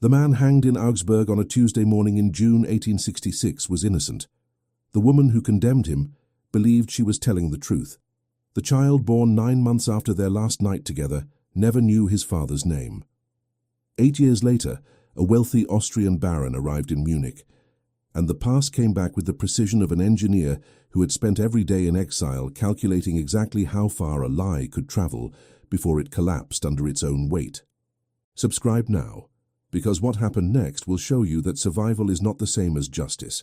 The man hanged in Augsburg on a Tuesday morning in June 1866 was innocent. The woman who condemned him believed she was telling the truth. The child, born 9 months after their last night together, never knew his father's name. 8 years later, a wealthy Austrian baron arrived in Munich, and the past came back with the precision of an engineer who had spent every day in exile calculating exactly how far a lie could travel before it collapsed under its own weight. Subscribe now, because what happened next will show you that survival is not the same as justice,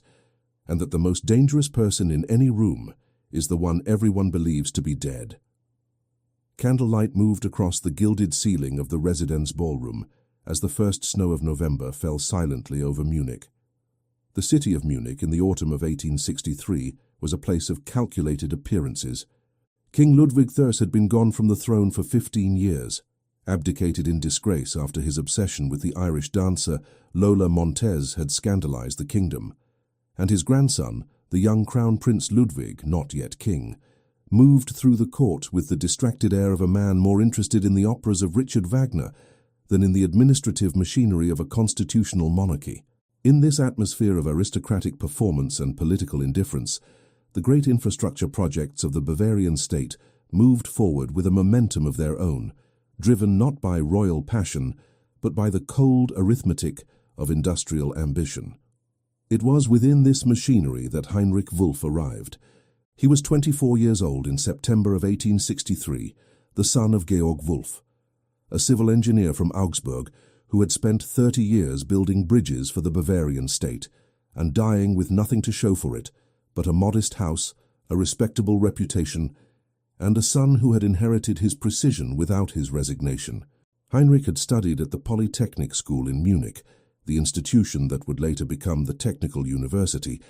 and that the most dangerous person in any room is the one everyone believes to be dead. Candlelight moved across the gilded ceiling of the residence ballroom as the first snow of November fell silently over Munich. The city of Munich in the autumn of 1863 was a place of calculated appearances. King Ludwig III had been gone from the throne for 15 years, abdicated in disgrace after his obsession with the Irish dancer Lola Montez had scandalized the kingdom, and his grandson, the young Crown Prince Ludwig, not yet king, moved through the court with the distracted air of a man more interested in the operas of Richard Wagner than in the administrative machinery of a constitutional monarchy. In this atmosphere of aristocratic performance and political indifference, the great infrastructure projects of the Bavarian state moved forward with a momentum of their own, driven not by royal passion, but by the cold arithmetic of industrial ambition. It was within this machinery that Heinrich Wulff arrived. He was 24 years old in September of 1863, the son of Georg Wulff, a civil engineer from Augsburg who had spent 30 years building bridges for the Bavarian state and dying with nothing to show for it but a modest house, a respectable reputation, and a son who had inherited his precision without his resignation. Heinrich had studied at the Polytechnic School in Munich, the institution that would later become the Technical University,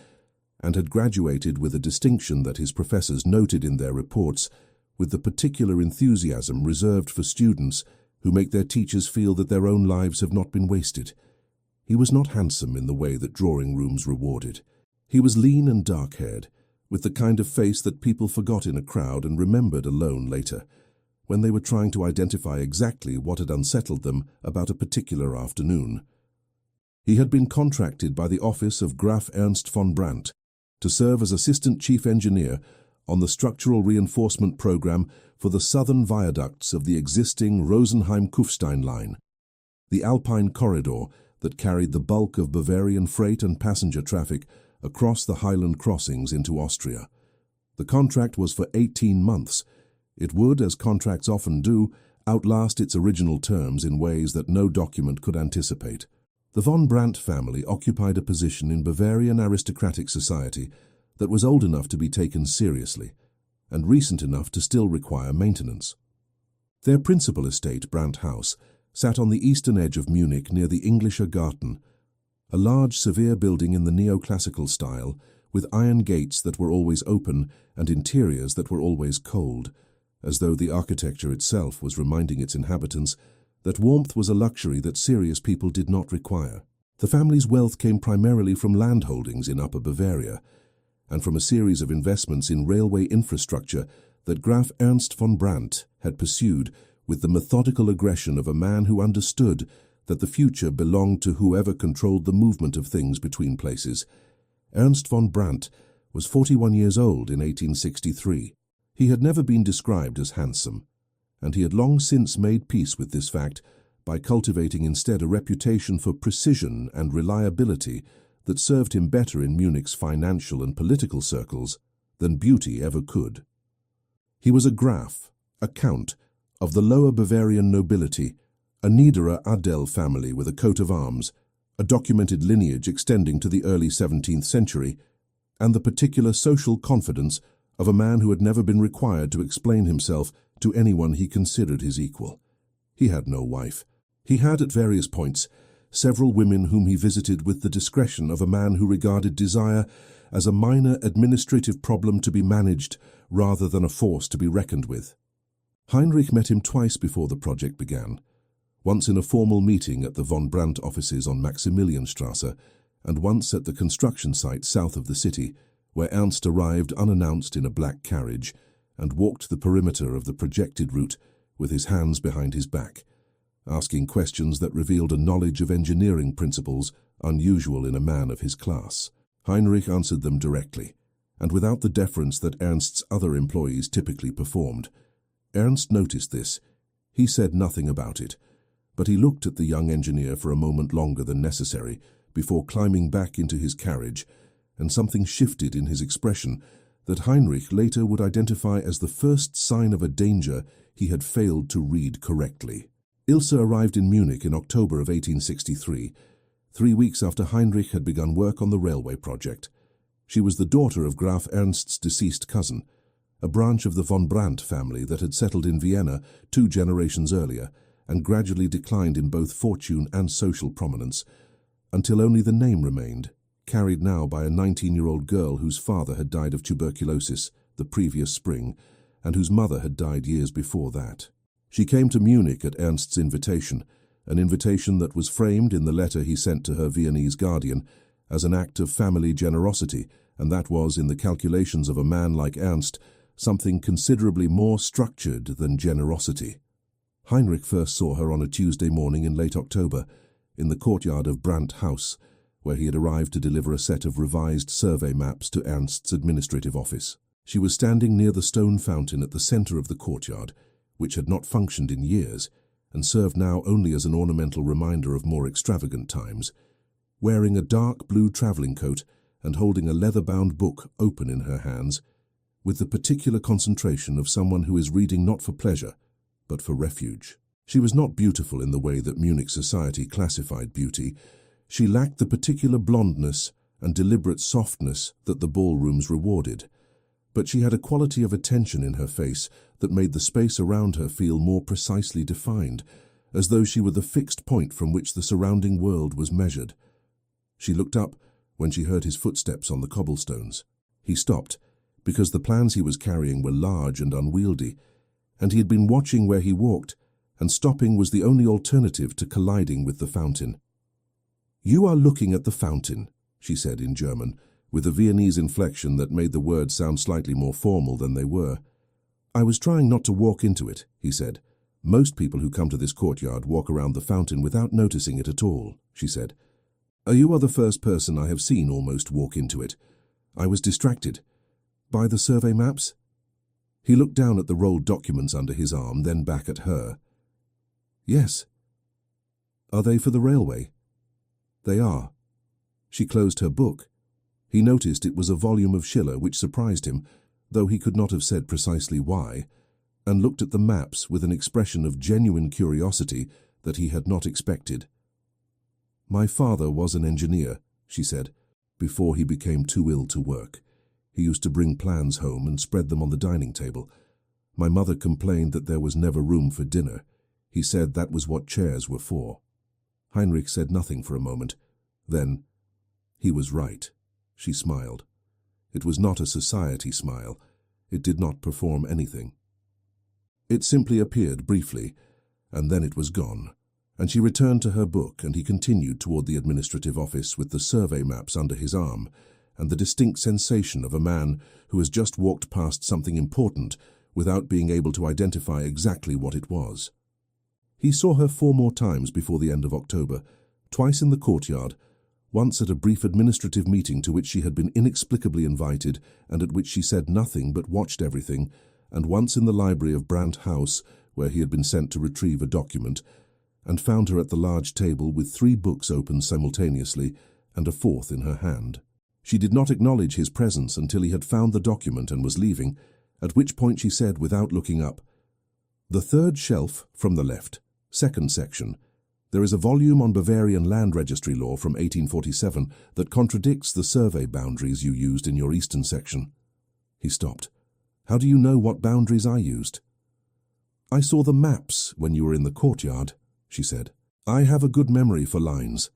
and had graduated with a distinction that his professors noted in their reports with the particular enthusiasm reserved for students who make their teachers feel that their own lives have not been wasted. He was not handsome in the way that drawing rooms rewarded. He was lean and dark-haired, with the kind of face that people forgot in a crowd and remembered alone later, when they were trying to identify exactly what had unsettled them about a particular afternoon. He had been contracted by the office of Graf Ernst von Brandt to serve as assistant chief engineer on the structural reinforcement program for the southern viaducts of the existing Rosenheim-Kufstein line, the Alpine corridor that carried the bulk of Bavarian freight and passenger traffic across the Highland crossings into Austria. The contract was for 18 months. It would, as contracts often do, outlast its original terms in ways that no document could anticipate. The von Brandt family occupied a position in Bavarian aristocratic society that was old enough to be taken seriously and recent enough to still require maintenance. Their principal estate, Brandt House, sat on the eastern edge of Munich near the Englischer Garten, a large, severe building in the neoclassical style, with iron gates that were always open and interiors that were always cold, as though the architecture itself was reminding its inhabitants that warmth was a luxury that serious people did not require. The family's wealth came primarily from landholdings in Upper Bavaria, and from a series of investments in railway infrastructure that Graf Ernst von Brandt had pursued with the methodical aggression of a man who understood that the future belonged to whoever controlled the movement of things between places. Ernst von Brandt was 41 years old in 1863. He had never been described as handsome, and he had long since made peace with this fact by cultivating instead a reputation for precision and reliability that served him better in Munich's financial and political circles than beauty ever could. He was a Graf, a count, of the lower Bavarian nobility, a Niederer Adel family with a coat of arms, a documented lineage extending to the early 17th century, and the particular social confidence of a man who had never been required to explain himself to anyone he considered his equal. He had no wife. He had, at various points, several women whom he visited with the discretion of a man who regarded desire as a minor administrative problem to be managed rather than a force to be reckoned with. Heinrich met him twice before the project began, once in a formal meeting at the von Brandt offices on Maximilianstrasse, and once at the construction site south of the city, where Ernst arrived unannounced in a black carriage and walked the perimeter of the projected route with his hands behind his back, asking questions that revealed a knowledge of engineering principles unusual in a man of his class. Heinrich answered them directly, and without the deference that Ernst's other employees typically performed. Ernst noticed this. He said nothing about it, but he looked at the young engineer for a moment longer than necessary before climbing back into his carriage, and something shifted in his expression that Heinrich later would identify as the first sign of a danger he had failed to read correctly. Ilse arrived in Munich in October of 1863, 3 weeks after Heinrich had begun work on the railway project. She was the daughter of Graf Ernst's deceased cousin, a branch of the von Brandt family that had settled in Vienna 2 generations earlier and gradually declined in both fortune and social prominence, until only the name remained, carried now by a 19-year-old girl whose father had died of tuberculosis the previous spring and whose mother had died years before that. She came to Munich at Ernst's invitation, an invitation that was framed in the letter he sent to her Viennese guardian as an act of family generosity, and that was, in the calculations of a man like Ernst, something considerably more structured than generosity. Heinrich first saw her on a Tuesday morning in late October, in the courtyard of Brandt House, where he had arrived to deliver a set of revised survey maps to Ernst's administrative office. She was standing near the stone fountain at the center of the courtyard, which had not functioned in years, and served now only as an ornamental reminder of more extravagant times, wearing a dark blue traveling coat and holding a leather-bound book open in her hands, with the particular concentration of someone who is reading not for pleasure, but for refuge. She was not beautiful in the way that Munich society classified beauty. She lacked the particular blondness and deliberate softness that the ballrooms rewarded, but she had a quality of attention in her face that made the space around her feel more precisely defined, as though she were the fixed point from which the surrounding world was measured. She looked up when she heard his footsteps on the cobblestones. He stopped, because the plans he was carrying were large and unwieldy, and he had been watching where he walked, and stopping was the only alternative to colliding with the fountain. "You are looking at the fountain," she said in German, with a Viennese inflection that made the words sound slightly more formal than they were. "I was trying not to walk into it," he said. "Most people who come to this courtyard walk around the fountain without noticing it at all," she said. "You are the first person I have seen almost walk into it. I was distracted. By the survey maps?" He looked down at the rolled documents under his arm, then back at her. "Yes." "Are they for the railway?" "They are." She closed her book. He noticed it was a volume of Schiller, which surprised him, though he could not have said precisely why, and looked at the maps with an expression of genuine curiosity that he had not expected. "My father was an engineer," she said, "before he became too ill to work. He used to bring plans home and spread them on the dining table. My mother complained that there was never room for dinner. He said that was what chairs were for." Heinrich said nothing for a moment. Then, "He was right." She smiled. It was not a society smile. It did not perform anything. It simply appeared briefly, and then it was gone, and she returned to her book, and he continued toward the administrative office with the survey maps under his arm, and the distinct sensation of a man who has just walked past something important without being able to identify exactly what it was. He saw her 4 more times before the end of October, twice in the courtyard, once at a brief administrative meeting to which she had been inexplicably invited and at which she said nothing but watched everything, and once in the library of Brandt House, where he had been sent to retrieve a document, and found her at the large table with 3 books open simultaneously and a 4th in her hand. She did not acknowledge his presence until he had found the document and was leaving, at which point she said without looking up, "The 3rd shelf from the left, 2nd section. There is a volume on Bavarian land registry law from 1847 that contradicts the survey boundaries you used in your eastern section." He stopped. "How do you know what boundaries I used?" "I saw the maps when you were in the courtyard," she said. "I have a good memory for lines."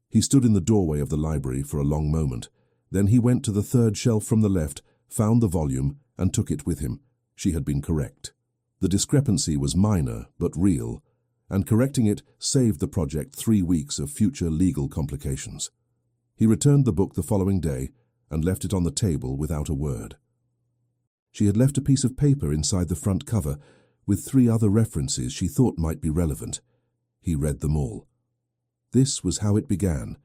He stood in the doorway of the library for a long moment. Then he went to the 3rd shelf from the left, found the volume, and took it with him. She had been correct. The discrepancy was minor, but real, and correcting it saved the project 3 weeks of future legal complications. He returned the book the following day and left it on the table without a word. She had left a piece of paper inside the front cover with 3 other references she thought might be relevant. He read them all. This was how it began,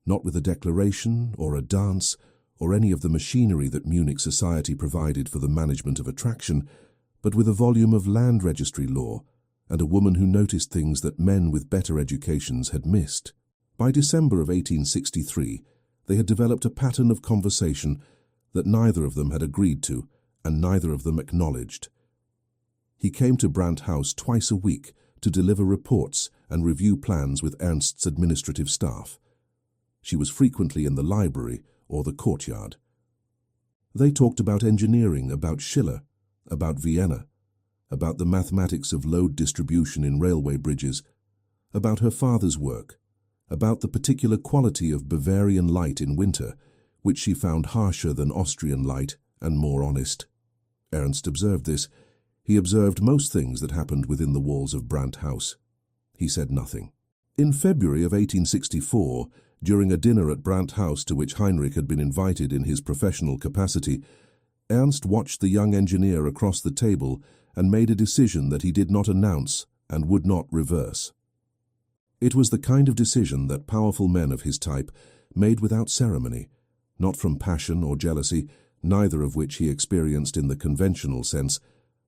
not with a declaration or a dance or any of the machinery that Munich society provided for the management of attraction, but with a volume of land registry law and a woman who noticed things that men with better educations had missed. By December of 1863, they had developed a pattern of conversation that neither of them had agreed to and neither of them acknowledged. He came to Brandt House twice a week to deliver reports and review plans with Ernst's administrative staff. She was frequently in the library or the courtyard. They talked about engineering, about Schiller, about Vienna, about the mathematics of load distribution in railway bridges, about her father's work, about the particular quality of Bavarian light in winter, which she found harsher than Austrian light and more honest. Ernst observed this. He observed most things that happened within the walls of Brandt House. He said nothing. In February of 1864, during a dinner at Brandt House to which Heinrich had been invited in his professional capacity, Ernst watched the young engineer across the table and made a decision that he did not announce and would not reverse. It was the kind of decision that powerful men of his type made without ceremony, not from passion or jealousy, neither of which he experienced in the conventional sense,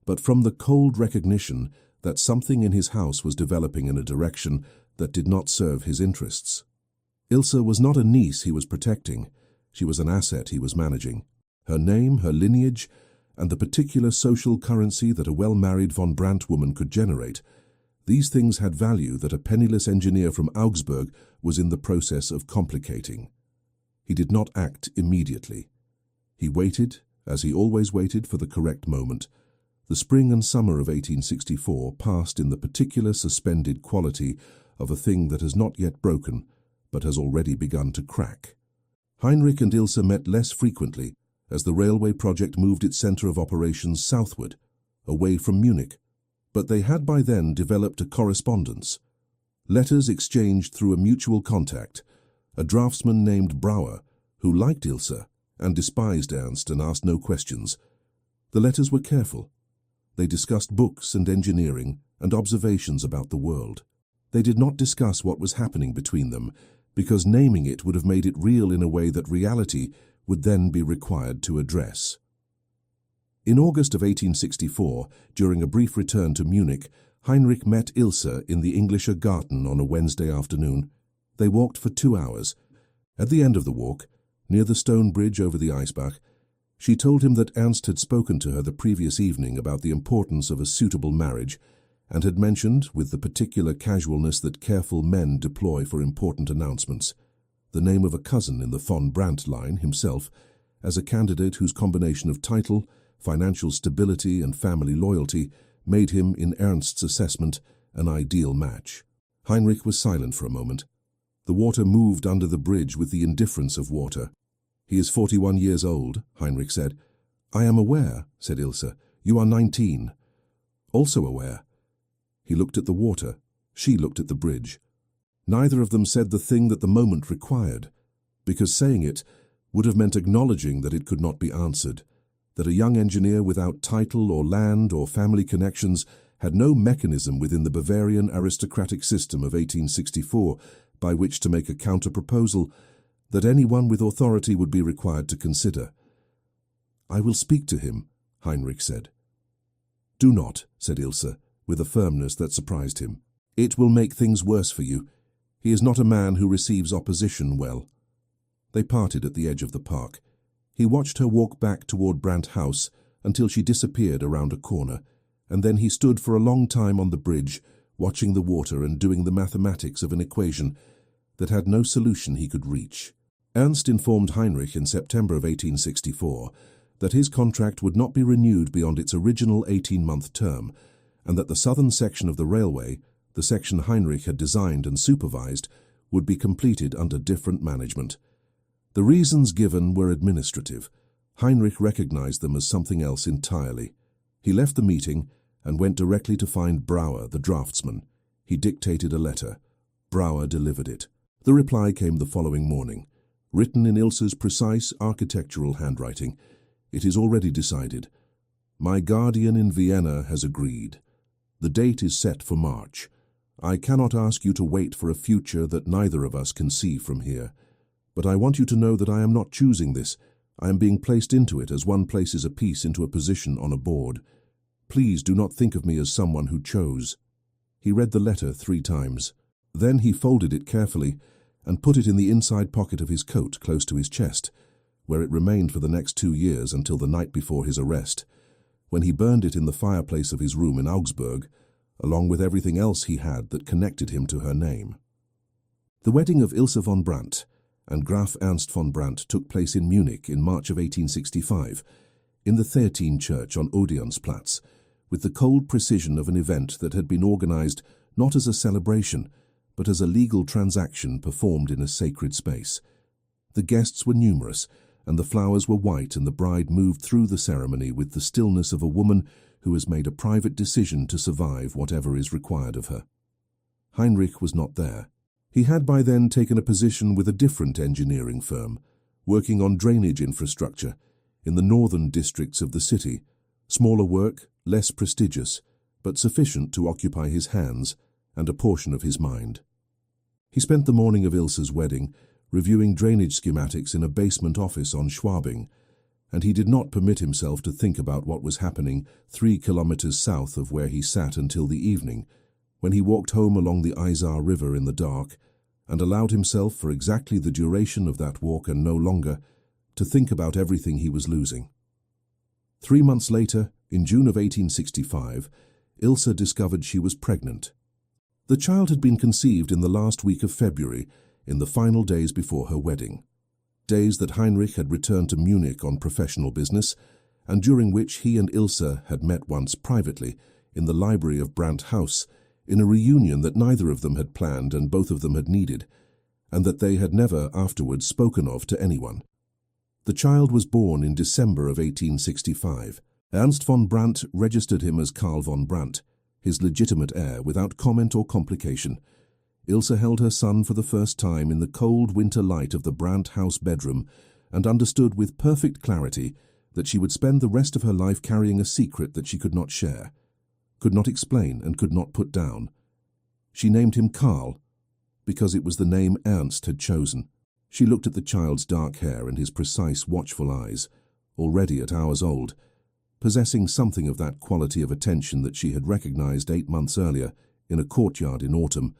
but from the cold recognition that something in his house was developing in a direction that did not serve his interests. Ilse was not a niece he was protecting. She was an asset he was managing. Her name, her lineage, and the particular social currency that a well-married von Brandt woman could generate, these things had value that a penniless engineer from Augsburg was in the process of complicating. He did not act immediately. He waited, as he always waited, for the correct moment. The spring and summer of 1864 passed in the particular suspended quality of a thing that has not yet broken, but has already begun to crack. Heinrich and Ilse met less frequently as the railway project moved its center of operations southward, away from Munich, but they had by then developed a correspondence. Letters exchanged through a mutual contact, a draftsman named Brauer, who liked Ilse and despised Ernst and asked no questions. The letters were careful. They discussed books and engineering and observations about the world. They did not discuss what was happening between them, because naming it would have made it real in a way that reality would then be required to address. In August of 1864, during a brief return to Munich, Heinrich met Ilse in the Englischer Garten on a Wednesday afternoon. They walked for 2 hours. At the end of the walk, near the stone bridge over the Eisbach, she told him that Ernst had spoken to her the previous evening about the importance of a suitable marriage and had mentioned, with the particular casualness that careful men deploy for important announcements, the name of a cousin in the von Brandt line, himself, as a candidate whose combination of title, financial stability and family loyalty made him, in Ernst's assessment, an ideal match. Heinrich was silent for a moment. The water moved under the bridge with the indifference of water. "He is 41 years old," Heinrich said. "I am aware," said Ilse. "You are 19. "Also aware." He looked at the water. She looked at the bridge. Neither of them said the thing that the moment required, because saying it would have meant acknowledging that it could not be answered, that a young engineer without title or land or family connections had no mechanism within the Bavarian aristocratic system of 1864 by which to make a counter-proposal that anyone with authority would be required to consider. "I will speak to him," Heinrich said. "Do not," said Ilse, with a firmness that surprised him. "It will make things worse for you. He is not a man who receives opposition well." They parted at the edge of the park. He watched her walk back toward Brandt House until she disappeared around a corner, and then he stood for a long time on the bridge, watching the water and doing the mathematics of an equation that had no solution he could reach. Ernst informed Heinrich in September of 1864 that his contract would not be renewed beyond its original 18-month term, and that the southern section of the railway, the section Heinrich had designed and supervised, would be completed under different management. The reasons given were administrative. Heinrich recognized them as something else entirely. He left the meeting and went directly to find Brauer, the draftsman. He dictated a letter. Brauer delivered it. The reply came the following morning, written in Ilse's precise architectural handwriting. "It is already decided. My guardian in Vienna has agreed. The date is set for March. I cannot ask you to wait for a future that neither of us can see from here. But I want you to know that I am not choosing this. I am being placed into it as one places a piece into a position on a board. Please do not think of me as someone who chose." He read the letter 3 times. Then he folded it carefully and put it in the inside pocket of his coat close to his chest, where it remained for the next 2 years until the night before his arrest, when he burned it in the fireplace of his room in Augsburg, along with everything else he had that connected him to her name. The wedding of Ilse von Brandt and Graf Ernst von Brandt took place in Munich in March of 1865, in the Theatin Church on Odeonsplatz, with the cold precision of an event that had been organized not as a celebration, but as a legal transaction performed in a sacred space. The guests were numerous, and the flowers were white, and the bride moved through the ceremony with the stillness of a woman who has made a private decision to survive whatever is required of her. Heinrich was not there. He had by then taken a position with a different engineering firm, working on drainage infrastructure in the northern districts of the city. Smaller work, less prestigious, but sufficient to occupy his hands and a portion of his mind. He spent the morning of Ilse's wedding reviewing drainage schematics in a basement office on Schwabing, and he did not permit himself to think about what was happening 3 kilometers south of where he sat until the evening, when he walked home along the Isar River in the dark and allowed himself, for exactly the duration of that walk and no longer, to think about everything he was losing. 3 months later, in June of 1865, Ilse discovered she was pregnant. The child had been conceived in the last week of February, in the final days before her wedding. Days that Heinrich had returned to Munich on professional business, and during which he and Ilse had met once privately in the library of Brandt House, in a reunion that neither of them had planned and both of them had needed, and that they had never afterwards spoken of to anyone. The child was born in December of 1865. Ernst von Brandt registered him as Karl von Brandt, his legitimate heir, without comment or complication. Ilse held her son for the first time in the cold winter light of the Brandt house bedroom and understood with perfect clarity that she would spend the rest of her life carrying a secret that she could not share, could not explain and could not put down. She named him Karl because it was the name Ernst had chosen. She looked at the child's dark hair and his precise, watchful eyes, already at hours old, possessing something of that quality of attention that she had recognized 8 months earlier in a courtyard in autumn,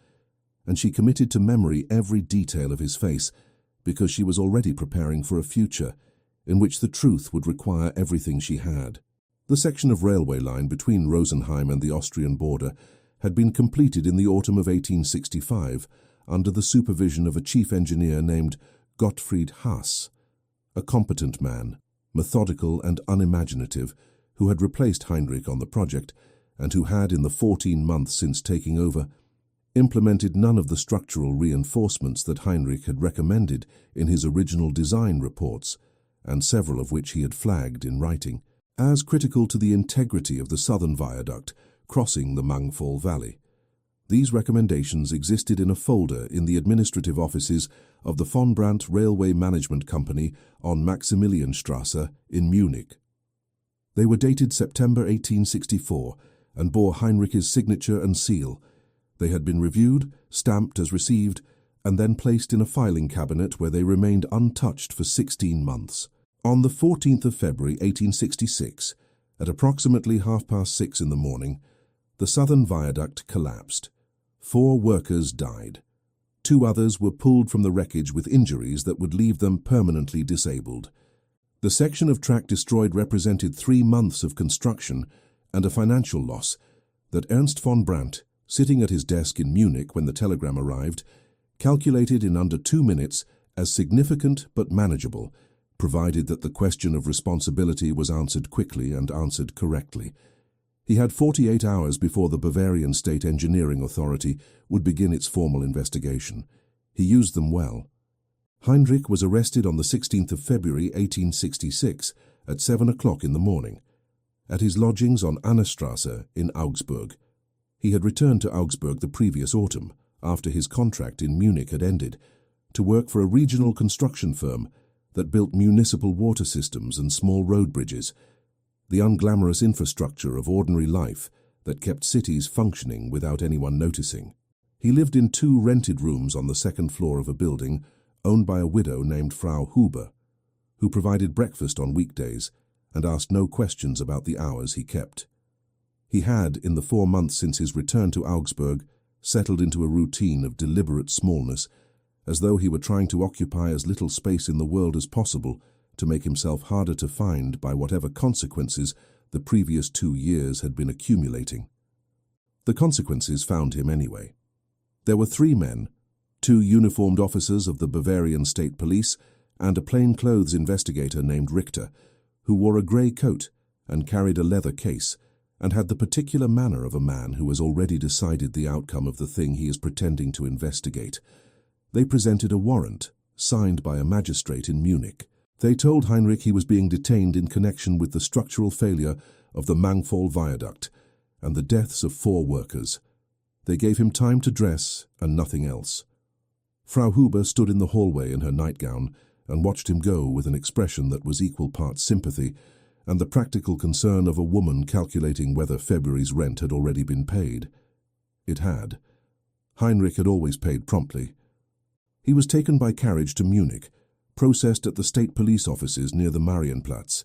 and she committed to memory every detail of his face because she was already preparing for a future in which the truth would require everything she had. The section of railway line between Rosenheim and the Austrian border had been completed in the autumn of 1865 under the supervision of a chief engineer named Gottfried Haas, a competent man, methodical and unimaginative, who had replaced Heinrich on the project and who had, in the 14 months since taking over, implemented none of the structural reinforcements that Heinrich had recommended in his original design reports, and several of which he had flagged in writing, as critical to the integrity of the southern viaduct crossing the Mangfall Valley. These recommendations existed in a folder in the administrative offices of the von Brandt Railway Management Company on Maximilianstrasse in Munich. They were dated September 1864 and bore Heinrich's signature and seal. They had been reviewed, stamped as received, and then placed in a filing cabinet where they remained untouched for 16 months. On the 14th of February 1866, at approximately 6:30 in the morning, the southern viaduct collapsed. 4 workers died. 2 others were pulled from the wreckage with injuries that would leave them permanently disabled. The section of track destroyed represented 3 months of construction and a financial loss that Ernst von Brandt, sitting at his desk in Munich when the telegram arrived, calculated in under 2 minutes as significant but manageable, provided that the question of responsibility was answered quickly and answered correctly. He had 48 hours before the Bavarian State Engineering Authority would begin its formal investigation. He used them well. Heinrich was arrested on the 16th of February 1866 at 7 o'clock in the morning, at his lodgings on Annestrasse in Augsburg. He had returned to Augsburg the previous autumn, after his contract in Munich had ended, to work for a regional construction firm that built municipal water systems and small road bridges, the unglamorous infrastructure of ordinary life that kept cities functioning without anyone noticing. He lived in 2 rented rooms on the 2nd floor of a building owned by a widow named Frau Huber, who provided breakfast on weekdays and asked no questions about the hours he kept. He had, in the 4 months since his return to Augsburg, settled into a routine of deliberate smallness, as though he were trying to occupy as little space in the world as possible to make himself harder to find by whatever consequences the previous 2 years had been accumulating. The consequences found him anyway. There were 3 men, 2 uniformed officers of the Bavarian State Police and a plainclothes investigator named Richter, who wore a grey coat and carried a leather case and had the particular manner of a man who has already decided the outcome of the thing he is pretending to investigate. They presented a warrant, signed by a magistrate in Munich. They told Heinrich he was being detained in connection with the structural failure of the Mangfall viaduct and the deaths of 4 workers. They gave him time to dress and nothing else. Frau Huber stood in the hallway in her nightgown and watched him go with an expression that was equal parts sympathy and the practical concern of a woman calculating whether February's rent had already been paid. It had. Heinrich had always paid promptly. He was taken by carriage to Munich, processed at the state police offices near the Marienplatz,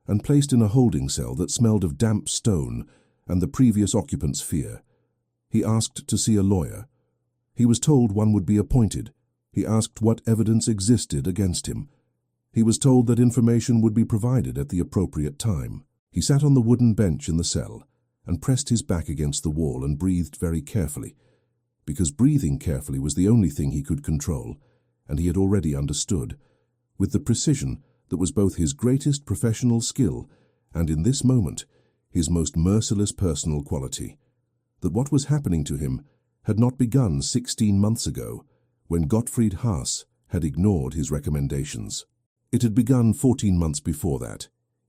and placed in a holding cell that smelled of damp stone and the previous occupant's fear. He asked to see a lawyer. He was told one would be appointed. He asked what evidence existed against him. He was told that information would be provided at the appropriate time. He sat on the wooden bench in the cell and pressed his back against the wall and breathed very carefully, because breathing carefully was the only thing he could control, and he had already understood, with the precision that was both his greatest professional skill and, in this moment, his most merciless personal quality, that what was happening to him had not begun 16 months ago, when Gottfried Haas had ignored his recommendations. It had begun 14 months before that,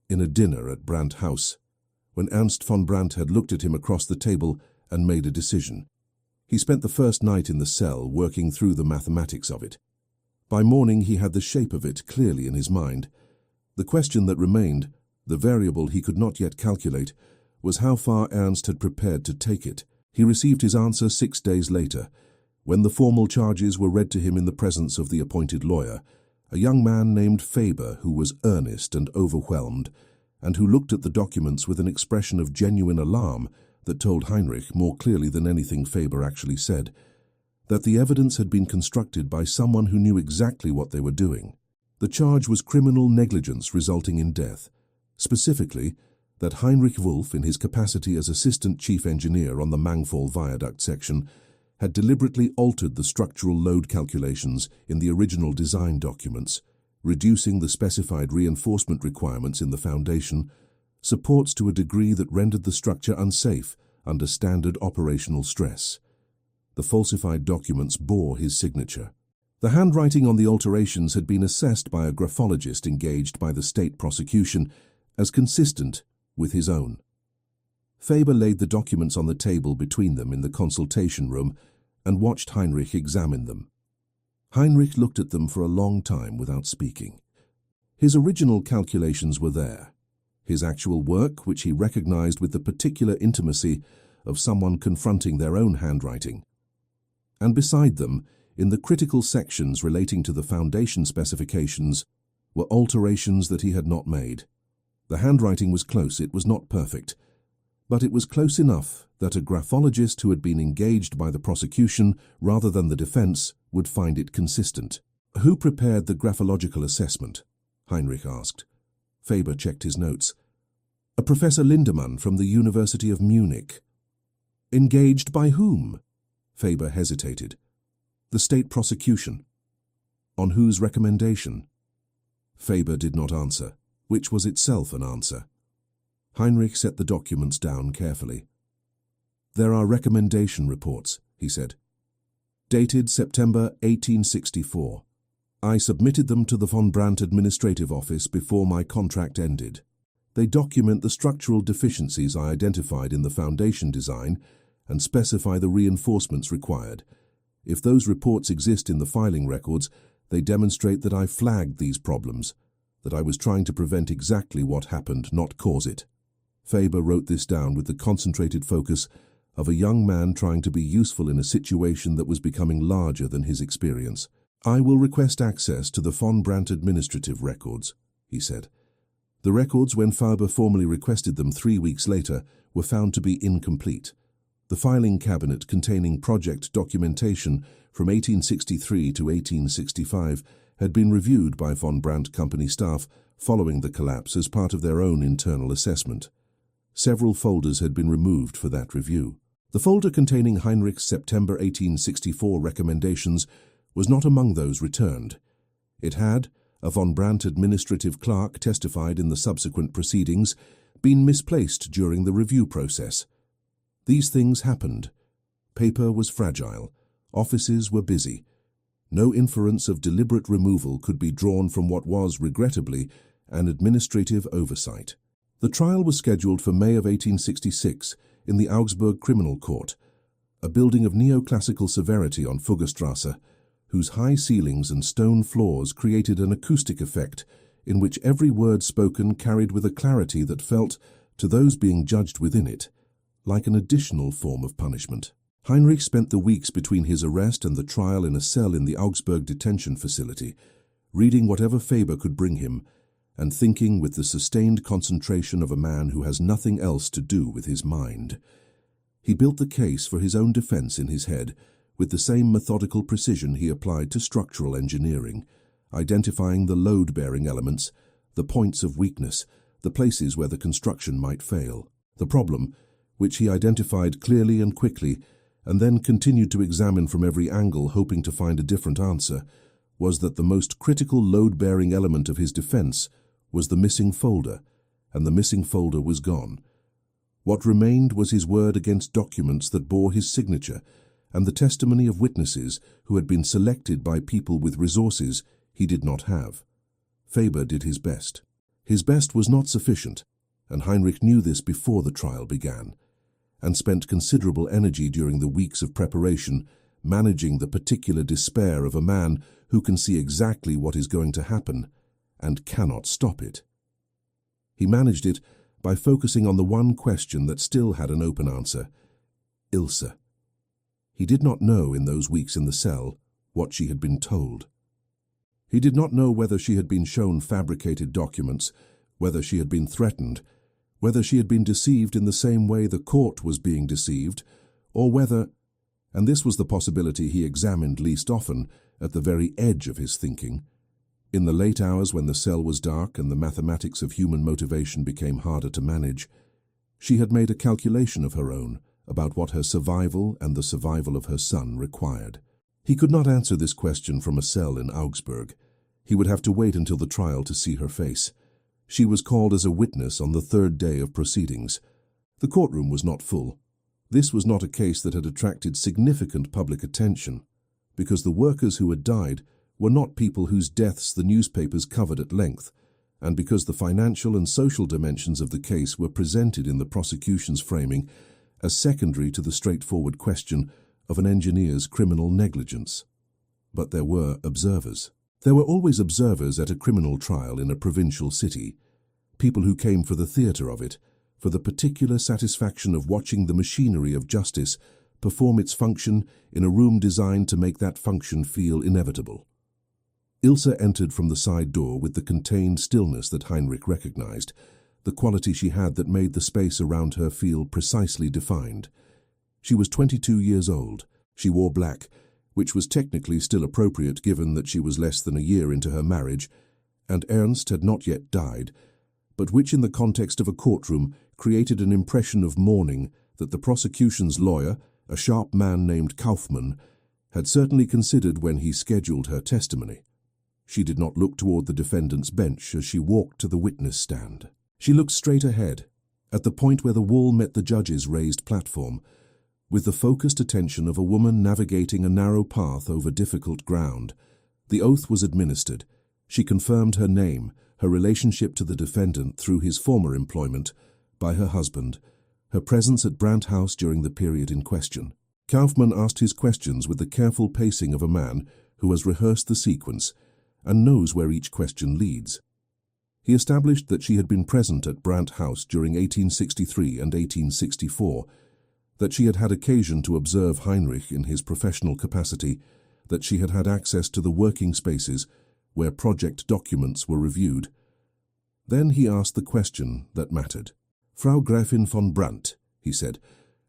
in a dinner at Brandt House, when Ernst von Brandt had looked at him across the table and made a decision. He spent the first night in the cell working through the mathematics of it. By morning he had the shape of it clearly in his mind. The question that remained, the variable he could not yet calculate, was how far Ernst had prepared to take it. He received his answer 6 days later, when the formal charges were read to him in the presence of the appointed lawyer, a young man named Faber who was earnest and overwhelmed, and who looked at the documents with an expression of genuine alarm that told Heinrich, more clearly than anything Faber actually said, that the evidence had been constructed by someone who knew exactly what they were doing. The charge was criminal negligence resulting in death, specifically that Heinrich Wolff, in his capacity as assistant chief engineer on the Mangfall viaduct section, had deliberately altered the structural load calculations in the original design documents, reducing the specified reinforcement requirements in the foundation, supports to a degree that rendered the structure unsafe under standard operational stress. The falsified documents bore his signature. The handwriting on the alterations had been assessed by a graphologist engaged by the state prosecution as consistent with his own. Faber laid the documents on the table between them in the consultation room and watched Heinrich examine them. Heinrich looked at them for a long time without speaking. His original calculations were there, his actual work, which he recognized with the particular intimacy of someone confronting their own handwriting. And beside them, in the critical sections relating to the foundation specifications, were alterations that he had not made. The handwriting was close, it was not perfect, but it was close enough that a graphologist who had been engaged by the prosecution rather than the defense would find it consistent. Who prepared the graphological assessment? Heinrich asked. Faber checked his notes. A Professor Lindemann from the University of Munich. Engaged by whom? Faber hesitated. The state prosecution. On whose recommendation? Faber did not answer, which was itself an answer. Heinrich set the documents down carefully. There are recommendation reports, he said. Dated September 1864. I submitted them to the von Brandt Administrative Office before my contract ended. They document the structural deficiencies I identified in the foundation design and specify the reinforcements required. If those reports exist in the filing records, they demonstrate that I flagged these problems, that I was trying to prevent exactly what happened, not cause it. Faber wrote this down with the concentrated focus of a young man trying to be useful in a situation that was becoming larger than his experience. "I will request access to the von Brandt administrative records," he said. The records, when Faber formally requested them 3 weeks later, were found to be incomplete. The filing cabinet containing project documentation from 1863 to 1865 had been reviewed by von Brandt company staff following the collapse as part of their own internal assessment. Several folders had been removed for that review. The folder containing Heinrich's September 1864 recommendations was not among those returned. It had, a von Brandt administrative clerk testified in the subsequent proceedings, been misplaced during the review process. These things happened. Paper was fragile. Offices were busy. No inference of deliberate removal could be drawn from what was, regrettably, an administrative oversight. The trial was scheduled for May of 1866 in the Augsburg Criminal Court, a building of neoclassical severity on Fuggerstrasse, whose high ceilings and stone floors created an acoustic effect in which every word spoken carried with a clarity that felt, to those being judged within it, like an additional form of punishment. Heinrich spent the weeks between his arrest and the trial in a cell in the Augsburg detention facility, reading whatever Faber could bring him, and thinking with the sustained concentration of a man who has nothing else to do with his mind. He built the case for his own defense in his head, with the same methodical precision he applied to structural engineering, identifying the load-bearing elements, the points of weakness, the places where the construction might fail. The problem, which he identified clearly and quickly, and then continued to examine from every angle hoping to find a different answer, was that the most critical load-bearing element of his defense was the missing folder, and the missing folder was gone. What remained was his word against documents that bore his signature, and the testimony of witnesses who had been selected by people with resources he did not have. Faber did his best. His best was not sufficient, and Heinrich knew this before the trial began, and spent considerable energy during the weeks of preparation managing the particular despair of a man who can see exactly what is going to happen and cannot stop it. He managed it by focusing on the one question that still had an open answer: Ilse. He did not know in those weeks in the cell what she had been told. He did not know whether she had been shown fabricated documents, whether she had been threatened, whether she had been deceived in the same way the court was being deceived, or whether, and this was the possibility he examined least often, at the very edge of his thinking, in the late hours when the cell was dark and the mathematics of human motivation became harder to manage, she had made a calculation of her own about what her survival and the survival of her son required. He could not answer this question from a cell in Augsburg. He would have to wait until the trial to see her face. She was called as a witness on the third day of proceedings. The courtroom was not full. This was not a case that had attracted significant public attention, because the workers who had died were not people whose deaths the newspapers covered at length, and because the financial and social dimensions of the case were presented in the prosecution's framing as secondary to the straightforward question of an engineer's criminal negligence. But there were observers. There were always observers at a criminal trial in a provincial city, people who came for the theatre of it, for the particular satisfaction of watching the machinery of justice perform its function in a room designed to make that function feel inevitable. Ilse entered from the side door with the contained stillness that Heinrich recognized, the quality she had that made the space around her feel precisely defined. She was 22 years old. She wore black, which was technically still appropriate given that she was less than a year into her marriage, and Ernst had not yet died, but which in the context of a courtroom created an impression of mourning that the prosecution's lawyer, a sharp man named Kaufmann, had certainly considered when he scheduled her testimony. She did not look toward the defendant's bench as she walked to the witness stand. She looked straight ahead, at the point where the wall met the judge's raised platform, with the focused attention of a woman navigating a narrow path over difficult ground. The oath was administered. She confirmed her name, her relationship to the defendant through his former employment, by her husband, her presence at Brandt House during the period in question. Kaufmann asked his questions with the careful pacing of a man who has rehearsed the sequence and knows where each question leads. He established that she had been present at Brandt House during 1863 and 1864, that she had had occasion to observe Heinrich in his professional capacity, that she had had access to the working spaces where project documents were reviewed. Then he asked the question that mattered. "Frau Gräfin von Brandt," he said,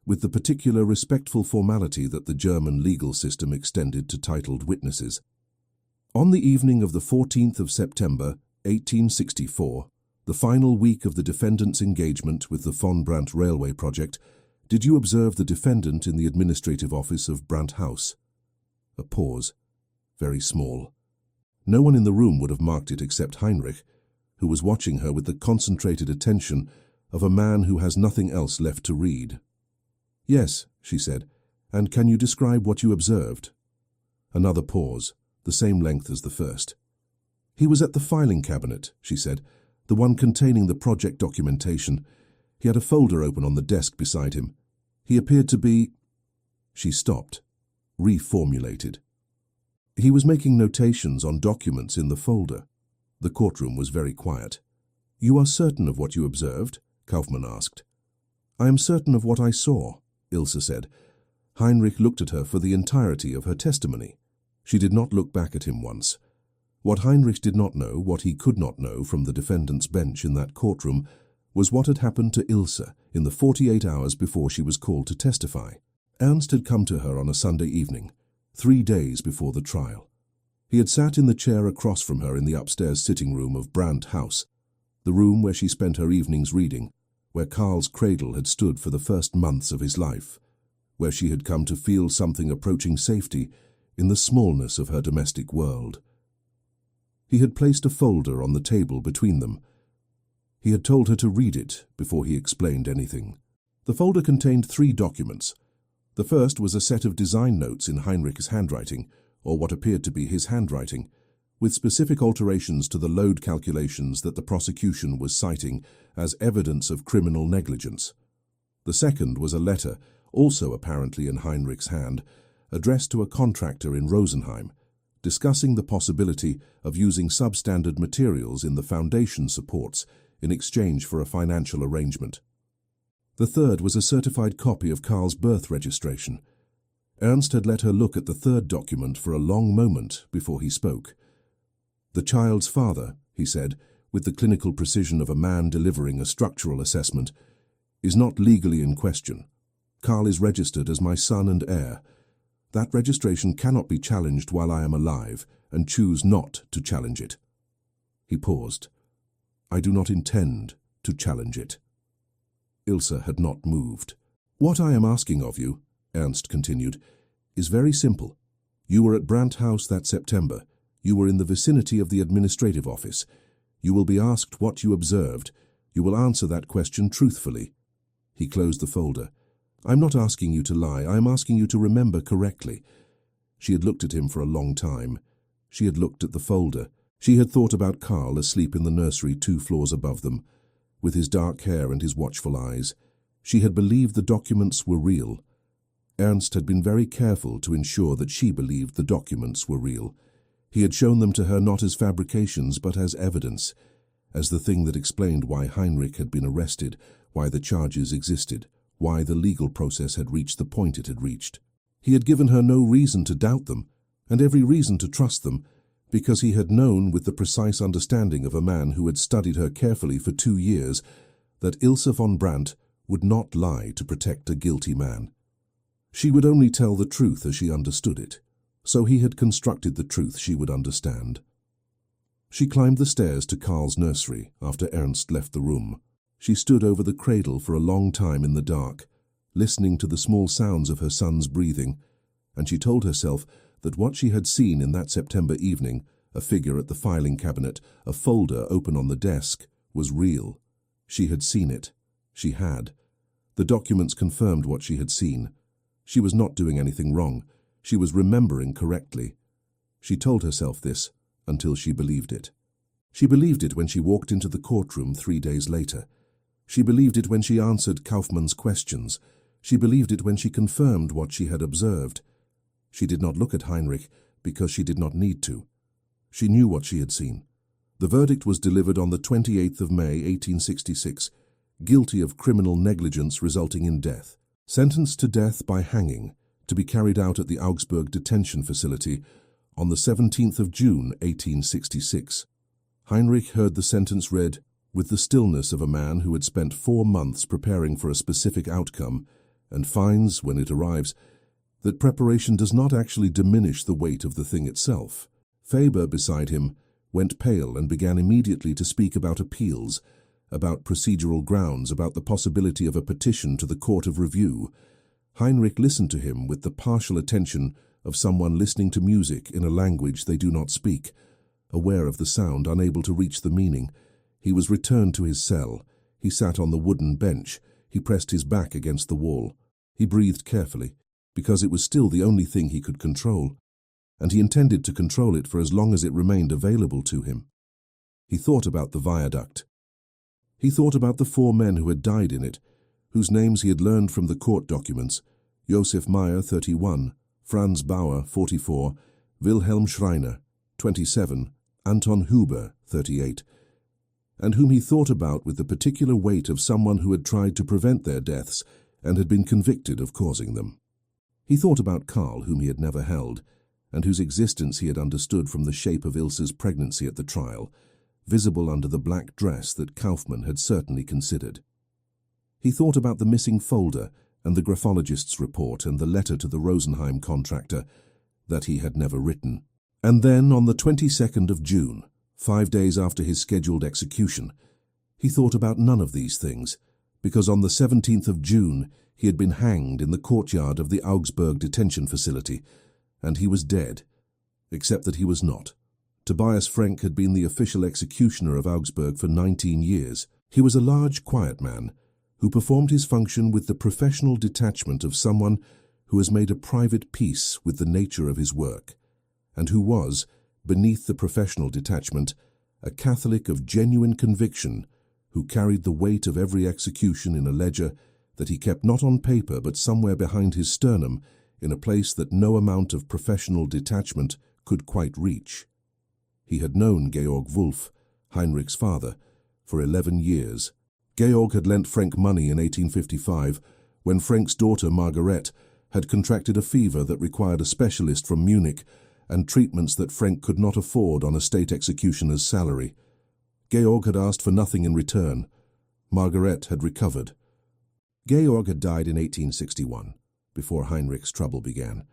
with the particular respectful formality that the German legal system extended to titled witnesses. "On the evening of the 14th of September, 1864, the final week of the defendant's engagement with the von Brandt railway project, did you observe the defendant in the administrative office of Brandt House?" A pause, very small. No one in the room would have marked it except Heinrich, who was watching her with the concentrated attention of a man who has nothing else left to read. "Yes," she said, "and can you describe what you observed?" Another pause, the same length as the first. "He was at the filing cabinet," she said, "the one containing the project documentation. He had a folder open on the desk beside him. He appeared to be—" She stopped, reformulated. "He was making notations on documents in the folder." The courtroom was very quiet. "You are certain of what you observed?" Kaufmann asked. "I am certain of what I saw," Ilse said. Heinrich looked at her for the entirety of her testimony. She did not look back at him once. What Heinrich did not know, what he could not know from the defendant's bench in that courtroom, was what had happened to Ilse in the 48 hours before she was called to testify. Ernst had come to her on a Sunday evening, 3 days before the trial. He had sat in the chair across from her in the upstairs sitting room of Brandt House, the room where she spent her evenings reading, where Karl's cradle had stood for the first months of his life, where she had come to feel something approaching safety in the smallness of her domestic world. He had placed a folder on the table between them. He had told her to read it before he explained anything. The folder contained 3 documents. The first was a set of design notes in Heinrich's handwriting, or what appeared to be his handwriting, with specific alterations to the load calculations that the prosecution was citing as evidence of criminal negligence. The second was a letter, also apparently in Heinrich's hand, addressed to a contractor in Rosenheim, discussing the possibility of using substandard materials in the foundation supports in exchange for a financial arrangement. The third was a certified copy of Karl's birth registration. Ernst had let her look at the third document for a long moment before he spoke. "The child's father," he said, with the clinical precision of a man delivering a structural assessment, "is not legally in question. Karl is registered as my son and heir. That registration cannot be challenged while I am alive, and choose not to challenge it." He paused. "I do not intend to challenge it." Ilse had not moved. "What I am asking of you," Ernst continued, "is very simple. You were at Brandt House that September. You were in the vicinity of the administrative office. You will be asked what you observed. You will answer that question truthfully." He closed the folder. "I'm not asking you to lie. I am asking you to remember correctly." She had looked at him for a long time. She had looked at the folder. She had thought about Karl asleep in the nursery 2 floors above them, with his dark hair and his watchful eyes. She had believed the documents were real. Ernst had been very careful to ensure that she believed the documents were real. He had shown them to her not as fabrications but as evidence, as the thing that explained why Heinrich had been arrested, why the charges existed, why the legal process had reached the point it had reached. He had given her no reason to doubt them, and every reason to trust them, because he had known with the precise understanding of a man who had studied her carefully for 2 years that Ilse von Brandt would not lie to protect a guilty man. She would only tell the truth as she understood it, so he had constructed the truth she would understand. She climbed the stairs to Karl's nursery after Ernst left the room. She stood over the cradle for a long time in the dark, listening to the small sounds of her son's breathing, and she told herself that what she had seen in that September evening, a figure at the filing cabinet, a folder open on the desk, was real. She had seen it. She had. The documents confirmed what she had seen. She was not doing anything wrong. She was remembering correctly. She told herself this until she believed it. She believed it when she walked into the courtroom 3 days later. She believed it when she answered Kaufmann's questions. She believed it when she confirmed what she had observed. She did not look at Heinrich because she did not need to. She knew what she had seen. The verdict was delivered on the 28th of May, 1866, guilty of criminal negligence resulting in death. Sentenced to death by hanging, to be carried out at the Augsburg detention facility on the 17th of June, 1866. Heinrich heard the sentence read with the stillness of a man who had spent 4 months preparing for a specific outcome and finds, when it arrives, that preparation does not actually diminish the weight of the thing itself. Faber, beside him, went pale and began immediately to speak about appeals, about procedural grounds, about the possibility of a petition to the Court of Review. Heinrich listened to him with the partial attention of someone listening to music in a language they do not speak, aware of the sound, unable to reach the meaning. He was returned to his cell. He sat on the wooden bench. He pressed his back against the wall. He breathed carefully, because it was still the only thing he could control, and he intended to control it for as long as it remained available to him. He thought about the viaduct. He thought about the 4 men who had died in it, whose names he had learned from the court documents: Josef Meyer, 31, Franz Bauer, 44, Wilhelm Schreiner, 27, Anton Huber, 38, and whom he thought about with the particular weight of someone who had tried to prevent their deaths and had been convicted of causing them. He thought about Karl, whom he had never held, and whose existence he had understood from the shape of Ilse's pregnancy at the trial, visible under the black dress that Kaufmann had certainly considered. He thought about the missing folder and the graphologist's report and the letter to the Rosenheim contractor that he had never written. And then, on the 22nd of June, 5 days after his scheduled execution, he thought about none of these things, because on the 17th of June he had been hanged in the courtyard of the Augsburg detention facility, and he was dead, except that he was not. Tobias Frenk had been the official executioner of Augsburg for 19 years. He was a large, quiet man who performed his function with the professional detachment of someone who has made a private peace with the nature of his work, and who was, beneath the professional detachment, a Catholic of genuine conviction who carried the weight of every execution in a ledger that he kept not on paper but somewhere behind his sternum, in a place that no amount of professional detachment could quite reach. He had known Georg Wolf, Heinrich's father, for 11 years. Georg had lent Frenk money in 1855 when Frenk's daughter Margaret had contracted a fever that required a specialist from Munich and treatments that Frenk could not afford on a state executioner's salary. Georg had asked for nothing in return. Margaret had recovered. Georg had died in 1861, before Heinrich's trouble began,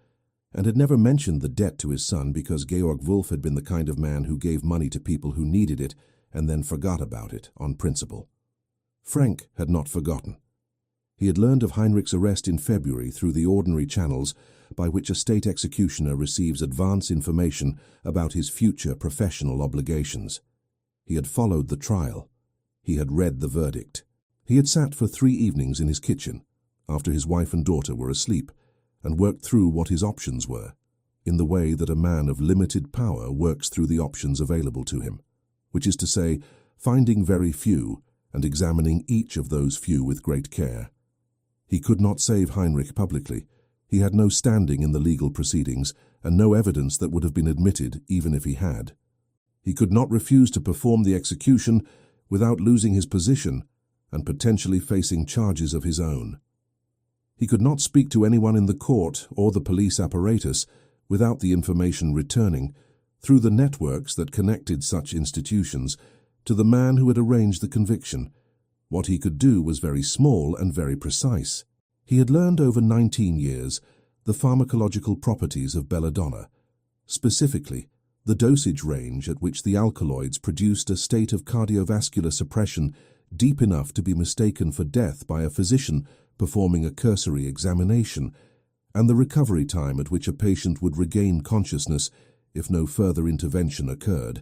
and had never mentioned the debt to his son because Georg Wolf had been the kind of man who gave money to people who needed it and then forgot about it on principle. Frenk had not forgotten. He had learned of Heinrich's arrest in February through the ordinary channels by which a state executioner receives advance information about his future professional obligations. He had followed the trial. He had read the verdict. He had sat for 3 evenings in his kitchen, after his wife and daughter were asleep, and worked through what his options were, in the way that a man of limited power works through the options available to him, which is to say, finding very few and examining each of those few with great care. He could not save Heinrich publicly. He had no standing in the legal proceedings and no evidence that would have been admitted even if he had. He could not refuse to perform the execution without losing his position and potentially facing charges of his own. He could not speak to anyone in the court or the police apparatus without the information returning, through the networks that connected such institutions, to the man who had arranged the conviction. What he could do was very small and very precise. He had learned over 19 years the pharmacological properties of belladonna, specifically the dosage range at which the alkaloids produced a state of cardiovascular suppression deep enough to be mistaken for death by a physician performing a cursory examination, and the recovery time at which a patient would regain consciousness if no further intervention occurred.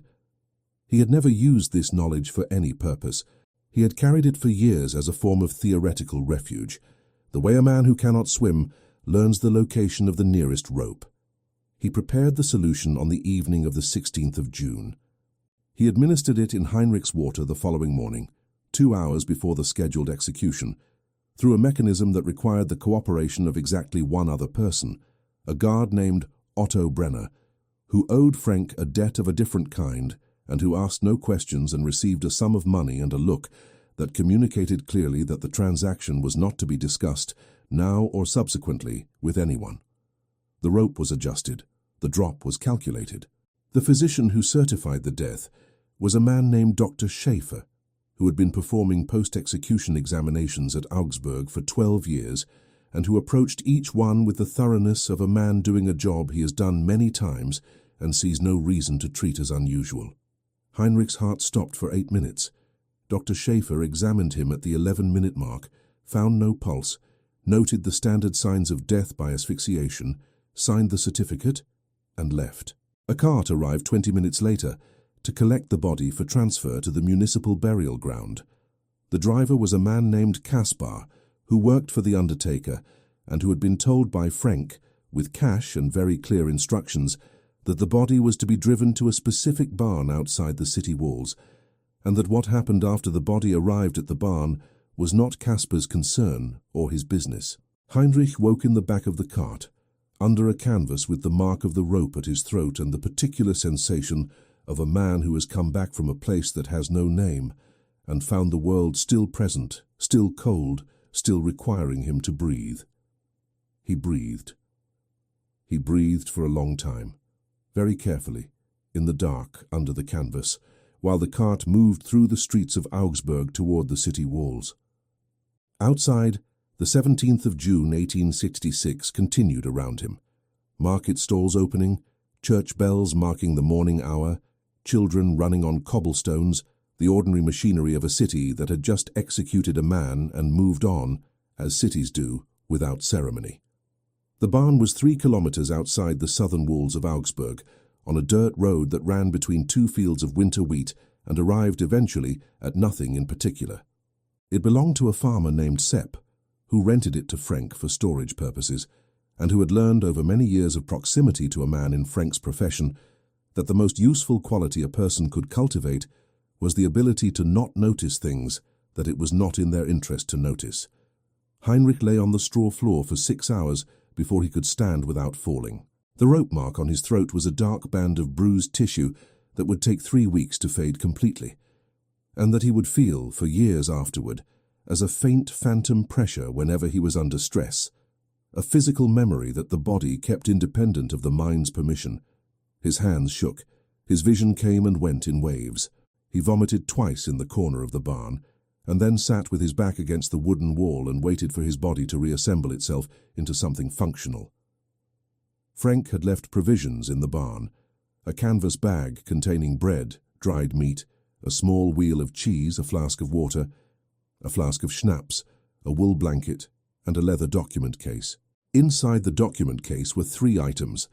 He had never used this knowledge for any purpose. He had carried it for years as a form of theoretical refuge, the way a man who cannot swim learns the location of the nearest rope. He prepared the solution on the evening of the 16th of June. He administered it in Heinrich's water the following morning, 2 hours before the scheduled execution, through a mechanism that required the cooperation of exactly one other person, a guard named Otto Brenner, who owed Frenk a debt of a different kind and who asked no questions and received a sum of money and a look that communicated clearly that the transaction was not to be discussed, now or subsequently, with anyone. The rope was adjusted. The drop was calculated. The physician who certified the death was a man named Dr. Schaefer, who had been performing post-execution examinations at Augsburg for 12 years and who approached each one with the thoroughness of a man doing a job he has done many times and sees no reason to treat as unusual. Heinrich's heart stopped for 8 minutes. Dr. Schaefer examined him at the 11-minute mark, found no pulse, noted the standard signs of death by asphyxiation, signed the certificate, and left. A cart arrived 20 minutes later to collect the body for transfer to the municipal burial ground. The driver was a man named Kaspar, who worked for the undertaker and who had been told by Frank, with cash and very clear instructions, that the body was to be driven to a specific barn outside the city walls, and that what happened after the body arrived at the barn was not Kaspar's concern or his business. Heinrich woke in the back of the cart, under a canvas with the mark of the rope at his throat and the particular sensation of a man who has come back from a place that has no name and found the world still present, still cold, still requiring him to breathe. He breathed. He breathed for a long time, very carefully, in the dark under the canvas, while the cart moved through the streets of Augsburg toward the city walls. Outside, the 17th of June 1866 continued around him. Market stalls opening, church bells marking the morning hour, children running on cobblestones, the ordinary machinery of a city that had just executed a man and moved on, as cities do, without ceremony. The barn was 3 kilometers outside the southern walls of Augsburg, on a dirt road that ran between 2 fields of winter wheat and arrived eventually at nothing in particular. It belonged to a farmer named Sepp, who rented it to Frank for storage purposes, and who had learned over many years of proximity to a man in Frank's profession that the most useful quality a person could cultivate was the ability to not notice things that it was not in their interest to notice. Heinrich lay on the straw floor for 6 hours before he could stand without falling. The rope mark on his throat was a dark band of bruised tissue that would take 3 weeks to fade completely, and that he would feel for years afterward as a faint phantom pressure whenever he was under stress, a physical memory that the body kept independent of the mind's permission. His hands shook. His vision came and went in waves. He vomited twice in the corner of the barn, and then sat with his back against the wooden wall and waited for his body to reassemble itself into something functional. Frank had left provisions in the barn, a canvas bag containing bread, dried meat, a small wheel of cheese, a flask of water, a flask of schnapps, a wool blanket, and a leather document case. Inside the document case were 3 items: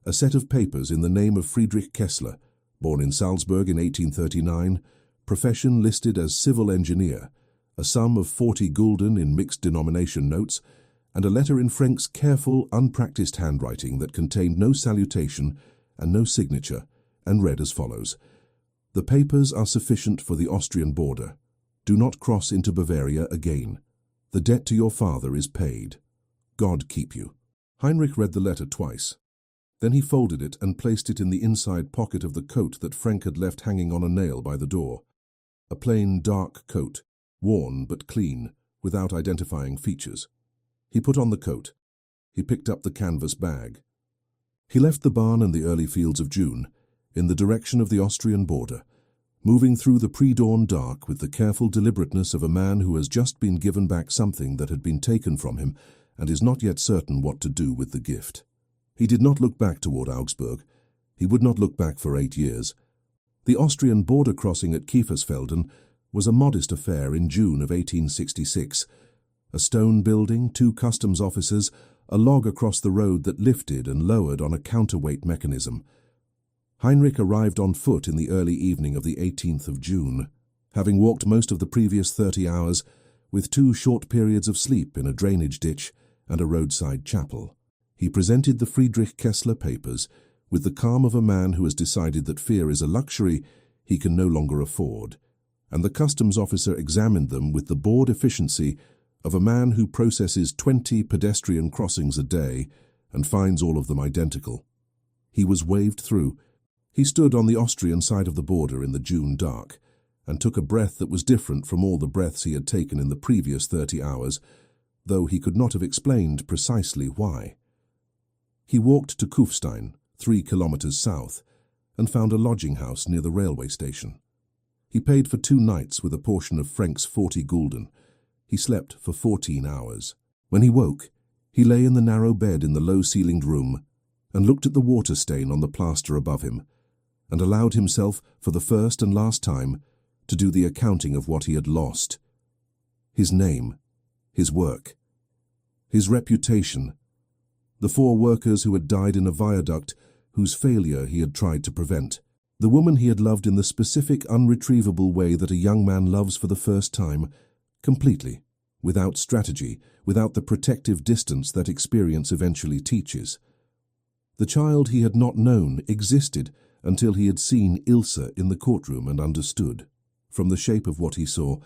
a set of papers in the name of Friedrich Kessler, born in Salzburg in 1839, profession listed as civil engineer, a sum of 40 gulden in mixed denomination notes, and a letter in Frank's careful, unpracticed handwriting that contained no salutation and no signature, and read as follows: "The papers are sufficient for the Austrian border. Do not cross into Bavaria again. The debt to your father is paid. God keep you." Heinrich read the letter twice. Then he folded it and placed it in the inside pocket of the coat that Frank had left hanging on a nail by the door. A plain, dark coat, worn but clean, without identifying features. He put on the coat. He picked up the canvas bag. He left the barn in the early fields of June, in the direction of the Austrian border, moving through the pre-dawn dark with the careful deliberateness of a man who has just been given back something that had been taken from him and is not yet certain what to do with the gift. He did not look back toward Augsburg. He would not look back for 8 years. The Austrian border crossing at Kiefersfelden was a modest affair in June of 1866. A stone building, 2 customs officers, a log across the road that lifted and lowered on a counterweight mechanism. Heinrich arrived on foot in the early evening of the 18th of June, having walked most of the previous 30 hours, with 2 short periods of sleep in a drainage ditch and a roadside chapel. He presented the Friedrich Kessler papers with the calm of a man who has decided that fear is a luxury he can no longer afford, and the customs officer examined them with the bored efficiency of a man who processes 20 pedestrian crossings a day and finds all of them identical. He was waved through. He stood on the Austrian side of the border in the June dark and took a breath that was different from all the breaths he had taken in the previous 30 hours, though he could not have explained precisely why. He walked to Kufstein, 3 kilometers south, and found a lodging house near the railway station. He paid for 2 nights with a portion of Frank's 40 gulden. He slept for 14 hours. When he woke, he lay in the narrow bed in the low-ceilinged room and looked at the water stain on the plaster above him, and allowed himself, for the first and last time, to do the accounting of what he had lost. His name, his work, his reputation, the 4 workers who had died in a viaduct whose failure he had tried to prevent, the woman he had loved in the specific, unretrievable way that a young man loves for the first time, completely, without strategy, without the protective distance that experience eventually teaches. The child he had not known existed until he had seen Ilse in the courtroom and understood, from the shape of what he saw,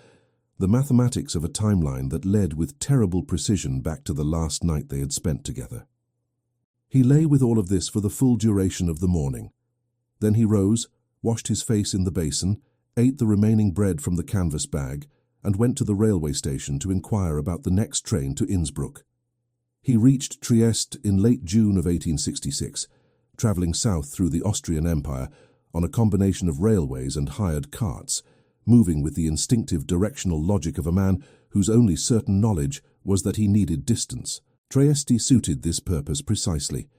the mathematics of a timeline that led with terrible precision back to the last night they had spent together. He lay with all of this for the full duration of the morning. Then he rose, washed his face in the basin, ate the remaining bread from the canvas bag, and went to the railway station to inquire about the next train to Innsbruck. He reached Trieste in late June of 1866, travelling south through the Austrian Empire on a combination of railways and hired carts, moving with the instinctive directional logic of a man whose only certain knowledge was that he needed distance. Trieste suited this purpose precisely.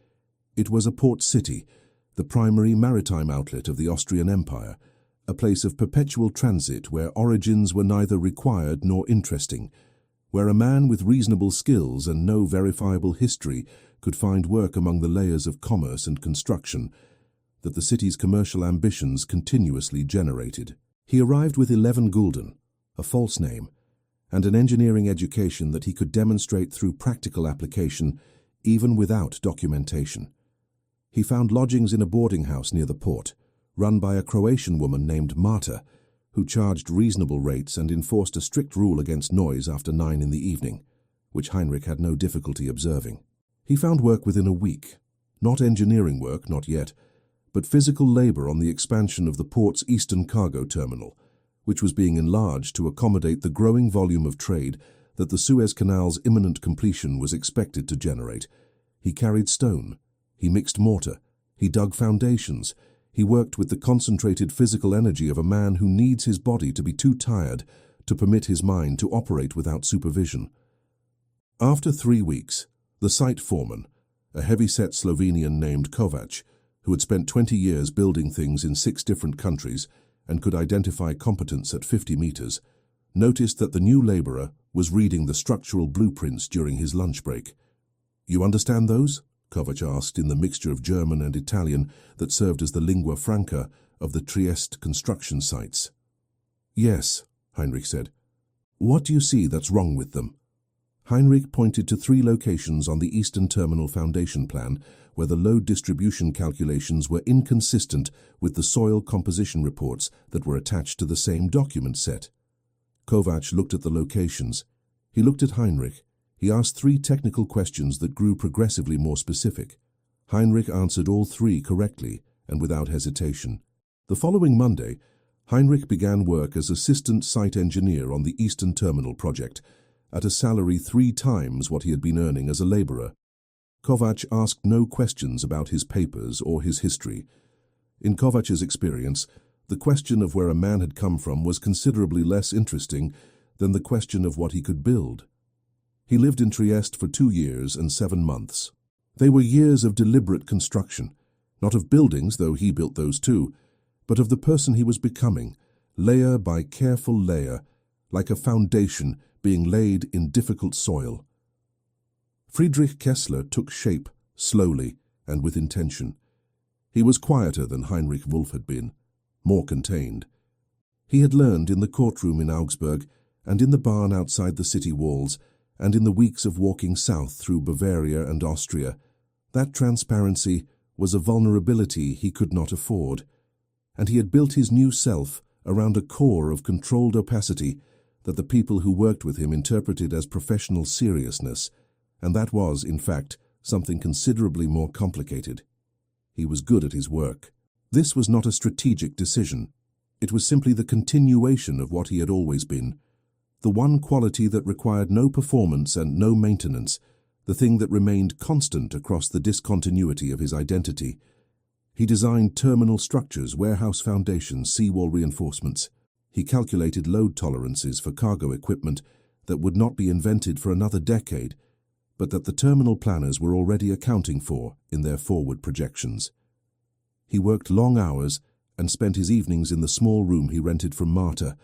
It was a port city, the primary maritime outlet of the Austrian Empire, a place of perpetual transit where origins were neither required nor interesting, where a man with reasonable skills and no verifiable history could find work among the layers of commerce and construction that the city's commercial ambitions continuously generated. He arrived with 11 gulden, a false name, and an engineering education that he could demonstrate through practical application, even without documentation. He found lodgings in a boarding house near the port, run by a Croatian woman named Marta, who charged reasonable rates and enforced a strict rule against noise after 9 in the evening, which Heinrich had no difficulty observing. He found work within a week, not engineering work, not yet, but physical labor on the expansion of the port's eastern cargo terminal, which was being enlarged to accommodate the growing volume of trade that the Suez Canal's imminent completion was expected to generate. He carried stone, he mixed mortar, he dug foundations, he worked with the concentrated physical energy of a man who needs his body to be too tired to permit his mind to operate without supervision. After 3 weeks, the site foreman, a heavy-set Slovenian named Kovac, who had spent 20 years building things in 6 different countries and could identify competence at 50 meters, noticed that the new laborer was reading the structural blueprints during his lunch break. "You understand those?" Kovac asked in the mixture of German and Italian that served as the lingua franca of the Trieste construction sites. "Yes," Heinrich said. "What do you see that's wrong with them?" Heinrich pointed to 3 locations on the Eastern Terminal Foundation Plan where the load distribution calculations were inconsistent with the soil composition reports that were attached to the same document set. Kovac looked at the locations. He looked at Heinrich. He asked 3 technical questions that grew progressively more specific. Heinrich answered all 3 correctly and without hesitation. The following Monday, Heinrich began work as assistant site engineer on the Eastern Terminal project, at a salary 3 times what he had been earning as a laborer. Kovac asked no questions about his papers or his history. In Kovac's experience, the question of where a man had come from was considerably less interesting than the question of what he could build. He lived in Trieste for 2 years and 7 months. They were years of deliberate construction, not of buildings, though he built those too, but of the person he was becoming, layer by careful layer, like a foundation being laid in difficult soil. Friedrich Kessler took shape slowly and with intention. He was quieter than Heinrich Wolff had been, more contained. He had learned in the courtroom in Augsburg and in the barn outside the city walls and in the weeks of walking south through Bavaria and Austria, that transparency was a vulnerability he could not afford, and he had built his new self around a core of controlled opacity that the people who worked with him interpreted as professional seriousness, and that was, in fact, something considerably more complicated. He was good at his work. This was not a strategic decision. It was simply the continuation of what he had always been, The one quality that required no performance and no maintenance, the thing that remained constant across the discontinuity of his identity. He designed terminal structures, warehouse foundations, seawall reinforcements. He calculated load tolerances for cargo equipment that would not be invented for another decade, but that the terminal planners were already accounting for in their forward projections. He worked long hours and spent his evenings in the small room he rented from Marta,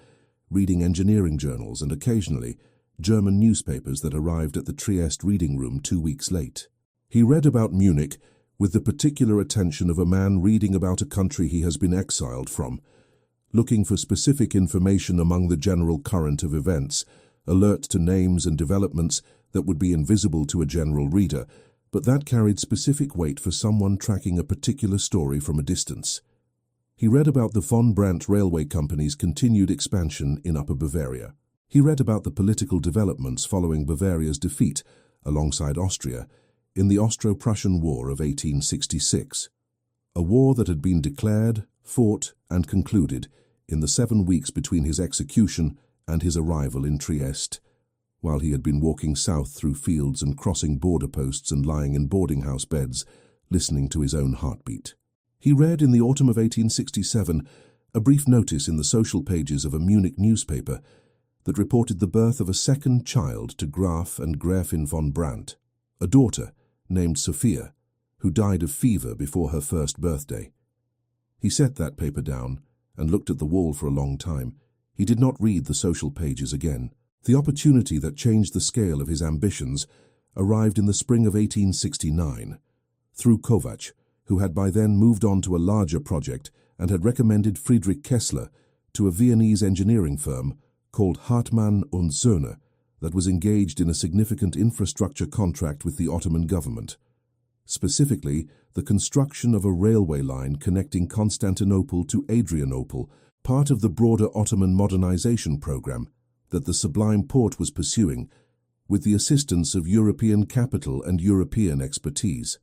reading engineering journals and occasionally German newspapers that arrived at the Trieste reading room 2 weeks late. He read about Munich with the particular attention of a man reading about a country he has been exiled from, looking for specific information among the general current of events, alert to names and developments that would be invisible to a general reader, but that carried specific weight for someone tracking a particular story from a distance. He read about the von Brandt Railway Company's continued expansion in Upper Bavaria. He read about the political developments following Bavaria's defeat, alongside Austria, in the Austro-Prussian War of 1866, a war that had been declared, fought, and concluded in the 7 weeks between his execution and his arrival in Trieste, while he had been walking south through fields and crossing border posts and lying in boarding house beds, listening to his own heartbeat. He read in the autumn of 1867 a brief notice in the social pages of a Munich newspaper that reported the birth of a second child to Graf and Gräfin von Brandt, a daughter named Sophia, who died of fever before her first birthday. He set that paper down and looked at the wall for a long time. He did not read the social pages again. The opportunity that changed the scale of his ambitions arrived in the spring of 1869, through Kovacs, who had by then moved on to a larger project and had recommended Friedrich Kessler to a Viennese engineering firm called Hartmann und Söhne that was engaged in a significant infrastructure contract with the Ottoman government, specifically the construction of a railway line connecting Constantinople to Adrianople, part of the broader Ottoman modernization program that the Sublime Porte was pursuing with the assistance of European capital and European expertise.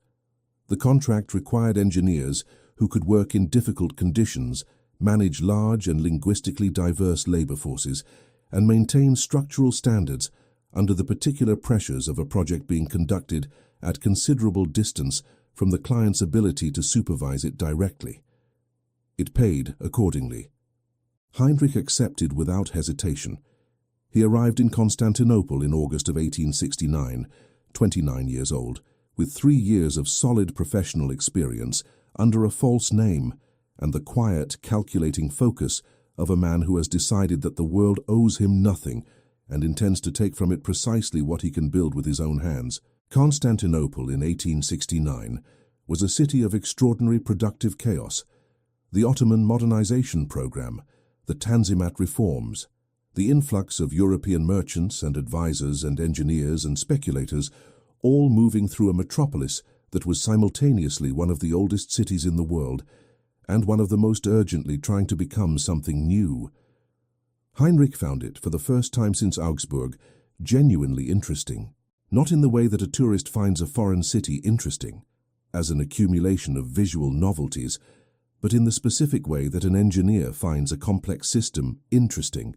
The contract required engineers who could work in difficult conditions, manage large and linguistically diverse labor forces, and maintain structural standards under the particular pressures of a project being conducted at considerable distance from the client's ability to supervise it directly. It paid accordingly. Heinrich accepted without hesitation. He arrived in Constantinople in August of 1869, 29 years old, with 3 years of solid professional experience under a false name and the quiet, calculating focus of a man who has decided that the world owes him nothing and intends to take from it precisely what he can build with his own hands. Constantinople in 1869 was a city of extraordinary productive chaos. The Ottoman modernization program, the Tanzimat reforms, the influx of European merchants and advisors and engineers and speculators, all moving through a metropolis that was simultaneously one of the oldest cities in the world and one of the most urgently trying to become something new. Heinrich found it, for the first time since Augsburg, genuinely interesting, not in the way that a tourist finds a foreign city interesting, as an accumulation of visual novelties, but in the specific way that an engineer finds a complex system interesting,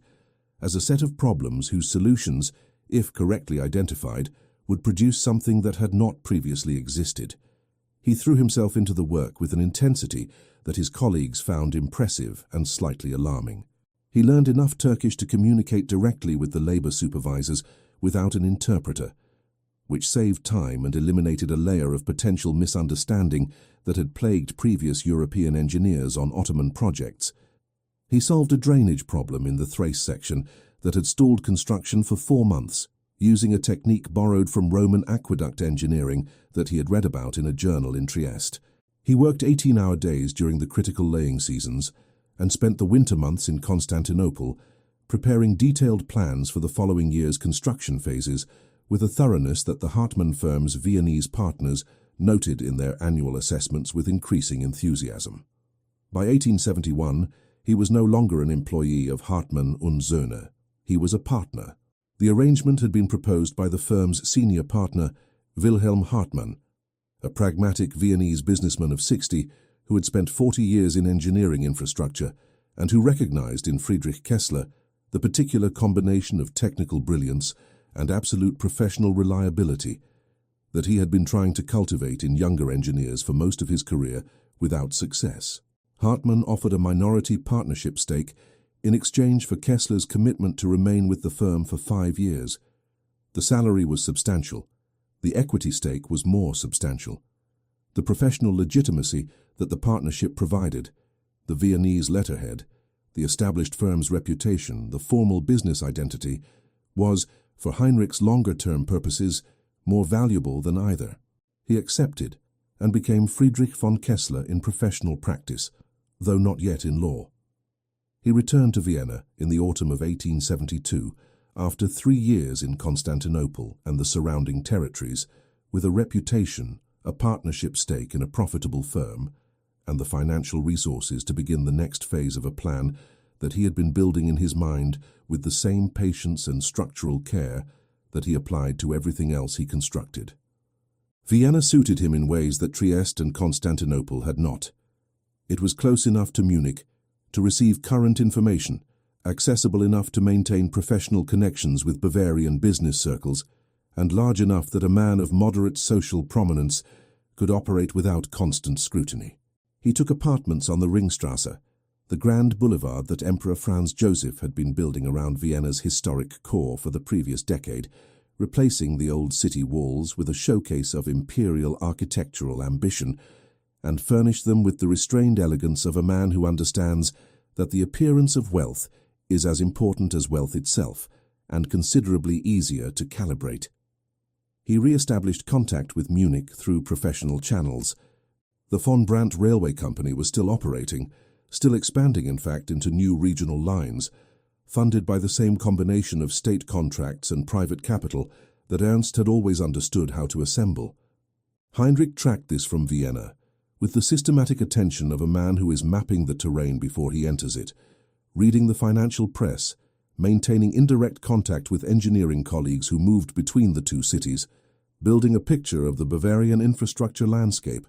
as a set of problems whose solutions, if correctly identified, would produce something that had not previously existed. He threw himself into the work with an intensity that his colleagues found impressive and slightly alarming. He learned enough Turkish to communicate directly with the labor supervisors without an interpreter, which saved time and eliminated a layer of potential misunderstanding that had plagued previous European engineers on Ottoman projects. He solved a drainage problem in the Thrace section that had stalled construction for 4 months, using a technique borrowed from Roman aqueduct engineering that he had read about in a journal in Trieste. He worked 18-hour days during the critical laying seasons and spent the winter months in Constantinople preparing detailed plans for the following year's construction phases with a thoroughness that the Hartmann firm's Viennese partners noted in their annual assessments with increasing enthusiasm. By 1871, he was no longer an employee of Hartmann und Söhne. He was a partner. The arrangement had been proposed by the firm's senior partner, Wilhelm Hartmann, a pragmatic Viennese businessman of 60 who had spent 40 years in engineering infrastructure and who recognized in Friedrich Kessler the particular combination of technical brilliance and absolute professional reliability that he had been trying to cultivate in younger engineers for most of his career without success. Hartmann offered a minority partnership stake in exchange for Kessler's commitment to remain with the firm for 5 years. The salary was substantial. The equity stake was more substantial. The professional legitimacy that the partnership provided, the Viennese letterhead, the established firm's reputation, the formal business identity, was, for Heinrich's longer-term purposes, more valuable than either. He accepted and became Friedrich von Kessler in professional practice, though not yet in law. He returned to Vienna in the autumn of 1872 after 3 years in Constantinople and the surrounding territories, with a reputation, a partnership stake in a profitable firm, and the financial resources to begin the next phase of a plan that he had been building in his mind with the same patience and structural care that he applied to everything else he constructed. Vienna suited him in ways that Trieste and Constantinople had not. It was close enough to Munich to receive current information, accessible enough to maintain professional connections with Bavarian business circles, and large enough that a man of moderate social prominence could operate without constant scrutiny. He took apartments on the Ringstrasse, the grand boulevard that Emperor Franz Joseph had been building around Vienna's historic core for the previous decade, replacing the old city walls with a showcase of imperial architectural ambition, and furnished them with the restrained elegance of a man who understands that the appearance of wealth is as important as wealth itself, and considerably easier to calibrate. He re-established contact with Munich through professional channels. The von Brandt Railway Company was still operating, still expanding in fact into new regional lines, funded by the same combination of state contracts and private capital that Ernst had always understood how to assemble. Heinrich tracked this from Vienna, with the systematic attention of a man who is mapping the terrain before he enters it, reading the financial press, maintaining indirect contact with engineering colleagues who moved between the two cities, building a picture of the Bavarian infrastructure landscape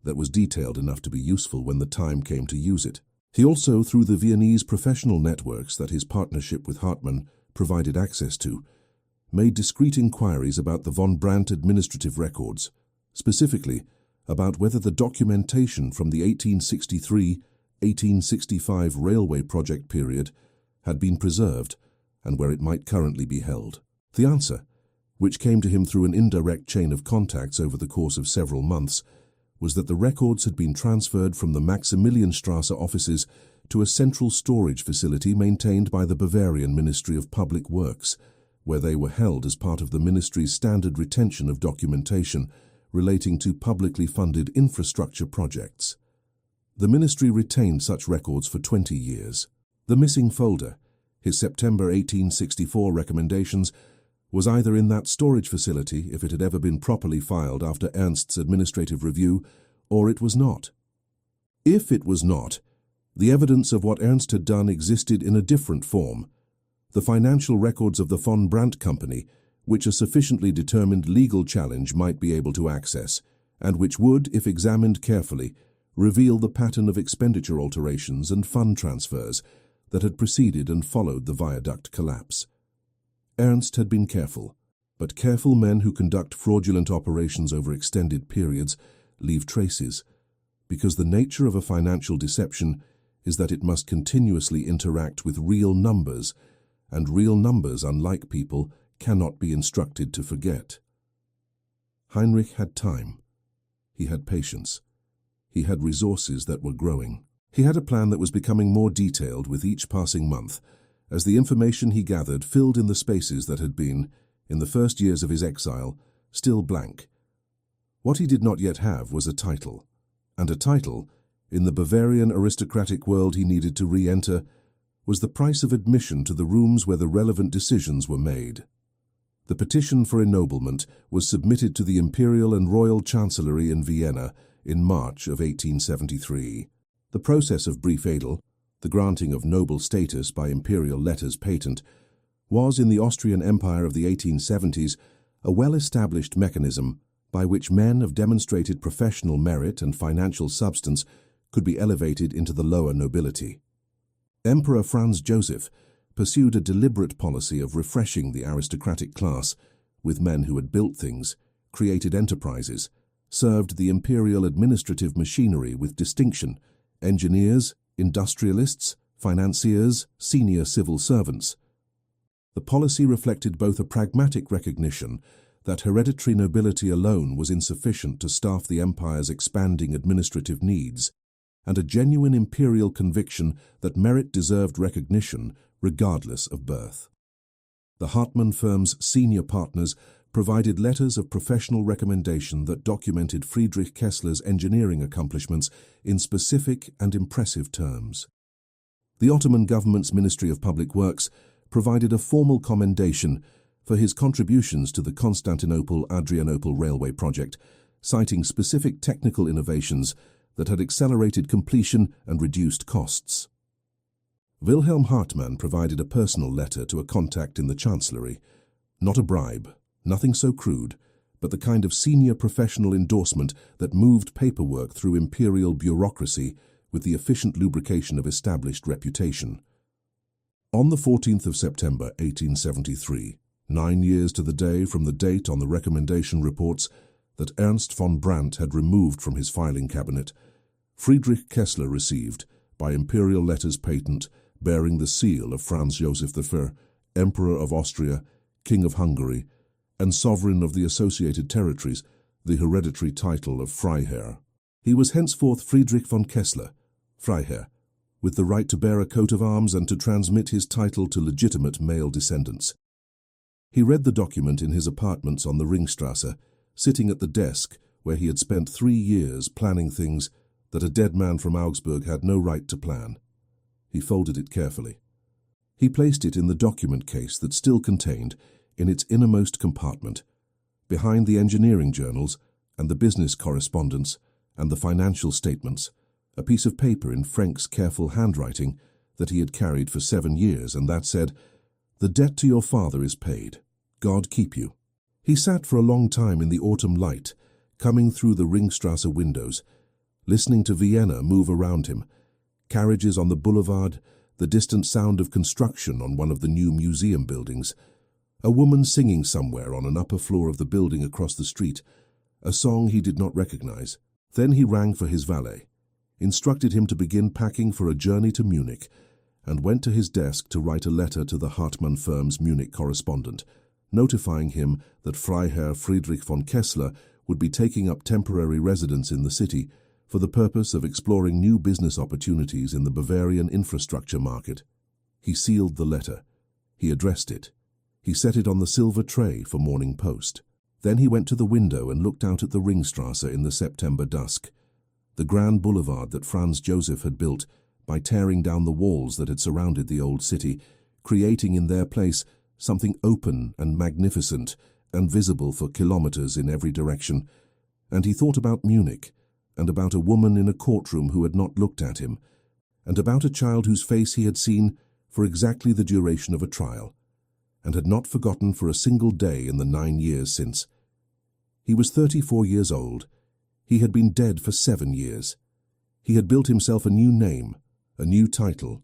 that was detailed enough to be useful when the time came to use it. He also, through the Viennese professional networks that his partnership with Hartmann provided access to, made discreet inquiries about the von Brandt administrative records, specifically about whether the documentation from the 1863-1865 railway project period had been preserved and where it might currently be held. The answer, which came to him through an indirect chain of contacts over the course of several months, was that the records had been transferred from the Maximilianstrasse offices to a central storage facility maintained by the Bavarian Ministry of Public Works, where they were held as part of the ministry's standard retention of documentation relating to publicly funded infrastructure projects. The ministry retained such records for 20 years. The missing folder, his September 1864 recommendations, was either in that storage facility if it had ever been properly filed after Ernst's administrative review, or it was not. If it was not, the evidence of what Ernst had done existed in a different form. The financial records of the von Brandt Company, which a sufficiently determined legal challenge might be able to access, and which would, if examined carefully, reveal the pattern of expenditure alterations and fund transfers that had preceded and followed the viaduct collapse. Ernst had been careful, but careful men who conduct fraudulent operations over extended periods leave traces, because the nature of a financial deception is that it must continuously interact with real numbers, and real numbers, unlike people, cannot be instructed to forget. Heinrich had time. He had patience. He had resources that were growing. He had a plan that was becoming more detailed with each passing month, as the information he gathered filled in the spaces that had been, in the first years of his exile, still blank. What he did not yet have was a title, and a title, in the Bavarian aristocratic world he needed to re-enter, was the price of admission to the rooms where the relevant decisions were made. The petition for ennoblement was submitted to the Imperial and Royal Chancellery in Vienna in March of 1873. The process of brief edel, the granting of noble status by imperial letters patent, was in the Austrian Empire of the 1870s a well-established mechanism by which men of demonstrated professional merit and financial substance could be elevated into the lower nobility. Emperor Franz Joseph pursued a deliberate policy of refreshing the aristocratic class with men who had built things, created enterprises, served the imperial administrative machinery with distinction: engineers, industrialists, financiers, senior civil servants. The policy reflected both a pragmatic recognition that hereditary nobility alone was insufficient to staff the empire's expanding administrative needs, and a genuine imperial conviction that merit deserved recognition regardless of birth. The Hartmann firm's senior partners provided letters of professional recommendation that documented Friedrich Kessler's engineering accomplishments in specific and impressive terms. The Ottoman government's Ministry of Public Works provided a formal commendation for his contributions to the Constantinople-Adrianople railway project, citing specific technical innovations that had accelerated completion and reduced costs. Wilhelm Hartmann provided a personal letter to a contact in the Chancellery. Not a bribe, nothing so crude, but the kind of senior professional endorsement that moved paperwork through imperial bureaucracy with the efficient lubrication of established reputation. On the 14th of September 1873, 9 years to the day from the date on the recommendation reports that Ernst von Brandt had removed from his filing cabinet, Friedrich Kessler received, by imperial letters patent bearing the seal of Franz Joseph I, Emperor of Austria, King of Hungary, and Sovereign of the Associated Territories, the hereditary title of Freiherr. He was henceforth Friedrich von Kessler, Freiherr, with the right to bear a coat of arms and to transmit his title to legitimate male descendants. He read the document in his apartments on the Ringstrasse, sitting at the desk where he had spent 3 years planning things that a dead man from Augsburg had no right to plan. He folded it carefully. He placed it in the document case that still contained, in its innermost compartment, behind the engineering journals and the business correspondence and the financial statements, a piece of paper in Frank's careful handwriting that he had carried for 7 years, and that said, "The debt to your father is paid. God keep you." He sat for a long time in the autumn light, coming through the Ringstrasse windows, listening to Vienna move around him, carriages on the boulevard, the distant sound of construction on one of the new museum buildings, a woman singing somewhere on an upper floor of the building across the street, a song he did not recognize. Then he rang for his valet, instructed him to begin packing for a journey to Munich, and went to his desk to write a letter to the Hartmann firm's Munich correspondent, notifying him that Freiherr Friedrich von Kessler would be taking up temporary residence in the city for the purpose of exploring new business opportunities in the Bavarian infrastructure market. He sealed the letter. He addressed it. He set it on the silver tray for morning post. Then he went to the window and looked out at the Ringstrasse in the September dusk, the grand boulevard that Franz Joseph had built by tearing down the walls that had surrounded the old city, creating in their place something open and magnificent and visible for kilometers in every direction. And he thought about Munich, and about a woman in a courtroom who had not looked at him, and about a child whose face he had seen for exactly the duration of a trial, and had not forgotten for a single day in the 9 years since. He was 34 years old. He had been dead for 7 years. He had built himself a new name, a new title,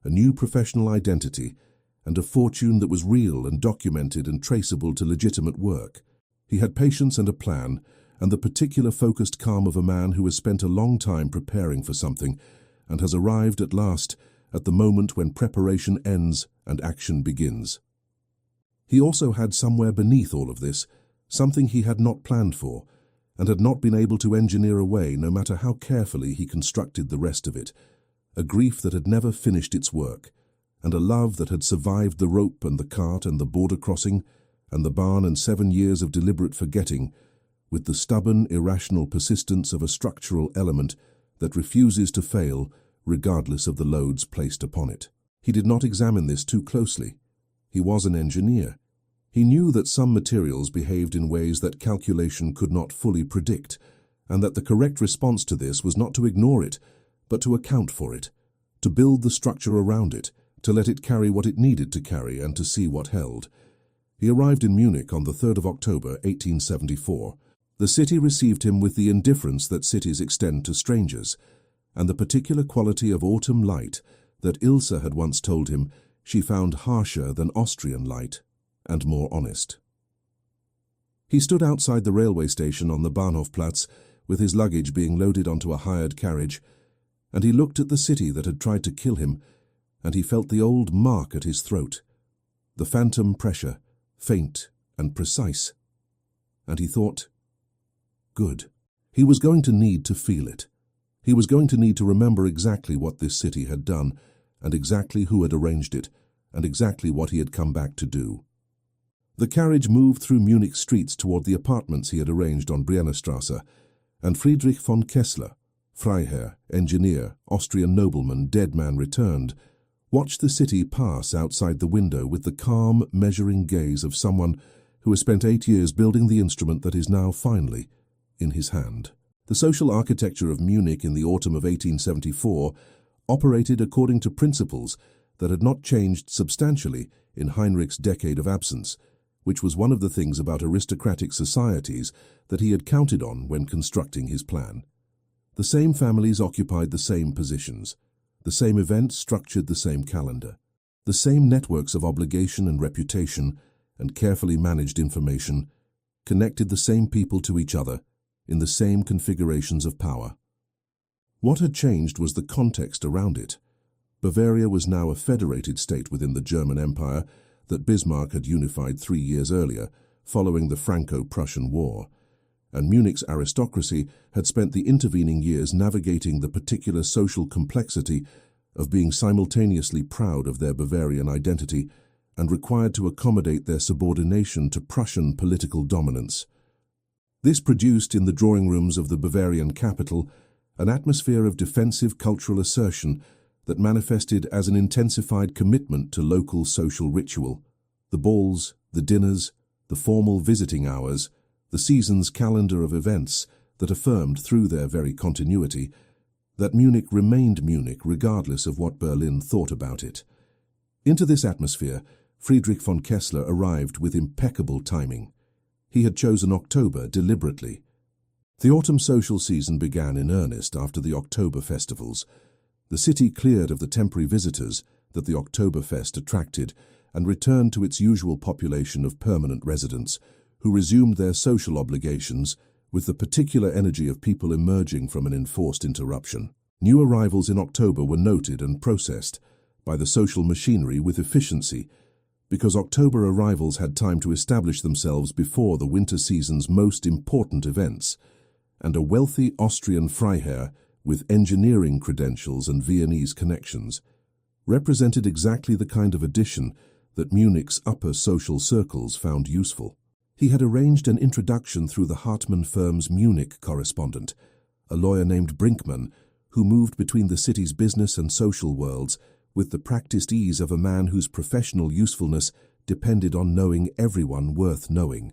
a new professional identity, and a fortune that was real and documented and traceable to legitimate work. He had patience and a plan, and the particular focused calm of a man who has spent a long time preparing for something and has arrived at last at the moment when preparation ends and action begins. He also had somewhere beneath all of this something he had not planned for and had not been able to engineer away no matter how carefully he constructed the rest of it, a grief that had never finished its work, and a love that had survived the rope and the cart and the border crossing and the barn and 7 years of deliberate forgetting, with the stubborn, irrational persistence of a structural element that refuses to fail regardless of the loads placed upon it. He did not examine this too closely. He was an engineer. He knew that some materials behaved in ways that calculation could not fully predict, and that the correct response to this was not to ignore it, but to account for it, to build the structure around it, to let it carry what it needed to carry and to see what held. He arrived in Munich on the 3rd of October, 1874. The city received him with the indifference that cities extend to strangers, and the particular quality of autumn light that Ilse had once told him she found harsher than Austrian light and more honest. He stood outside the railway station on the Bahnhofplatz, with his luggage being loaded onto a hired carriage, and he looked at the city that had tried to kill him, and he felt the old mark at his throat, the phantom pressure, faint and precise. And he thought, good. He was going to need to feel it. He was going to need to remember exactly what this city had done, and exactly who had arranged it, and exactly what he had come back to do. The carriage moved through Munich streets toward the apartments he had arranged on Briennerstrasse, and Friedrich von Kessler, Freiherr, engineer, Austrian nobleman, dead man returned, watched the city pass outside the window with the calm, measuring gaze of someone who has spent 8 years building the instrument that is now finally in his hand. The social architecture of Munich in the autumn of 1874 operated according to principles that had not changed substantially in Heinrich's decade of absence, which was one of the things about aristocratic societies that he had counted on when constructing his plan. The same families occupied the same positions. The same events structured the same calendar. The same networks of obligation and reputation and carefully managed information connected the same people to each other in the same configurations of power. What had changed was the context around it. Bavaria was now a federated state within the German Empire that Bismarck had unified 3 years earlier, following the Franco-Prussian War, and Munich's aristocracy had spent the intervening years navigating the particular social complexity of being simultaneously proud of their Bavarian identity and required to accommodate their subordination to Prussian political dominance. This produced in the drawing rooms of the Bavarian capital an atmosphere of defensive cultural assertion that manifested as an intensified commitment to local social ritual. The balls, the dinners, the formal visiting hours, the season's calendar of events that affirmed through their very continuity that Munich remained Munich regardless of what Berlin thought about it. Into this atmosphere, Friedrich von Kessler arrived with impeccable timing. He had chosen October deliberately. The autumn social season began in earnest after the October festivals. The city cleared of the temporary visitors that the Oktoberfest attracted and returned to its usual population of permanent residents, who resumed their social obligations with the particular energy of people emerging from an enforced interruption. New arrivals in October were noted and processed by the social machinery with efficiency, because October arrivals had time to establish themselves before the winter season's most important events, and a wealthy Austrian Freiherr with engineering credentials and Viennese connections represented exactly the kind of addition that Munich's upper social circles found useful. He had arranged an introduction through the Hartmann firm's Munich correspondent, a lawyer named Brinkmann, who moved between the city's business and social worlds with the practiced ease of a man whose professional usefulness depended on knowing everyone worth knowing.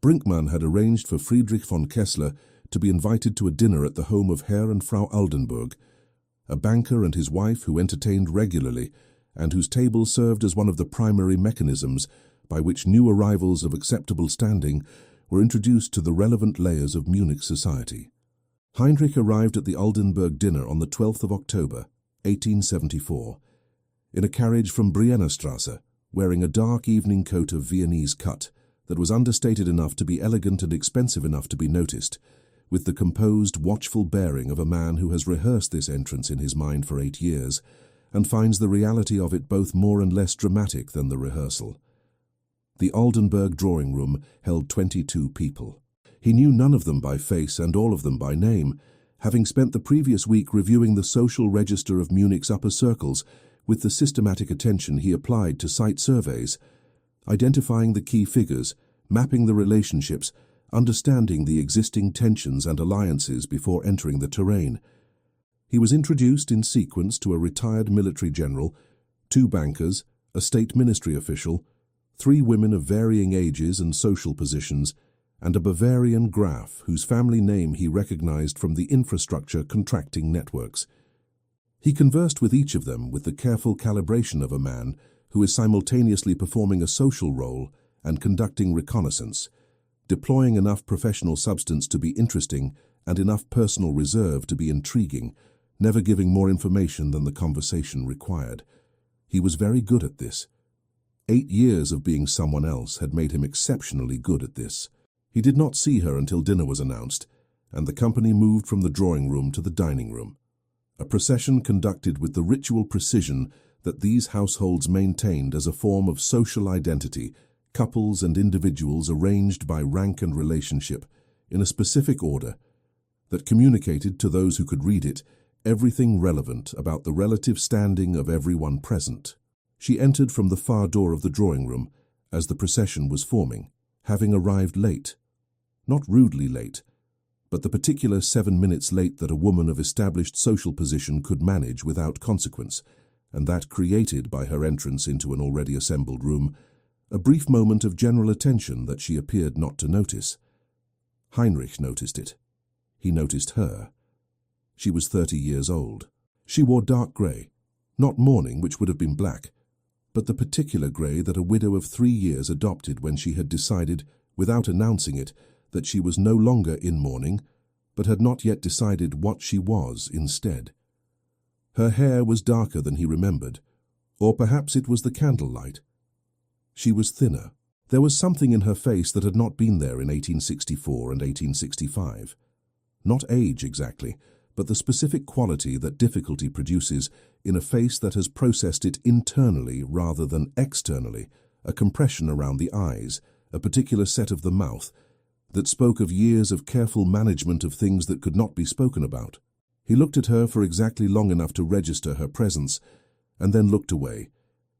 Brinkmann had arranged for Friedrich von Kessler to be invited to a dinner at the home of Herr and Frau Oldenburg, a banker and his wife who entertained regularly and whose table served as one of the primary mechanisms by which new arrivals of acceptable standing were introduced to the relevant layers of Munich society. Heinrich arrived at the Oldenburg dinner on the 12th of October, 1874, in a carriage from Briennerstrasse, wearing a dark evening coat of Viennese cut that was understated enough to be elegant and expensive enough to be noticed, with the composed, watchful bearing of a man who has rehearsed this entrance in his mind for 8 years and finds the reality of it both more and less dramatic than the rehearsal. The Oldenburg drawing room held 22 people. He knew none of them by face and all of them by name, having spent the previous week reviewing the social register of Munich's upper circles with the systematic attention he applied to site surveys, identifying the key figures, mapping the relationships, understanding the existing tensions and alliances before entering the terrain. He was introduced in sequence to a retired military general, 2 bankers, a state ministry official, 3 women of varying ages and social positions, and a Bavarian Graf whose family name he recognized from the infrastructure contracting networks. He conversed with each of them with the careful calibration of a man who is simultaneously performing a social role and conducting reconnaissance, deploying enough professional substance to be interesting and enough personal reserve to be intriguing, never giving more information than the conversation required. He was very good at this. 8 years of being someone else had made him exceptionally good at this. He did not see her until dinner was announced, and the company moved from the drawing room to the dining room. A procession conducted with the ritual precision that these households maintained as a form of social identity, couples and individuals arranged by rank and relationship, in a specific order, that communicated to those who could read it everything relevant about the relative standing of everyone present. She entered from the far door of the drawing room as the procession was forming, having arrived late. Not rudely late, but the particular 7 minutes late that a woman of established social position could manage without consequence, and that created by her entrance into an already assembled room a brief moment of general attention that she appeared not to notice. Heinrich noticed it. He noticed her. She was 30 years old. She wore dark grey, not mourning, which would have been black, but the particular grey that a widow of 3 years adopted when she had decided, without announcing it, that she was no longer in mourning, but had not yet decided what she was instead. Her hair was darker than he remembered, or perhaps it was the candlelight. She was thinner. There was something in her face that had not been there in 1864 and 1865. Not age exactly, but the specific quality that difficulty produces in a face that has processed it internally rather than externally, a compression around the eyes, a particular set of the mouth, that spoke of years of careful management of things that could not be spoken about. He looked at her for exactly long enough to register her presence, and then looked away,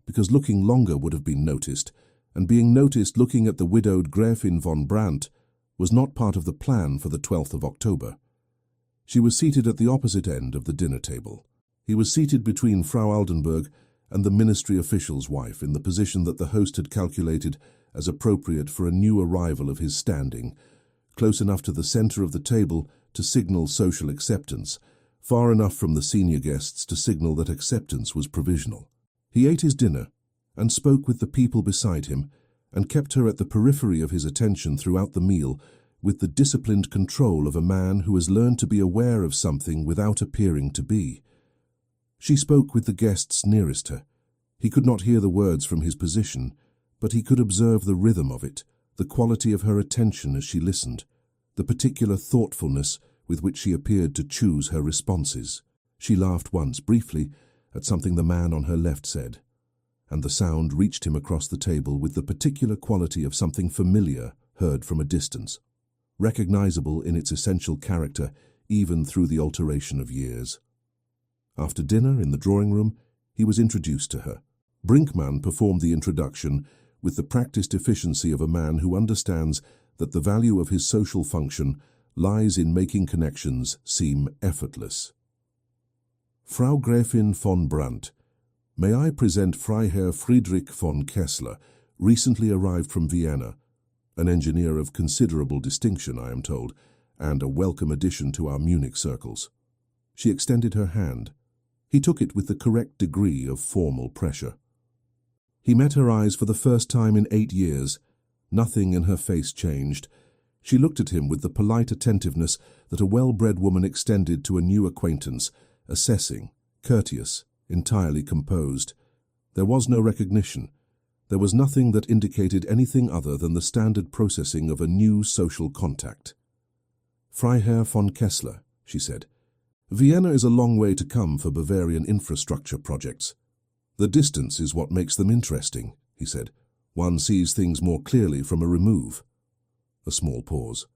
because looking longer would have been noticed, and being noticed looking at the widowed Gräfin von Brandt was not part of the plan for the 12th of October. She was seated at the opposite end of the dinner table. He was seated between Frau Aldenburg and the ministry official's wife in the position that the host had calculated as appropriate for a new arrival of his standing, close enough to the center of the table to signal social acceptance, far enough from the senior guests to signal that acceptance was provisional. He ate his dinner and spoke with the people beside him and kept her at the periphery of his attention throughout the meal with the disciplined control of a man who has learned to be aware of something without appearing to be. She spoke with the guests nearest her. He could not hear the words from his position, but he could observe the rhythm of it, the quality of her attention as she listened, the particular thoughtfulness with which she appeared to choose her responses. She laughed once, briefly, at something the man on her left said, and the sound reached him across the table with the particular quality of something familiar heard from a distance, recognizable in its essential character even through the alteration of years. After dinner in the drawing room, he was introduced to her. Brinkmann performed the introduction with the practiced efficiency of a man who understands that the value of his social function lies in making connections seem effortless. Frau Gräfin von Brandt, may I present Freiherr Friedrich von Kessler, recently arrived from Vienna, an engineer of considerable distinction, I am told, and a welcome addition to our Munich circles. She extended her hand. He took it with the correct degree of formal pressure. He met her eyes for the first time in 8 years. Nothing in her face changed. She looked at him with the polite attentiveness that a well-bred woman extended to a new acquaintance, assessing, courteous, entirely composed. There was no recognition. There was nothing that indicated anything other than the standard processing of a new social contact. Freiherr von Kessler, she said. Vienna is a long way to come for Bavarian infrastructure projects. The distance is what makes them interesting, he said. One sees things more clearly from a remove. A small pause.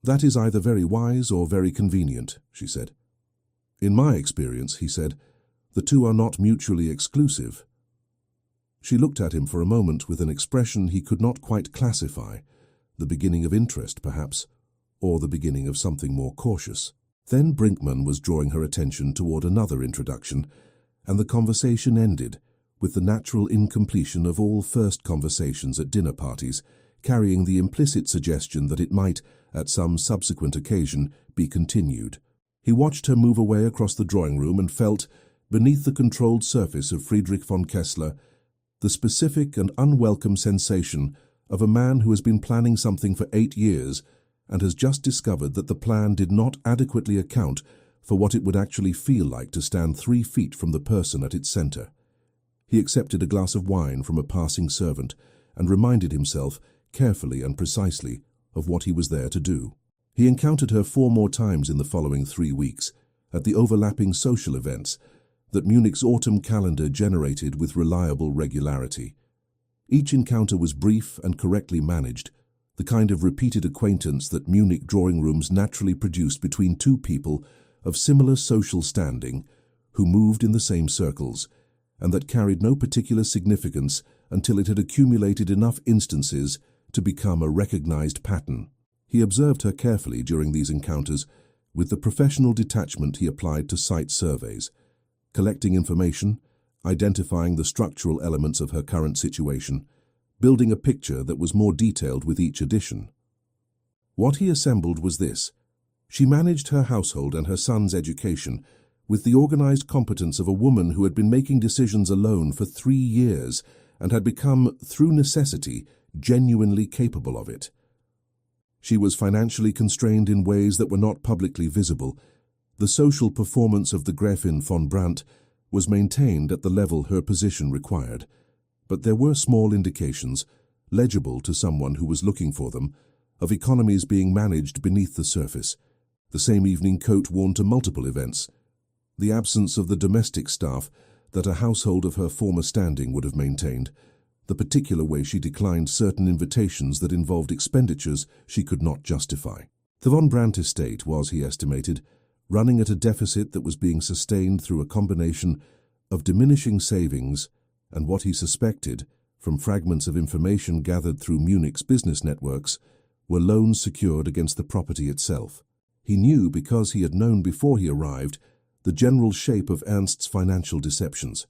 That is either very wise or very convenient, she said. In my experience, he said, the two are not mutually exclusive. She looked at him for a moment with an expression he could not quite classify, the beginning of interest, perhaps, or the beginning of something more cautious. Then Brinkmann was drawing her attention toward another introduction, and the conversation ended with the natural incompletion of all first conversations at dinner parties, carrying the implicit suggestion that it might, at some subsequent occasion, be continued. He watched her move away across the drawing room and felt, beneath the controlled surface of Friedrich von Kessler, the specific and unwelcome sensation of a man who has been planning something for 8 years and has just discovered that the plan did not adequately account for what it would actually feel like to stand 3 feet from the person at its center. He accepted a glass of wine from a passing servant and reminded himself, carefully and precisely, of what he was there to do. He encountered her 4 more times in the following 3 weeks, at the overlapping social events that Munich's autumn calendar generated with reliable regularity. Each encounter was brief and correctly managed, the kind of repeated acquaintance that Munich drawing rooms naturally produced between 2 people of similar social standing who moved in the same circles, and that carried no particular significance until it had accumulated enough instances to become a recognized pattern. He observed her carefully during these encounters with the professional detachment he applied to site surveys, collecting information, identifying the structural elements of her current situation, building a picture that was more detailed with each addition. What he assembled was this: she managed her household and her son's education with the organized competence of a woman who had been making decisions alone for 3 years and had become, through necessity, genuinely capable of it. She was financially constrained in ways that were not publicly visible. The social performance of the Gräfin von Brandt was maintained at the level her position required, but there were small indications, legible to someone who was looking for them, of economies being managed beneath the surface. The same evening coat worn to multiple events. The absence of the domestic staff that a household of her former standing would have maintained. The particular way she declined certain invitations that involved expenditures she could not justify. The von Brandt estate was, he estimated, running at a deficit that was being sustained through a combination of diminishing savings and what he suspected, from fragments of information gathered through Munich's business networks, were loans secured against the property itself. He knew, because he had known before he arrived, the general shape of Ernst's financial deceptions.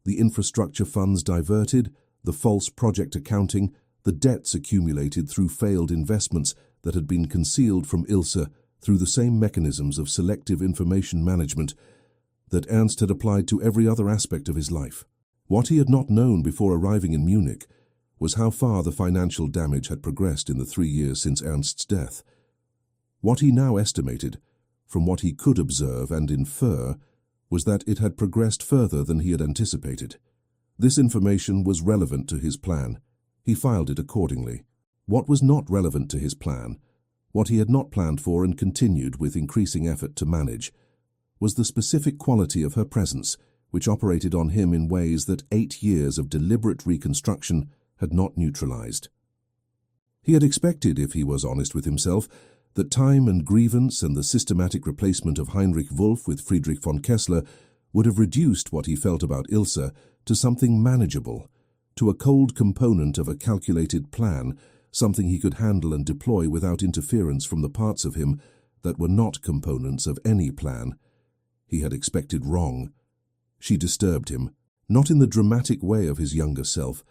The infrastructure funds diverted, the false project accounting, the debts accumulated through failed investments that had been concealed from Ilse through the same mechanisms of selective information management that Ernst had applied to every other aspect of his life. What he had not known before arriving in Munich was how far the financial damage had progressed in the 3 years since Ernst's death. What he now estimated, from what he could observe and infer, was that it had progressed further than he had anticipated. This information was relevant to his plan. He filed it accordingly. What was not relevant to his plan, what he had not planned for and continued with increasing effort to manage, was the specific quality of her presence, which operated on him in ways that 8 years of deliberate reconstruction had not neutralized. He had expected, if he was honest with himself, that time and grievance and the systematic replacement of Heinrich Wolff with Friedrich von Kessler would have reduced what he felt about Ilse to something manageable, to a cold component of a calculated plan, something he could handle and deploy without interference from the parts of him that were not components of any plan. He had expected wrong. She disturbed him, not in the dramatic way of his younger self,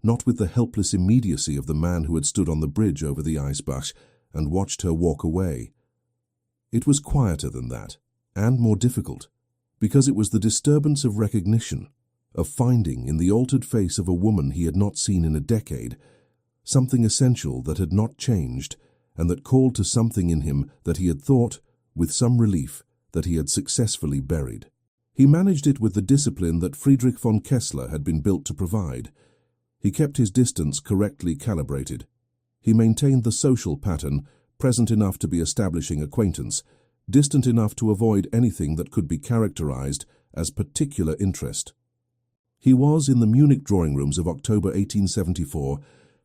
not with the helpless immediacy of the man who had stood on the bridge over the Eisbach and watched her walk away. It was quieter than that, and more difficult, because it was the disturbance of recognition, of finding in the altered face of a woman he had not seen in a decade something essential that had not changed and that called to something in him that he had thought, with some relief, that he had successfully buried. He managed it with the discipline that Friedrich von Kessler had been built to provide. He kept his distance correctly calibrated. He maintained the social pattern, present enough to be establishing acquaintance, distant enough to avoid anything that could be characterized as particular interest. He was, in the Munich drawing rooms of October 1874,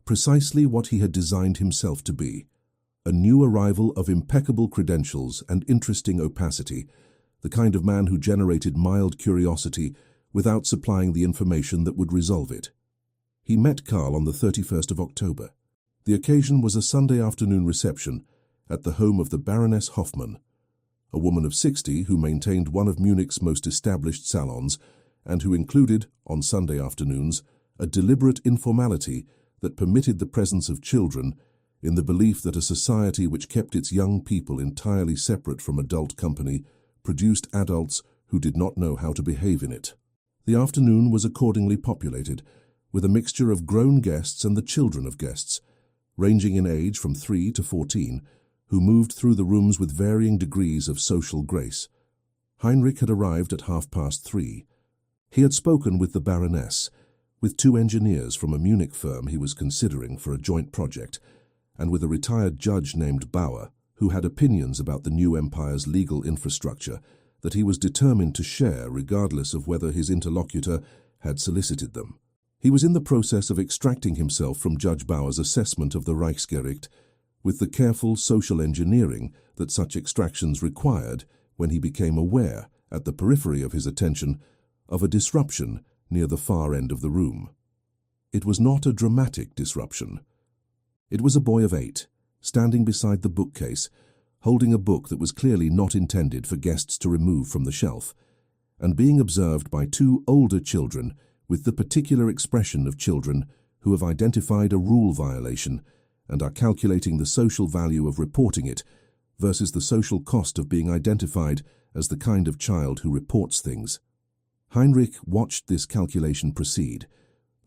precisely what he had designed himself to be, a new arrival of impeccable credentials and interesting opacity, the kind of man who generated mild curiosity without supplying the information that would resolve it. He met Karl on the 31st of October. The occasion was a Sunday afternoon reception at the home of the Baroness Hoffmann, a woman of 60 who maintained one of Munich's most established salons and who included, on Sunday afternoons, a deliberate informality that permitted the presence of children in the belief that a society which kept its young people entirely separate from adult company produced adults who did not know how to behave in it. The afternoon was accordingly populated with a mixture of grown guests and the children of guests, ranging in age from 3 to 14, who moved through the rooms with varying degrees of social grace. Heinrich had arrived at 3:30. He had spoken with the Baroness, with 2 engineers from a Munich firm he was considering for a joint project, and with a retired judge named Bauer, who had opinions about the new empire's legal infrastructure that he was determined to share regardless of whether his interlocutor had solicited them. He was in the process of extracting himself from Judge Bauer's assessment of the Reichsgericht with the careful social engineering that such extractions required when he became aware, at the periphery of his attention, of a disruption near the far end of the room. It was not a dramatic disruption. It was a boy of 8, standing beside the bookcase, holding a book that was clearly not intended for guests to remove from the shelf, and being observed by 2 older children with the particular expression of children who have identified a rule violation and are calculating the social value of reporting it versus the social cost of being identified as the kind of child who reports things. Heinrich watched this calculation proceed.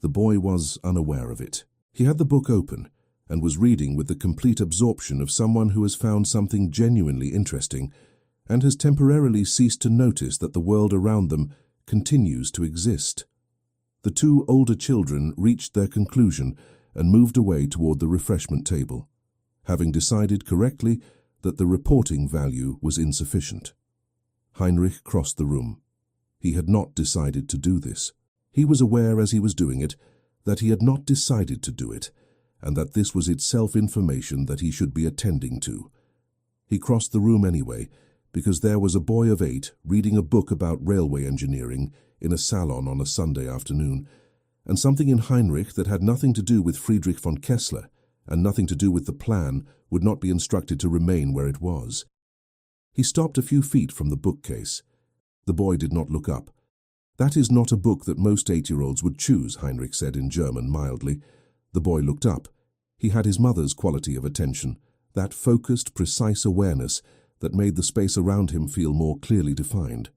The boy was unaware of it. He had the book open and was reading with the complete absorption of someone who has found something genuinely interesting and has temporarily ceased to notice that the world around them continues to exist. The 2 older children reached their conclusion and moved away toward the refreshment table, having decided correctly that the reporting value was insufficient. Heinrich crossed the room. He had not decided to do this. He was aware as he was doing it that he had not decided to do it, and that this was itself information that he should be attending to. He crossed the room anyway, because there was a boy of 8 reading a book about railway engineering in a salon on a Sunday afternoon, and something in Heinrich that had nothing to do with Friedrich von Kessler and nothing to do with the plan would not be instructed to remain where it was. He stopped a few feet from the bookcase. The boy did not look up. "That is not a book that most 8-year-olds would choose," Heinrich said in German mildly. The boy looked up. He had his mother's quality of attention, that focused, precise awareness that made the space around him feel more clearly defined.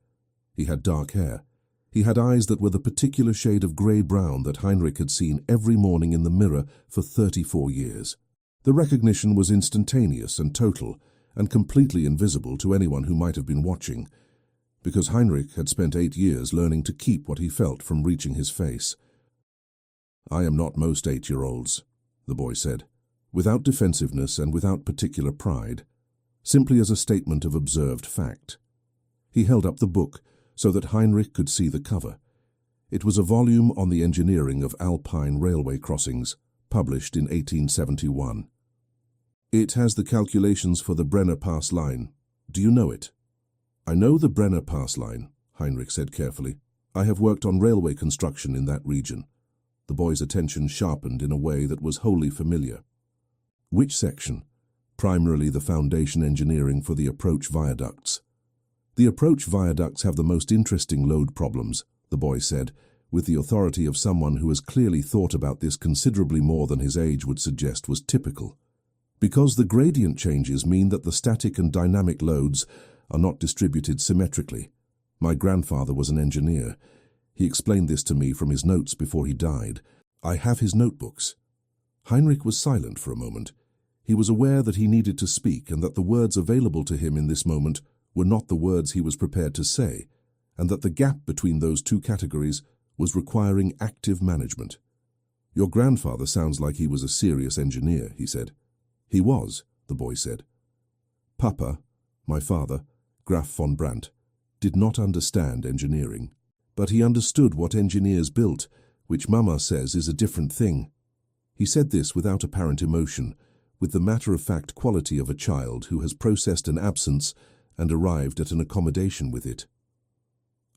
He had dark hair. He had eyes that were the particular shade of grey-brown that Heinrich had seen every morning in the mirror for 34 years. The recognition was instantaneous and total, and completely invisible to anyone who might have been watching, because Heinrich had spent 8 years learning to keep what he felt from reaching his face. "I am not most 8-year-olds," the boy said, without defensiveness and without particular pride, simply as a statement of observed fact. He held up the book so that Heinrich could see the cover. It was a volume on the engineering of Alpine railway crossings, published in 1871. "It has the calculations for the Brenner Pass line. Do you know it?" "I know the Brenner Pass line," Heinrich said carefully. "I have worked on railway construction in that region." The boy's attention sharpened in a way that was wholly familiar. "Which section?" "Primarily the foundation engineering for the approach viaducts." "The approach viaducts have the most interesting load problems," the boy said, with the authority of someone who has clearly thought about this considerably more than his age would suggest was typical. "Because the gradient changes mean that the static and dynamic loads are not distributed symmetrically. My grandfather was an engineer. He explained this to me from his notes before he died. I have his notebooks." Heinrich was silent for a moment. He was aware that he needed to speak and that the words available to him in this moment were not the words he was prepared to say, and that the gap between those 2 categories was requiring active management. "Your grandfather sounds like he was a serious engineer," he said. "He was," the boy said. "Papa, my father, Graf von Brandt, did not understand engineering, but he understood what engineers built, which Mama says is a different thing." He said this without apparent emotion, with the matter-of-fact quality of a child who has processed an absence and arrived at an accommodation with it.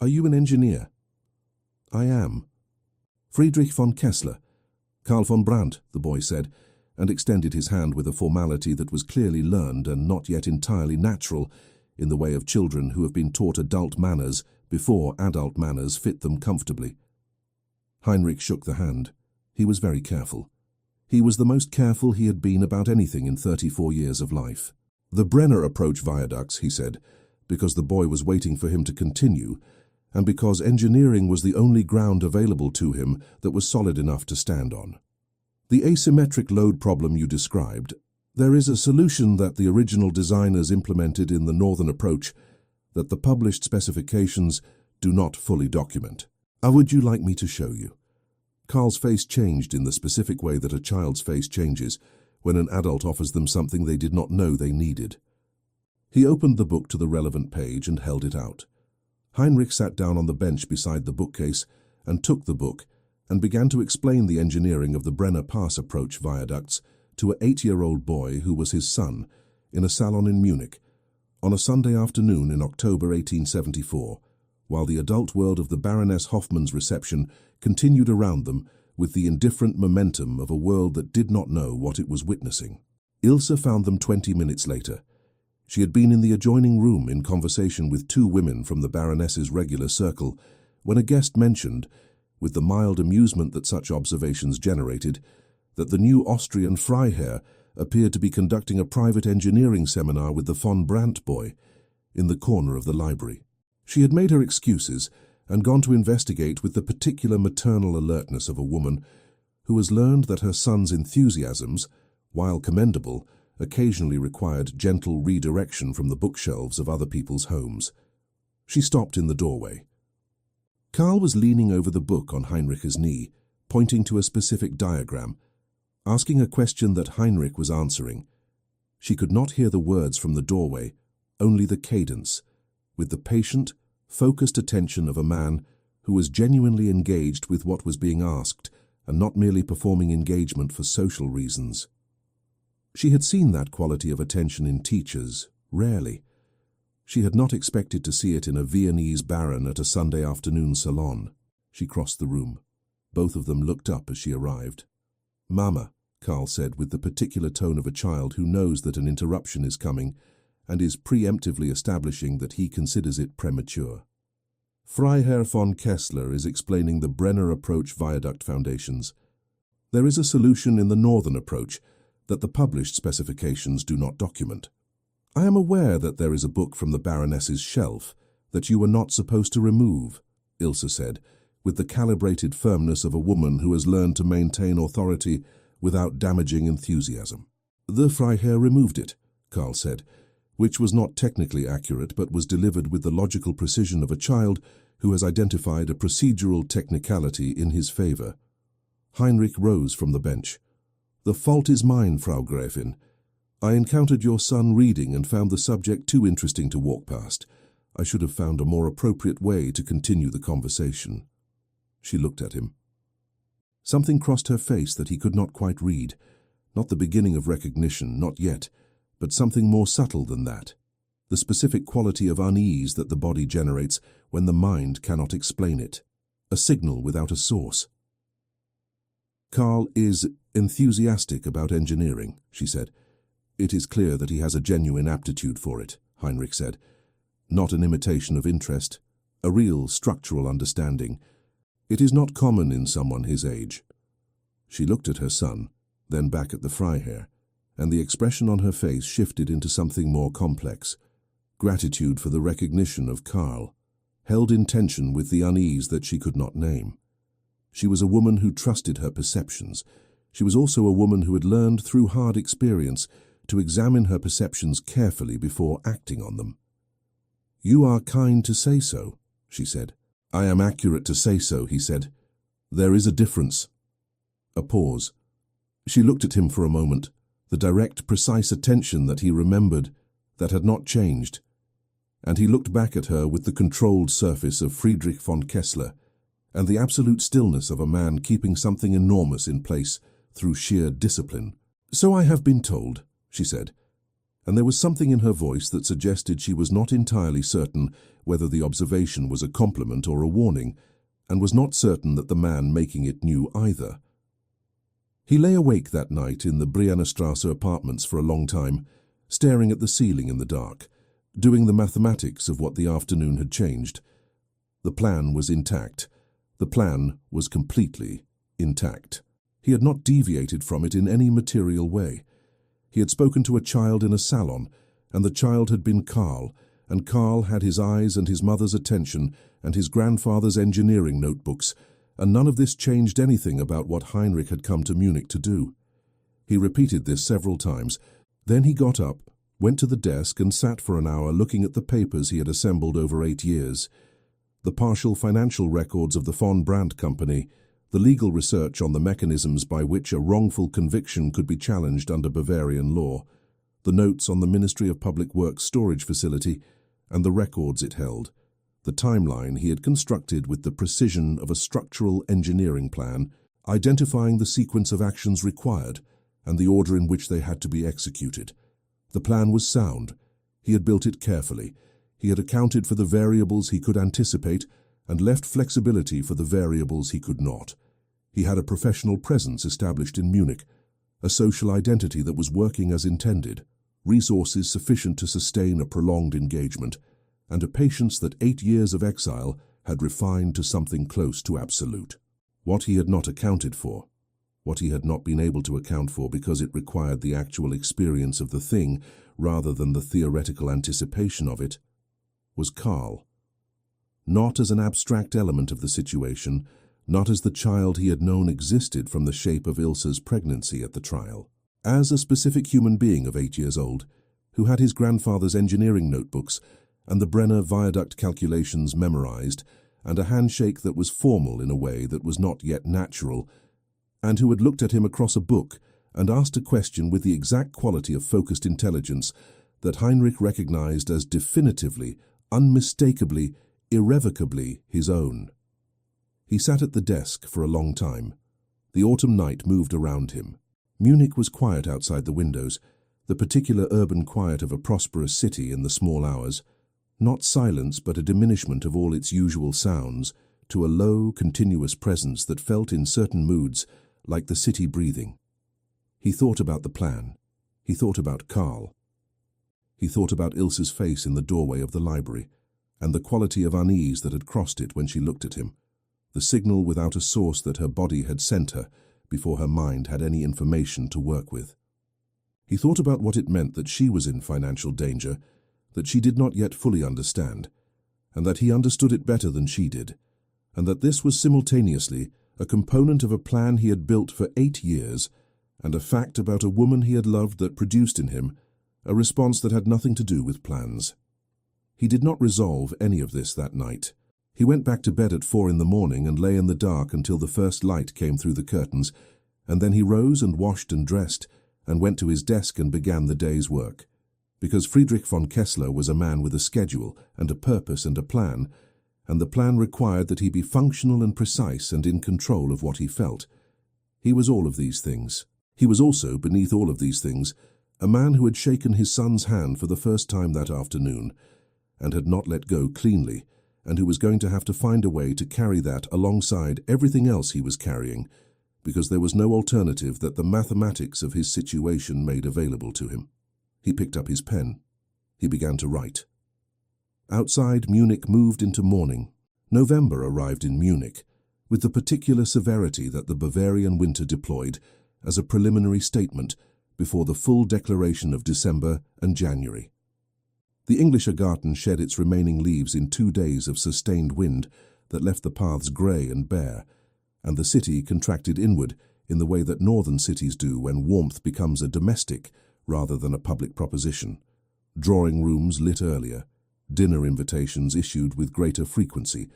"Are you an engineer?" "I am." "Friedrich von Kessler." "Karl von Brandt," the boy said, and extended his hand with a formality that was clearly learned and not yet entirely natural, in the way of children who have been taught adult manners before adult manners fit them comfortably. Heinrich shook the hand. He was very careful. He was the most careful he had been about anything in 34 years of life. "The Brenner approach viaducts," he said, because the boy was waiting for him to continue, and because engineering was the only ground available to him that was solid enough to stand on. "The asymmetric load problem you described, there is a solution that the original designers implemented in the northern approach that the published specifications do not fully document. Would you like me to show you?" Carl's face changed in the specific way that a child's face changes when an adult offers them something they did not know they needed. He opened the book to the relevant page and held it out. Heinrich sat down on the bench beside the bookcase and took the book and began to explain the engineering of the Brenner Pass approach viaducts to an 8-year-old boy who was his son in a salon in Munich on a Sunday afternoon in October 1874, while the adult world of the Baroness Hoffmann's reception continued around them with the indifferent momentum of a world that did not know what it was witnessing. Ilse found them 20 minutes later. She had been in the adjoining room in conversation with 2 women from the Baroness's regular circle when a guest mentioned, with the mild amusement that such observations generated, that the new Austrian Freiherr appeared to be conducting a private engineering seminar with the von Brandt boy in the corner of the library. She had made her excuses and gone to investigate with the particular maternal alertness of a woman who has learned that her son's enthusiasms, while commendable, occasionally required gentle redirection from the bookshelves of other people's homes. She stopped in the doorway. Karl was leaning over the book on Heinrich's knee, pointing to a specific diagram, asking a question that Heinrich was answering. She could not hear the words from the doorway, only the cadence, with the patient, focused attention of a man who was genuinely engaged with what was being asked and not merely performing engagement for social reasons. She had seen that quality of attention in teachers, rarely. She had not expected to see it in a Viennese baron at a Sunday afternoon salon. She crossed the room. Both of them looked up as she arrived. "Mama," Karl said with the particular tone of a child who knows that an interruption is coming and is preemptively establishing that he considers it premature. "Freiherr von Kessler is explaining the Brenner approach viaduct foundations. There is a solution in the northern approach that the published specifications do not document. I am aware that there is a book from the Baroness's shelf that you were not supposed to remove," Ilse said, with the calibrated firmness of a woman who has learned to maintain authority without damaging enthusiasm. "The Freiherr removed it," Karl said, which was not technically accurate but was delivered with the logical precision of a child who has identified a procedural technicality in his favor. Heinrich rose from the bench. "The fault is mine, Frau Gräfin. I encountered your son reading and found the subject too interesting to walk past. I should have found a more appropriate way to continue the conversation." She looked at him. Something crossed her face that he could not quite read. Not the beginning of recognition, not yet, but something more subtle than that. The specific quality of unease that the body generates when the mind cannot explain it. A signal without a source. "Karl is enthusiastic about engineering," she said. "It is clear that he has a genuine aptitude for it," Heinrich said. "Not an imitation of interest, a real structural understanding. It is not common in someone his age." She looked at her son, then back at the Freiherr, and the expression on her face shifted into something more complex. Gratitude for the recognition of Karl, held in tension with the unease that she could not name. She was a woman who trusted her perceptions. She was also a woman who had learned through hard experience to examine her perceptions carefully before acting on them. "You are kind to say so," she said. "I am accurate to say so," he said. "There is a difference." A pause. She looked at him for a moment, the direct, precise attention that he remembered, that had not changed. And he looked back at her with the controlled surface of Friedrich von Kessler, and the absolute stillness of a man keeping something enormous in place through sheer discipline. "So I have been told," she said, and there was something in her voice that suggested she was not entirely certain whether the observation was a compliment or a warning, and was not certain that the man making it knew either. He lay awake that night in the Briennerstrasse apartments for a long time, staring at the ceiling in the dark, doing the mathematics of what the afternoon had changed. The plan was intact. The plan was completely intact. He had not deviated from it in any material way. He had spoken to a child in a salon, and the child had been Karl, and Karl had his eyes and his mother's attention and his grandfather's engineering notebooks, and none of this changed anything about what Heinrich had come to Munich to do. He repeated this several times. Then he got up, went to the desk and sat for an hour looking at the papers he had assembled over 8 years. The partial financial records of the von Brandt Company, the legal research on the mechanisms by which a wrongful conviction could be challenged under Bavarian law, the notes on the Ministry of Public Works storage facility, and the records it held, the timeline he had constructed with the precision of a structural engineering plan, identifying the sequence of actions required and the order in which they had to be executed. The plan was sound. He had built it carefully. He had accounted for the variables he could anticipate and left flexibility for the variables he could not. He had a professional presence established in Munich, a social identity that was working as intended, resources sufficient to sustain a prolonged engagement, and a patience that 8 years of exile had refined to something close to absolute. What he had not accounted for, what he had not been able to account for because it required the actual experience of the thing rather than the theoretical anticipation of it, was Karl. Not as an abstract element of the situation, not as the child he had known existed from the shape of Ilse's pregnancy at the trial. As a specific human being of 8 years old, who had his grandfather's engineering notebooks and the Brenner viaduct calculations memorized, and a handshake that was formal in a way that was not yet natural, and who had looked at him across a book and asked a question with the exact quality of focused intelligence that Heinrich recognized as definitively, unmistakably, irrevocably his own. He sat at the desk for a long time. The autumn night moved around him. Munich was quiet outside the windows, the particular urban quiet of a prosperous city in the small hours. Not silence, but a diminishment of all its usual sounds, to a low, continuous presence that felt in certain moods like the city breathing. He thought about the plan. He thought about Karl. He thought about Ilse's face in the doorway of the library, and the quality of unease that had crossed it when she looked at him, the signal without a source that her body had sent her before her mind had any information to work with. He thought about what it meant that she was in financial danger, that she did not yet fully understand, and that he understood it better than she did, and that this was simultaneously a component of a plan he had built for 8 years, and a fact about a woman he had loved that produced in him a response that had nothing to do with plans. He did not resolve any of this that night. He went back to bed at 4 in the morning and lay in the dark until the first light came through the curtains, and then he rose and washed and dressed and went to his desk and began the day's work. Because Friedrich von Kessler was a man with a schedule and a purpose and a plan, and the plan required that he be functional and precise and in control of what he felt. He was all of these things. He was also, beneath all of these things, a man who had shaken his son's hand for the first time that afternoon, and had not let go cleanly, and who was going to have to find a way to carry that alongside everything else he was carrying, because there was no alternative that the mathematics of his situation made available to him. He picked up his pen. He began to write. Outside, Munich moved into morning. November arrived in Munich, with the particular severity that the Bavarian winter deployed as a preliminary statement before the full declaration of December and January. The Englischer Garten shed its remaining leaves in 2 days of sustained wind that left the paths grey and bare, and the city contracted inward in the way that northern cities do when warmth becomes a domestic rather than a public proposition. Drawing rooms lit earlier, dinner invitations issued with greater frequency,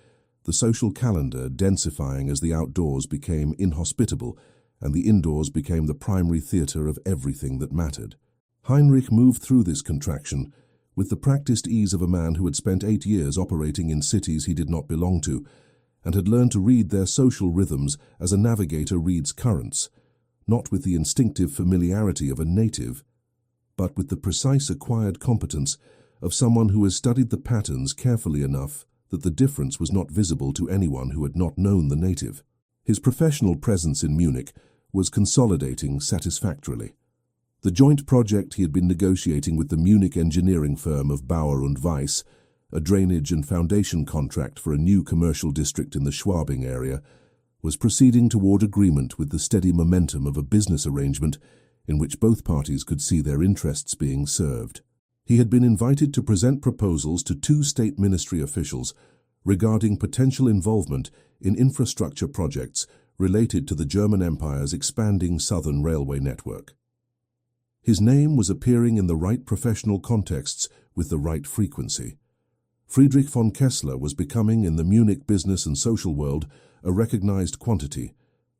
the social calendar densifying as the outdoors became inhospitable and the indoors became the primary theatre of everything that mattered. Heinrich moved through this contraction with the practiced ease of a man who had spent 8 years operating in cities he did not belong to, and had learned to read their social rhythms as a navigator reads currents, not with the instinctive familiarity of a native, but with the precise acquired competence of someone who has studied the patterns carefully enough that the difference was not visible to anyone who had not known the native. His professional presence in Munich was consolidating satisfactorily. The joint project he had been negotiating with the Munich engineering firm of Bauer und Weiss, a drainage and foundation contract for a new commercial district in the Schwabing area, was proceeding toward agreement with the steady momentum of a business arrangement in which both parties could see their interests being served. He had been invited to present proposals to 2 state ministry officials regarding potential involvement in infrastructure projects related to the German Empire's expanding southern railway network. His name was appearing in the right professional contexts with the right frequency. Friedrich von Kessler was becoming, in the Munich business and social world, a recognized quantity,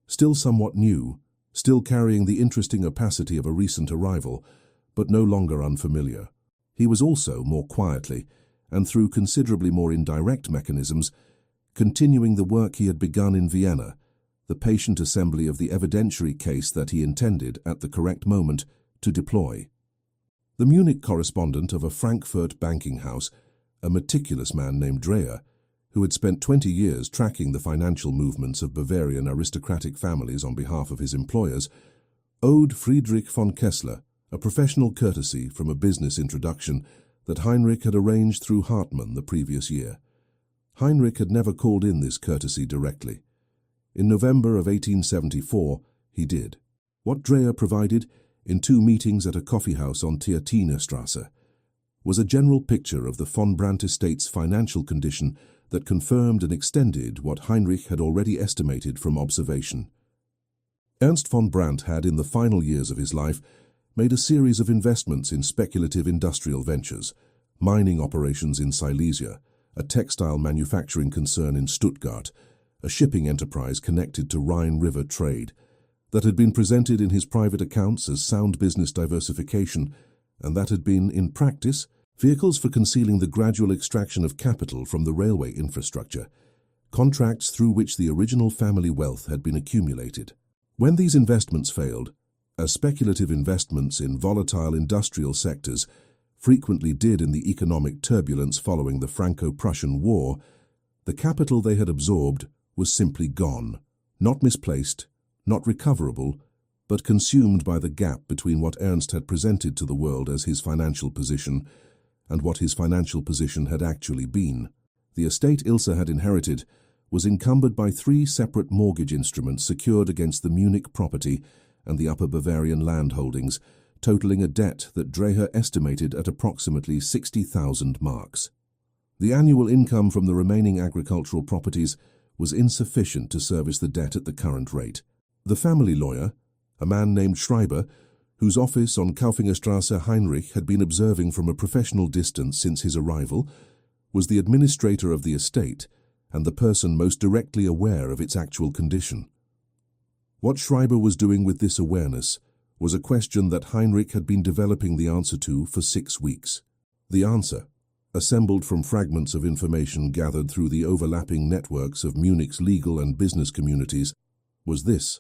still somewhat new, still carrying the interesting opacity of a recent arrival, but no longer unfamiliar. He was also, more quietly, and through considerably more indirect mechanisms, continuing the work he had begun in Vienna, the patient assembly of the evidentiary case that he intended, at the correct moment, to deploy. The Munich correspondent of a Frankfurt banking house, a meticulous man named Dreher, who had spent 20 years tracking the financial movements of Bavarian aristocratic families on behalf of his employers, owed Friedrich von Kessler a professional courtesy from a business introduction that Heinrich had arranged through Hartmann the previous year. Heinrich had never called in this courtesy directly. In November of 1874, he did. What Dreher provided, in 2 meetings at a coffeehouse on Theatinerstrasse, was a general picture of the von Brandt estate's financial condition that confirmed and extended what Heinrich had already estimated from observation. Ernst von Brandt had, in the final years of his life, made a series of investments in speculative industrial ventures, mining operations in Silesia, a textile manufacturing concern in Stuttgart, a shipping enterprise connected to Rhine River trade, that had been presented in his private accounts as sound business diversification, and that had been, in practice, vehicles for concealing the gradual extraction of capital from the railway infrastructure, contracts through which the original family wealth had been accumulated. When these investments failed, as speculative investments in volatile industrial sectors frequently did in the economic turbulence following the Franco-Prussian War, the capital they had absorbed was simply gone, not misplaced, not recoverable, but consumed by the gap between what Ernst had presented to the world as his financial position and what his financial position had actually been. The estate Ilse had inherited was encumbered by 3 separate mortgage instruments secured against the Munich property and the Upper Bavarian land holdings, totaling a debt that Dreher estimated at approximately 60,000 marks. The annual income from the remaining agricultural properties was insufficient to service the debt at the current rate. The family lawyer, a man named Schreiber, whose office on Kaufingerstrasse Heinrich had been observing from a professional distance since his arrival, was the administrator of the estate and the person most directly aware of its actual condition. What Schreiber was doing with this awareness was a question that Heinrich had been developing the answer to for 6 weeks. The answer, assembled from fragments of information gathered through the overlapping networks of Munich's legal and business communities, was this: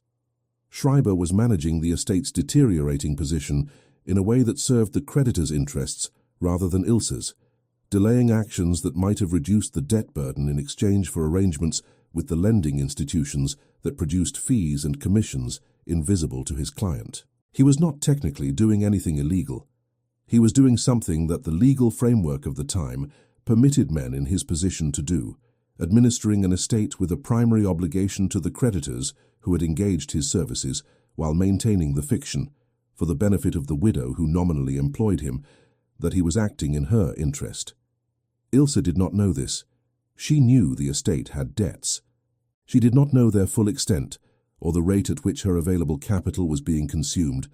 Schreiber was managing the estate's deteriorating position in a way that served the creditor's interests rather than Ilse's, delaying actions that might have reduced the debt burden in exchange for arrangements with the lending institutions that produced fees and commissions invisible to his client. He was not technically doing anything illegal. He was doing something that the legal framework of the time permitted men in his position to do, administering an estate with a primary obligation to the creditors who had engaged his services while maintaining the fiction, for the benefit of the widow who nominally employed him, that he was acting in her interest. Ilse did not know this. She knew the estate had debts. She did not know their full extent, or the rate at which her available capital was being consumed,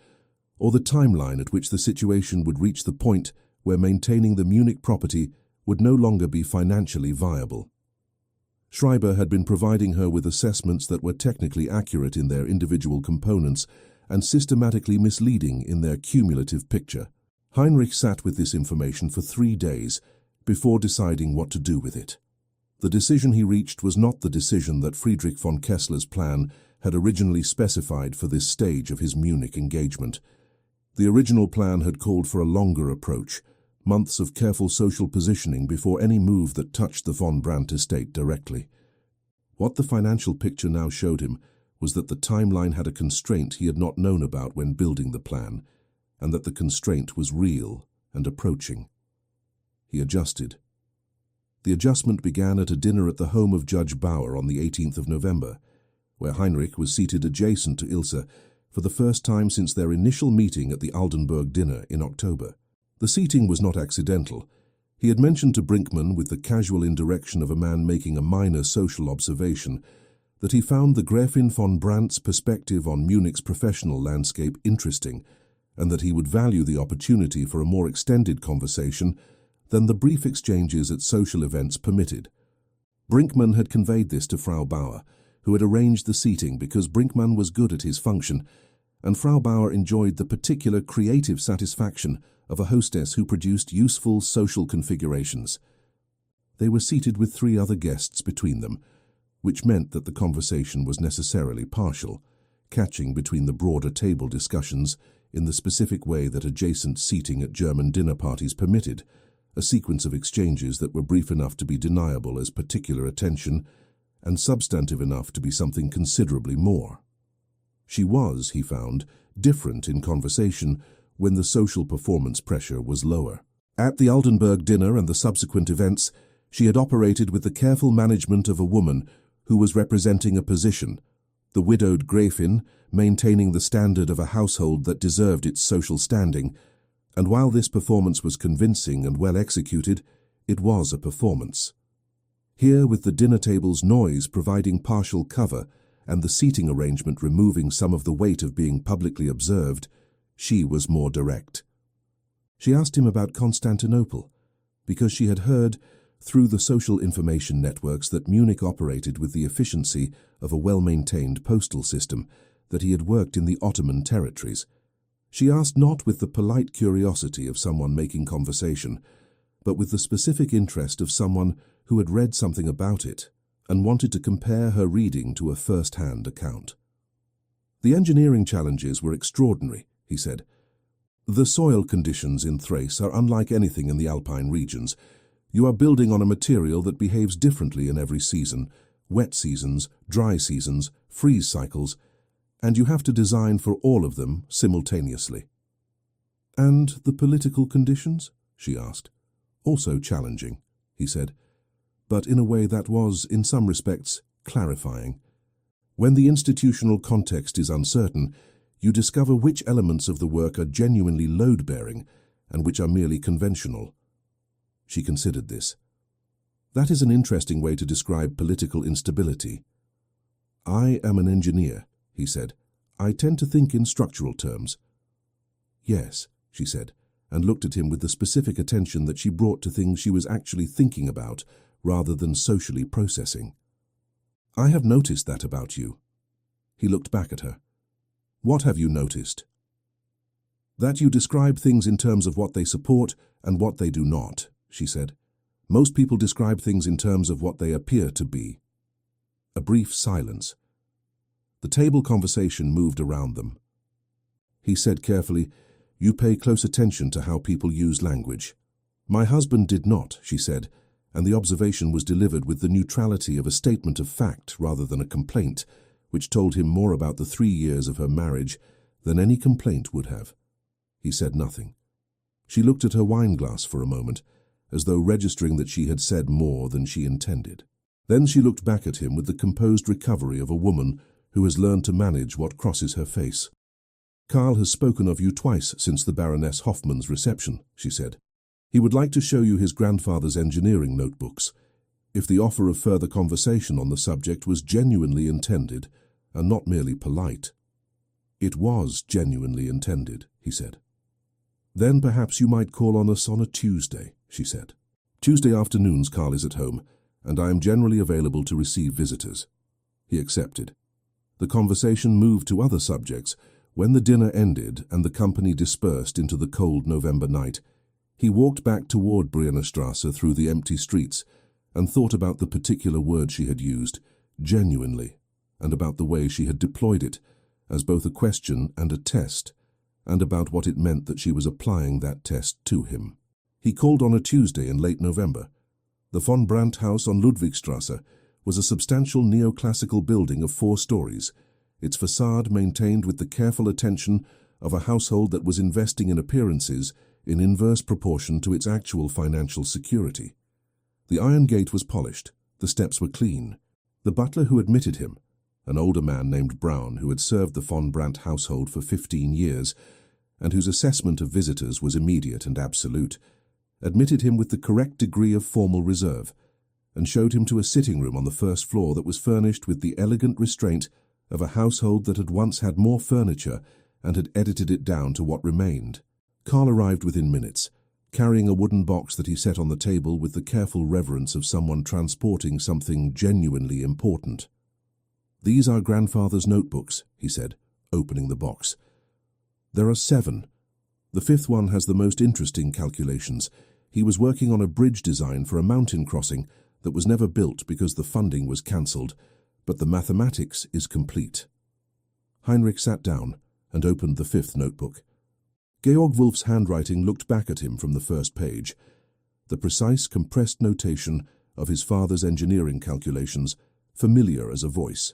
or the timeline at which the situation would reach the point where maintaining the Munich property would no longer be financially viable. Schreiber had been providing her with assessments that were technically accurate in their individual components and systematically misleading in their cumulative picture. Heinrich sat with this information for 3 days before deciding what to do with it. The decision he reached was not the decision that Friedrich von Kessler's plan had originally specified for this stage of his Munich engagement. The original plan had called for a longer approach, months of careful social positioning before any move that touched the von Brandt estate directly. What the financial picture now showed him was that the timeline had a constraint he had not known about when building the plan, and that the constraint was real and approaching. He adjusted. The adjustment began at a dinner at the home of Judge Bauer on the 18th of November, where Heinrich was seated adjacent to Ilse for the first time since their initial meeting at the Aldenburg dinner in October. The seating was not accidental. He had mentioned to Brinkmann, with the casual indirection of a man making a minor social observation, that he found the Gräfin von Brandt's perspective on Munich's professional landscape interesting, and that he would value the opportunity for a more extended conversation than the brief exchanges at social events permitted. Brinkmann had conveyed this to Frau Bauer, who had arranged the seating because Brinkmann was good at his function, and Frau Bauer enjoyed the particular creative satisfaction of a hostess who produced useful social configurations. They were seated with 3 other guests between them, which meant that the conversation was necessarily partial, catching between the broader table discussions in the specific way that adjacent seating at German dinner parties permitted, a sequence of exchanges that were brief enough to be deniable as particular attention and substantive enough to be something considerably more. She was, he found, different in conversation when the social performance pressure was lower. At the Altenburg dinner and the subsequent events, she had operated with the careful management of a woman who was representing a position, the widowed Gräfin maintaining the standard of a household that deserved its social standing, and while this performance was convincing and well executed, it was a performance. Here, with the dinner table's noise providing partial cover and the seating arrangement removing some of the weight of being publicly observed, she was more direct. She asked him about Constantinople, because she had heard through the social information networks that Munich operated with the efficiency of a well-maintained postal system, that he had worked in the Ottoman territories. She asked not with the polite curiosity of someone making conversation, but with the specific interest of someone who had read something about it and wanted to compare her reading to a first-hand account. The engineering challenges were extraordinary, he said. The soil conditions in Thrace are unlike anything in the Alpine regions. You are building on a material that behaves differently in every season, wet seasons, dry seasons, freeze cycles, and you have to design for all of them simultaneously. And the political conditions? She asked. Also challenging, he said, but in a way that was, in some respects, clarifying. When the institutional context is uncertain, you discover which elements of the work are genuinely load-bearing and which are merely conventional. She considered this. That is an interesting way to describe political instability. I am an engineer, he said. I tend to think in structural terms. Yes, she said, and looked at him with the specific attention that she brought to things she was actually thinking about rather than socially processing. I have noticed that about you. He looked back at her. What have you noticed? That you describe things in terms of what they support and what they do not, she said. Most people describe things in terms of what they appear to be. A brief silence. The table conversation moved around them. He said carefully, You pay close attention to how people use language. My husband did not, she said, and the observation was delivered with the neutrality of a statement of fact rather than a complaint, which told him more about the 3 years of her marriage than any complaint would have. He said nothing. She looked at her wineglass for a moment, as though registering that she had said more than she intended. Then she looked back at him with the composed recovery of a woman who has learned to manage what crosses her face. Karl has spoken of you twice since the Baroness Hoffmann's reception, she said. He would like to show you his grandfather's engineering notebooks. If the offer of further conversation on the subject was genuinely intended, and not merely polite. It was genuinely intended, he said. Then perhaps you might call on us on a Tuesday, she said. Tuesday afternoons Karl is at home, and I am generally available to receive visitors. He accepted. The conversation moved to other subjects. When the dinner ended and the company dispersed into the cold November night, he walked back toward Briennerstrasse through the empty streets and thought about the particular word she had used, genuinely, and about the way she had deployed it, as both a question and a test, and about what it meant that she was applying that test to him. He called on a Tuesday in late November. The von Brandt house on Ludwigstrasse was a substantial neoclassical building of 4 stories, its facade maintained with the careful attention of a household that was investing in appearances in inverse proportion to its actual financial security. The iron gate was polished, the steps were clean. The butler who admitted him, an older man named Brown who had served the von Brandt household for 15 years and whose assessment of visitors was immediate and absolute, admitted him with the correct degree of formal reserve and showed him to a sitting room on the first floor that was furnished with the elegant restraint of a household that had once had more furniture and had edited it down to what remained. Karl arrived within minutes, carrying a wooden box that he set on the table with the careful reverence of someone transporting something genuinely important. "These are grandfather's notebooks," he said, opening the box. "There are 7. The 5th one has the most interesting calculations. He was working on a bridge design for a mountain crossing that was never built because the funding was cancelled, but the mathematics is complete." Heinrich sat down and opened the 5th notebook. Georg Wolf's handwriting looked back at him from the first page. The precise, compressed notation of his father's engineering calculations, familiar as a voice.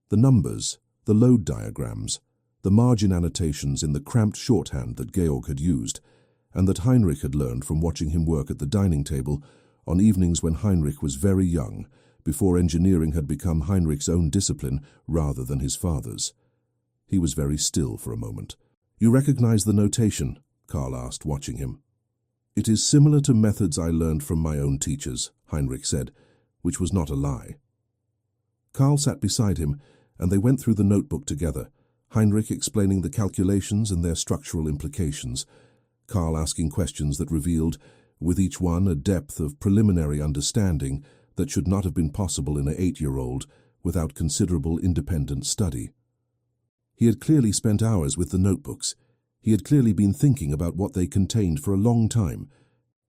The numbers, the load diagrams, the margin annotations in the cramped shorthand that Georg had used, and that Heinrich had learned from watching him work at the dining table on evenings when Heinrich was very young, before engineering had become Heinrich's own discipline rather than his father's. He was very still for a moment. "You recognize the notation?" Karl asked, watching him. "It is similar to methods I learned from my own teachers," Heinrich said, which was not a lie. Karl sat beside him, and they went through the notebook together, Heinrich explaining the calculations and their structural implications, Karl asking questions that revealed, with each one, a depth of preliminary understanding that should not have been possible in an 8-year-old without considerable independent study. He had clearly spent hours with the notebooks. He had clearly been thinking about what they contained for a long time.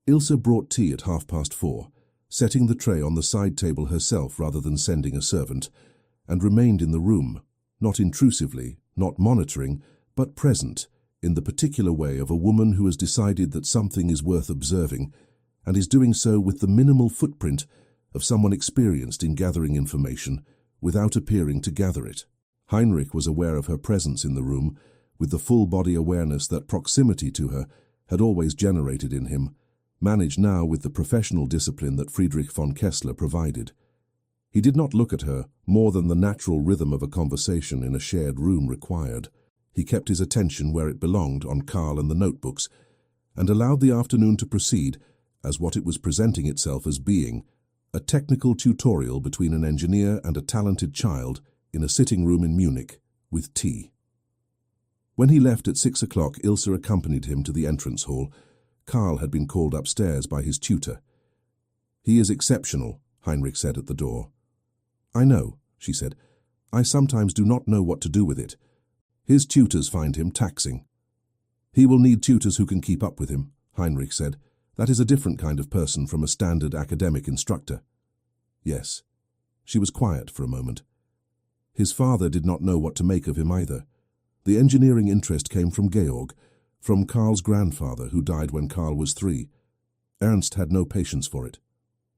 Ilse brought tea at 4:30, setting the tray on the side table herself rather than sending a servant, and remained in the room, not intrusively, not monitoring, but present, in the particular way of a woman who has decided that something is worth observing, and is doing so with the minimal footprint of someone experienced in gathering information without appearing to gather it. Heinrich was aware of her presence in the room, with the full-body awareness that proximity to her had always generated in him, managed now with the professional discipline that Friedrich von Kessler provided. He did not look at her more than the natural rhythm of a conversation in a shared room required. He kept his attention where it belonged, on Karl and the notebooks, and allowed the afternoon to proceed as what it was presenting itself as being, a technical tutorial between an engineer and a talented child in a sitting room in Munich, with tea. When he left at 6 o'clock, Ilse accompanied him to the entrance hall. Karl had been called upstairs by his tutor. "He is exceptional," Heinrich said at the door. "I know," she said. "I sometimes do not know what to do with it. His tutors find him taxing." "He will need tutors who can keep up with him," Heinrich said. "That is a different kind of person from a standard academic instructor." "Yes." She was quiet for a moment. His father did not know what to make of him either. The engineering interest came from Georg, from Karl's grandfather, who died when Karl was 3. Ernst had no patience for it.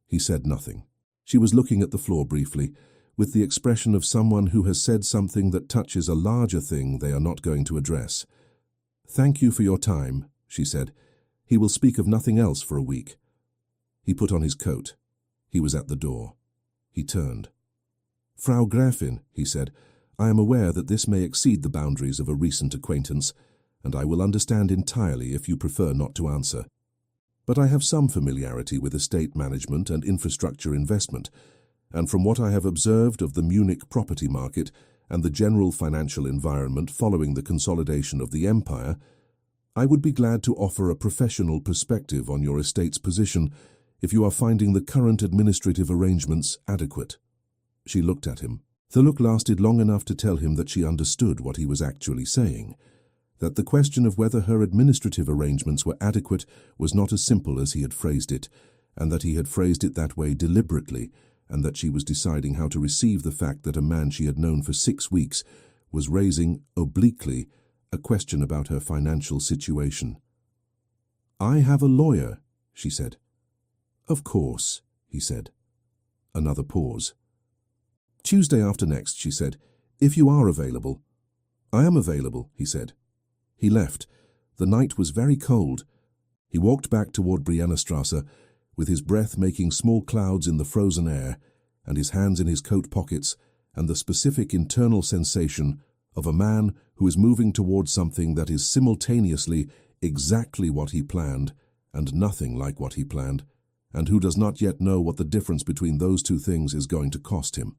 He said nothing. She was looking at the floor briefly, with the expression of someone who has said something that touches a larger thing they are not going to address. "Thank you for your time," she said. "He will speak of nothing else for a week." He put on his coat. He was at the door. He turned. "Frau Gräfin," he said, "I am aware that this may exceed the boundaries of a recent acquaintance, and I will understand entirely if you prefer not to answer. But I have some familiarity with estate management and infrastructure investment, and from what I have observed of the Munich property market and the general financial environment following the consolidation of the empire, I would be glad to offer a professional perspective on your estate's position if you are finding the current administrative arrangements adequate." She looked at him. The look lasted long enough to tell him that she understood what he was actually saying, that the question of whether her administrative arrangements were adequate was not as simple as he had phrased it, and that he had phrased it that way deliberately, and that she was deciding how to receive the fact that a man she had known for 6 weeks was raising, obliquely, a question about her financial situation. "I have a lawyer," she said. "Of course," he said. Another pause. "Tuesday after next," she said, "if you are available." "I am available," he said. He left. The night was very cold. He walked back toward Briennerstrasse, with his breath making small clouds in the frozen air, and his hands in his coat pockets, and the specific internal sensation of a man who is moving towards something that is simultaneously exactly what he planned and nothing like what he planned, and who does not yet know what the difference between those two things is going to cost him.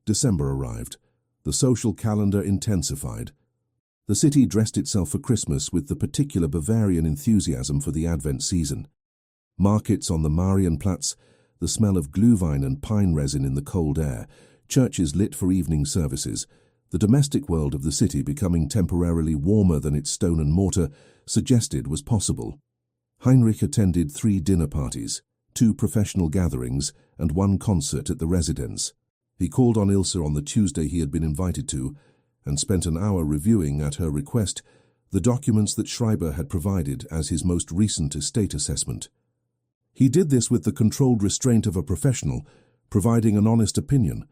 December arrived. The social calendar intensified. The city dressed itself for Christmas with the particular Bavarian enthusiasm for the Advent season. Markets on the Marienplatz, the smell of glühwein and pine resin in the cold air, churches lit for evening services, the domestic world of the city becoming temporarily warmer than its stone and mortar suggested was possible. Heinrich attended 3 dinner parties, 2 professional gatherings, and 1 concert at the residence. He called on Ilse on the Tuesday he had been invited to, and spent an hour reviewing, at her request, the documents that Schreiber had provided as his most recent estate assessment. He did this with the controlled restraint of a professional, providing an honest opinion,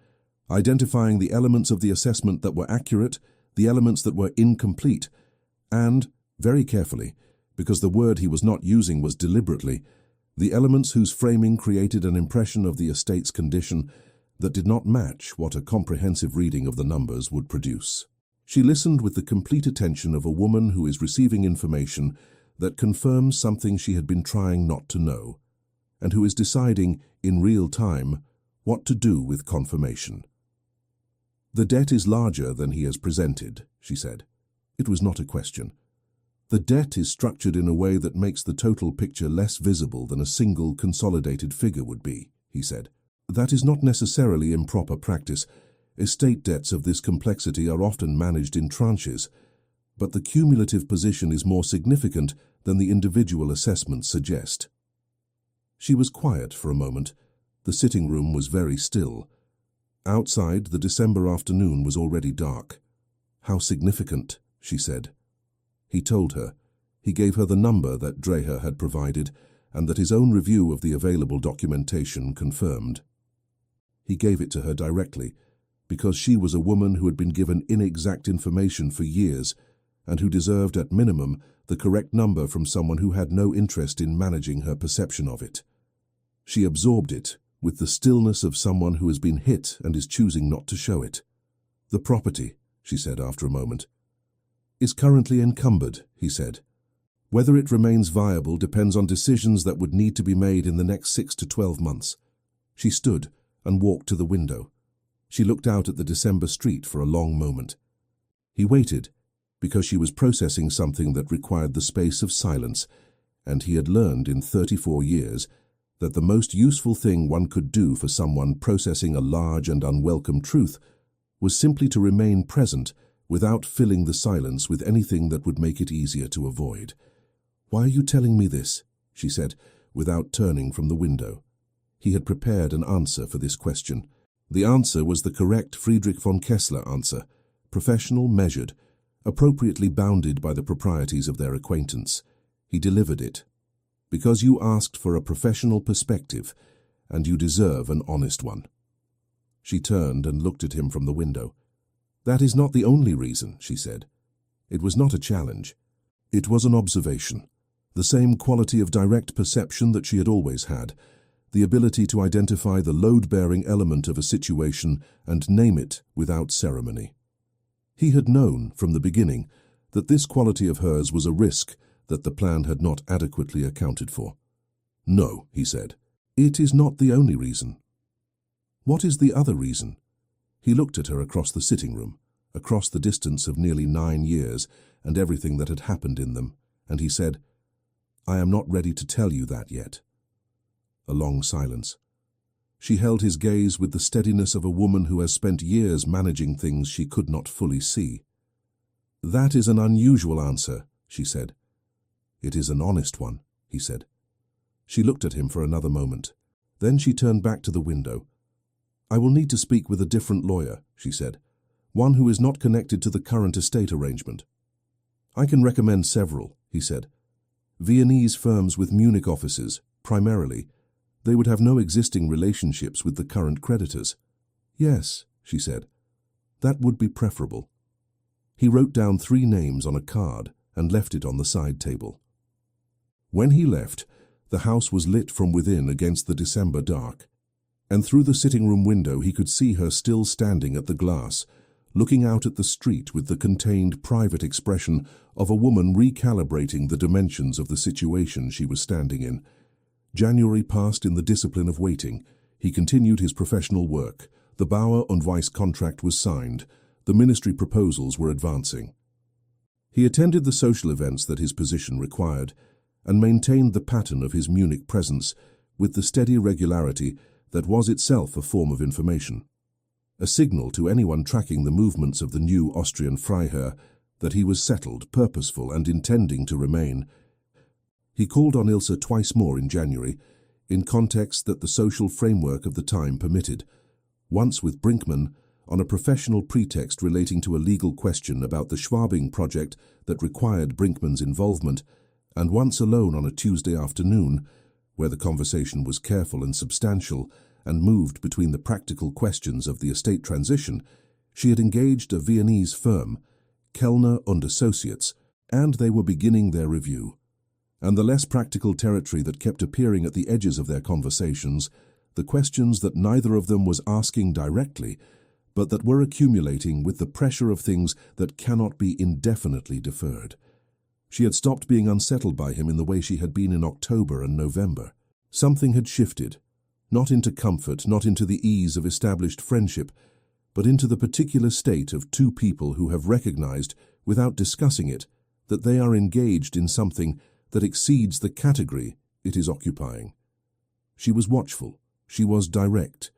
identifying the elements of the assessment that were accurate, the elements that were incomplete, and, very carefully, because the word he was not using was deliberately, the elements whose framing created an impression of the estate's condition that did not match what a comprehensive reading of the numbers would produce. She listened with the complete attention of a woman who is receiving information that confirms something she had been trying not to know, and who is deciding, in real time, what to do with confirmation. "The debt is larger than he has presented," she said. It was not a question. "The debt is structured in a way that makes the total picture less visible than a single consolidated figure would be," he said. "That is not necessarily improper practice. Estate debts of this complexity are often managed in tranches, but the cumulative position is more significant than the individual assessments suggest." She was quiet for a moment. The sitting room was very still. Outside, the December afternoon was already dark. "How significant," she said. He told her. He gave her the number that Dreher had provided and that his own review of the available documentation confirmed. He gave it to her directly, because she was a woman who had been given inexact information for years and who deserved at minimum the correct number from someone who had no interest in managing her perception of it. She absorbed it with the stillness of someone who has been hit and is choosing not to show it. "The property," she said after a moment, "is currently encumbered," he said. "Whether it remains viable depends on decisions that would need to be made in the next 6 to 12 months. She stood and walked to the window. She looked out at the December street for a long moment. He waited, because she was processing something that required the space of silence, and he had learned in 34 years that the most useful thing one could do for someone processing a large and unwelcome truth was simply to remain present without filling the silence with anything that would make it easier to avoid. "Why are you telling me this?" she said, without turning from the window. He had prepared an answer for this question. The answer was the correct Friedrich von Kessler answer, professional, measured, appropriately bounded by the proprieties of their acquaintance. He delivered it. "Because you asked for a professional perspective, and you deserve an honest one." She turned and looked at him from the window. "That is not the only reason," she said. It was not a challenge. It was an observation, the same quality of direct perception that she had always had, the ability to identify the load-bearing element of a situation and name it without ceremony. He had known from the beginning that this quality of hers was a risk that the plan had not adequately accounted for. "No," he said, "it is not the only reason." "What is the other reason?" He looked at her across the sitting room, across the distance of nearly 9 years and everything that had happened in them, and he said, "I am not ready to tell you that yet." A long silence. She held his gaze with the steadiness of a woman who has spent years managing things she could not fully see. "That is an unusual answer," she said. "It is an honest one," he said. She looked at him for another moment. Then she turned back to the window. "I will need to speak with a different lawyer," she said, "one who is not connected to the current estate arrangement." "I can recommend several," he said. "Viennese firms with Munich offices, primarily. They would have no existing relationships with the current creditors." "Yes," she said. "That would be preferable." He wrote down 3 names on a card and left it on the side table. When he left, the house was lit from within against the December dark, and through the sitting-room window he could see her still standing at the glass, looking out at the street with the contained private expression of a woman recalibrating the dimensions of the situation she was standing in. January passed in the discipline of waiting. He continued his professional work. The Bauer und Weiss contract was signed. The ministry proposals were advancing. He attended the social events that his position required and maintained the pattern of his Munich presence with the steady regularity that was itself a form of information, a signal to anyone tracking the movements of the new Austrian Freiherr that he was settled, purposeful, and intending to remain. He called on Ilse twice more in January, in contexts that the social framework of the time permitted, once with Brinkmann on a professional pretext relating to a legal question about the Schwabing project that required Brinkmann's involvement, and once alone on a Tuesday afternoon, where the conversation was careful and substantial and moved between the practical questions of the estate transition. She had engaged a Viennese firm, Kellner und Associates, and they were beginning their review. And the less practical territory that kept appearing at the edges of their conversations, the questions that neither of them was asking directly, but that were accumulating with the pressure of things that cannot be indefinitely deferred. She had stopped being unsettled by him in the way she had been in October and November. Something had shifted, not into comfort, not into the ease of established friendship, but into the particular state of two people who have recognized, without discussing it, that they are engaged in something that exceeds the category it is occupying. She was watchful. She was direct.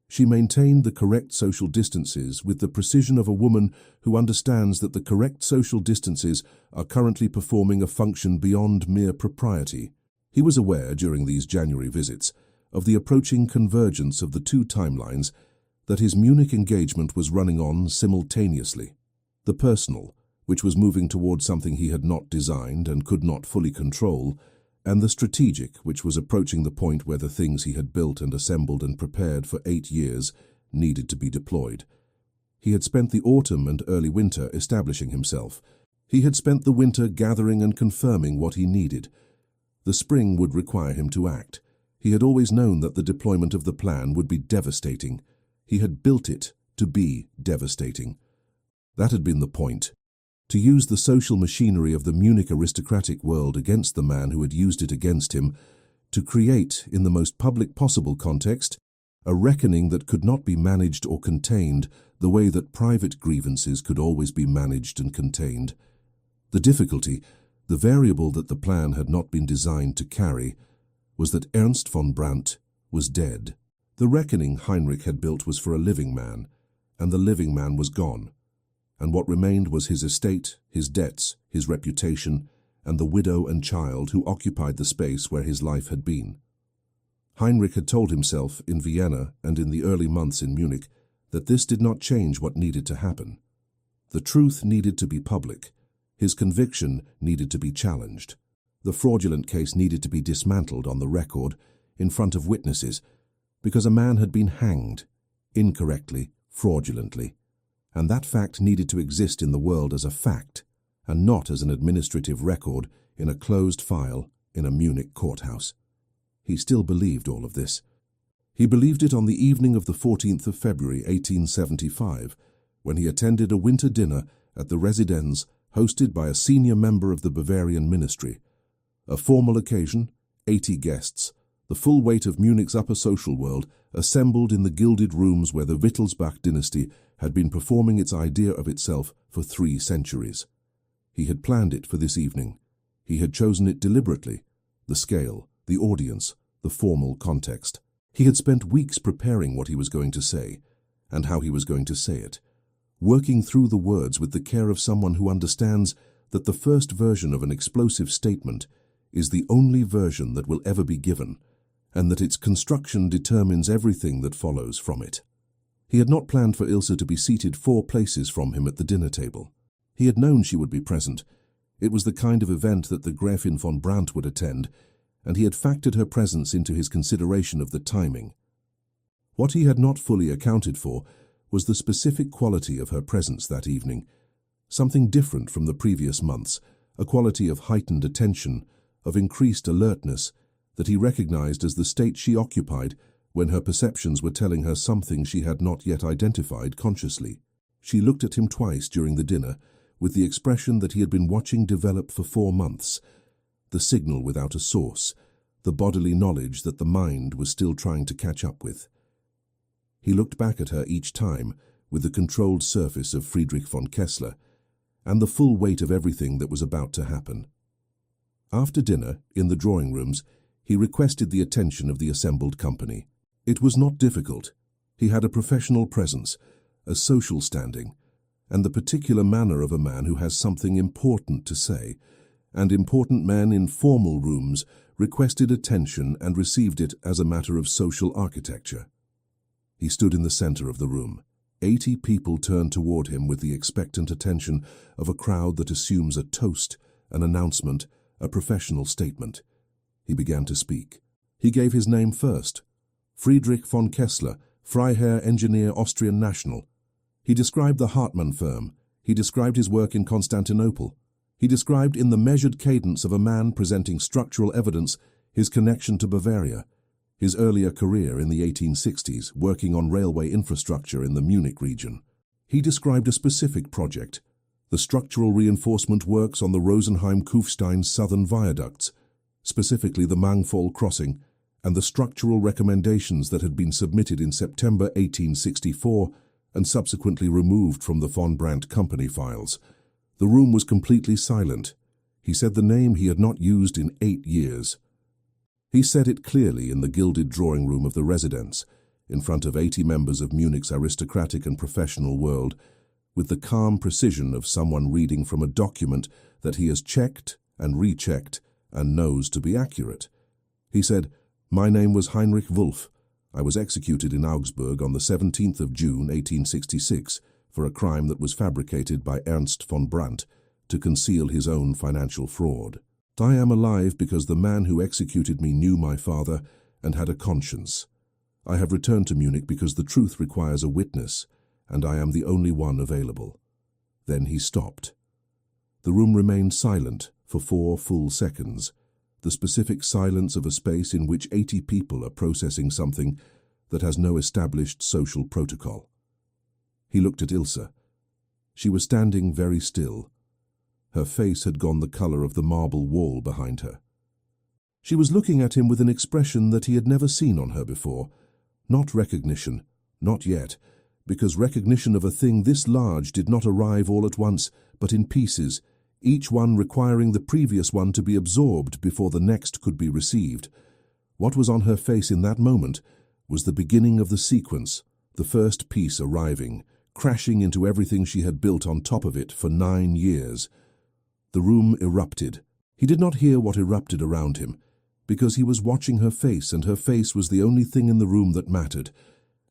She maintained the correct social distances with the precision of a woman who understands that the correct social distances are currently performing a function beyond mere propriety. He was aware, during these January visits, of the approaching convergence of the two timelines, that his Munich engagement was running on simultaneously. The personal, which was moving toward something he had not designed and could not fully control, and the strategic, which was approaching the point where the things he had built and assembled and prepared for 8 years needed to be deployed. He had spent the autumn and early winter establishing himself. He had spent the winter gathering and confirming what he needed. The spring would require him to act. He had always known that the deployment of the plan would be devastating. He had built it to be devastating. That had been the point. To use the social machinery of the Munich aristocratic world against the man who had used it against him, to create, in the most public possible context, a reckoning that could not be managed or contained the way that private grievances could always be managed and contained. The difficulty, the variable that the plan had not been designed to carry, was that Ernst von Brandt was dead. The reckoning Heinrich had built was for a living man, and the living man was gone. And what remained was his estate, his debts, his reputation, and the widow and child who occupied the space where his life had been. Heinrich had told himself in Vienna and in the early months in Munich that this did not change what needed to happen. The truth needed to be public. His conviction needed to be challenged. The fraudulent case needed to be dismantled on the record, in front of witnesses, because a man had been hanged, incorrectly, fraudulently. And that fact needed to exist in the world as a fact, and not as an administrative record in a closed file in a Munich courthouse. He still believed all of this. He believed it on the evening of the 14th of February 1875, when he attended a winter dinner at the Residenz hosted by a senior member of the Bavarian ministry. A formal occasion, 80 guests, the full weight of Munich's upper social world assembled in the gilded rooms where the Wittelsbach dynasty had been performing its idea of itself for 3 centuries. He had planned it for this evening. He had chosen it deliberately, the scale, the audience, the formal context. He had spent weeks preparing what he was going to say, and how he was going to say it, working through the words with the care of someone who understands that the first version of an explosive statement is the only version that will ever be given, and that its construction determines everything that follows from it. He had not planned for Ilse to be seated 4 places from him at the dinner table. He had known she would be present. It was the kind of event that the Gräfin von Brandt would attend, and he had factored her presence into his consideration of the timing. What he had not fully accounted for was the specific quality of her presence that evening, something different from the previous months, a quality of heightened attention, of increased alertness, that he recognized as the state she occupied when her perceptions were telling her something she had not yet identified consciously. She looked at him twice during the dinner, with the expression that he had been watching develop for 4 months, the signal without a source, the bodily knowledge that the mind was still trying to catch up with. He looked back at her each time with the controlled surface of Friedrich von Kessler, and the full weight of everything that was about to happen. After dinner, in the drawing rooms, he requested the attention of the assembled company. It was not difficult. He had a professional presence, a social standing, and the particular manner of a man who has something important to say, and important men in formal rooms requested attention and received it as a matter of social architecture. He stood in the center of the room. 80 people turned toward him with the expectant attention of a crowd that assumes a toast, an announcement, a professional statement. He began to speak. He gave his name first. Friedrich von Kessler, Freiherr Engineer Austrian National. He described the Hartmann firm. He described his work in Constantinople. He described in the measured cadence of a man presenting structural evidence his connection to Bavaria, his earlier career in the 1860s, working on railway infrastructure in the Munich region. He described a specific project, the structural reinforcement works on the Rosenheim-Kufstein southern viaducts, specifically the Mangfall crossing, and the structural recommendations that had been submitted in September 1864 and subsequently removed from the von Brandt company files. The room was completely silent. He said the name he had not used in 8 years. He said it clearly in the gilded drawing room of the residence, in front of 80 members of Munich's aristocratic and professional world, with the calm precision of someone reading from a document that he has checked and rechecked and knows to be accurate. He said, "My name was Heinrich Wulff. I was executed in Augsburg on the 17th of June, 1866, for a crime that was fabricated by Ernst von Brandt to conceal his own financial fraud. I am alive because the man who executed me knew my father and had a conscience. I have returned to Munich because the truth requires a witness, and I am the only one available." Then he stopped. The room remained silent for 4 full seconds, the specific silence of a space in which 80 people are processing something that has no established social protocol. He looked at Ilse. She was standing very still. Her face had gone the color of the marble wall behind her. She was looking at him with an expression that he had never seen on her before. Not recognition, not yet, because recognition of a thing this large did not arrive all at once, but in pieces, each one requiring the previous one to be absorbed before the next could be received. What was on her face in that moment was the beginning of the sequence, the first piece arriving, crashing into everything she had built on top of it for 9 years. The room erupted. He did not hear what erupted around him, because he was watching her face, and her face was the only thing in the room that mattered.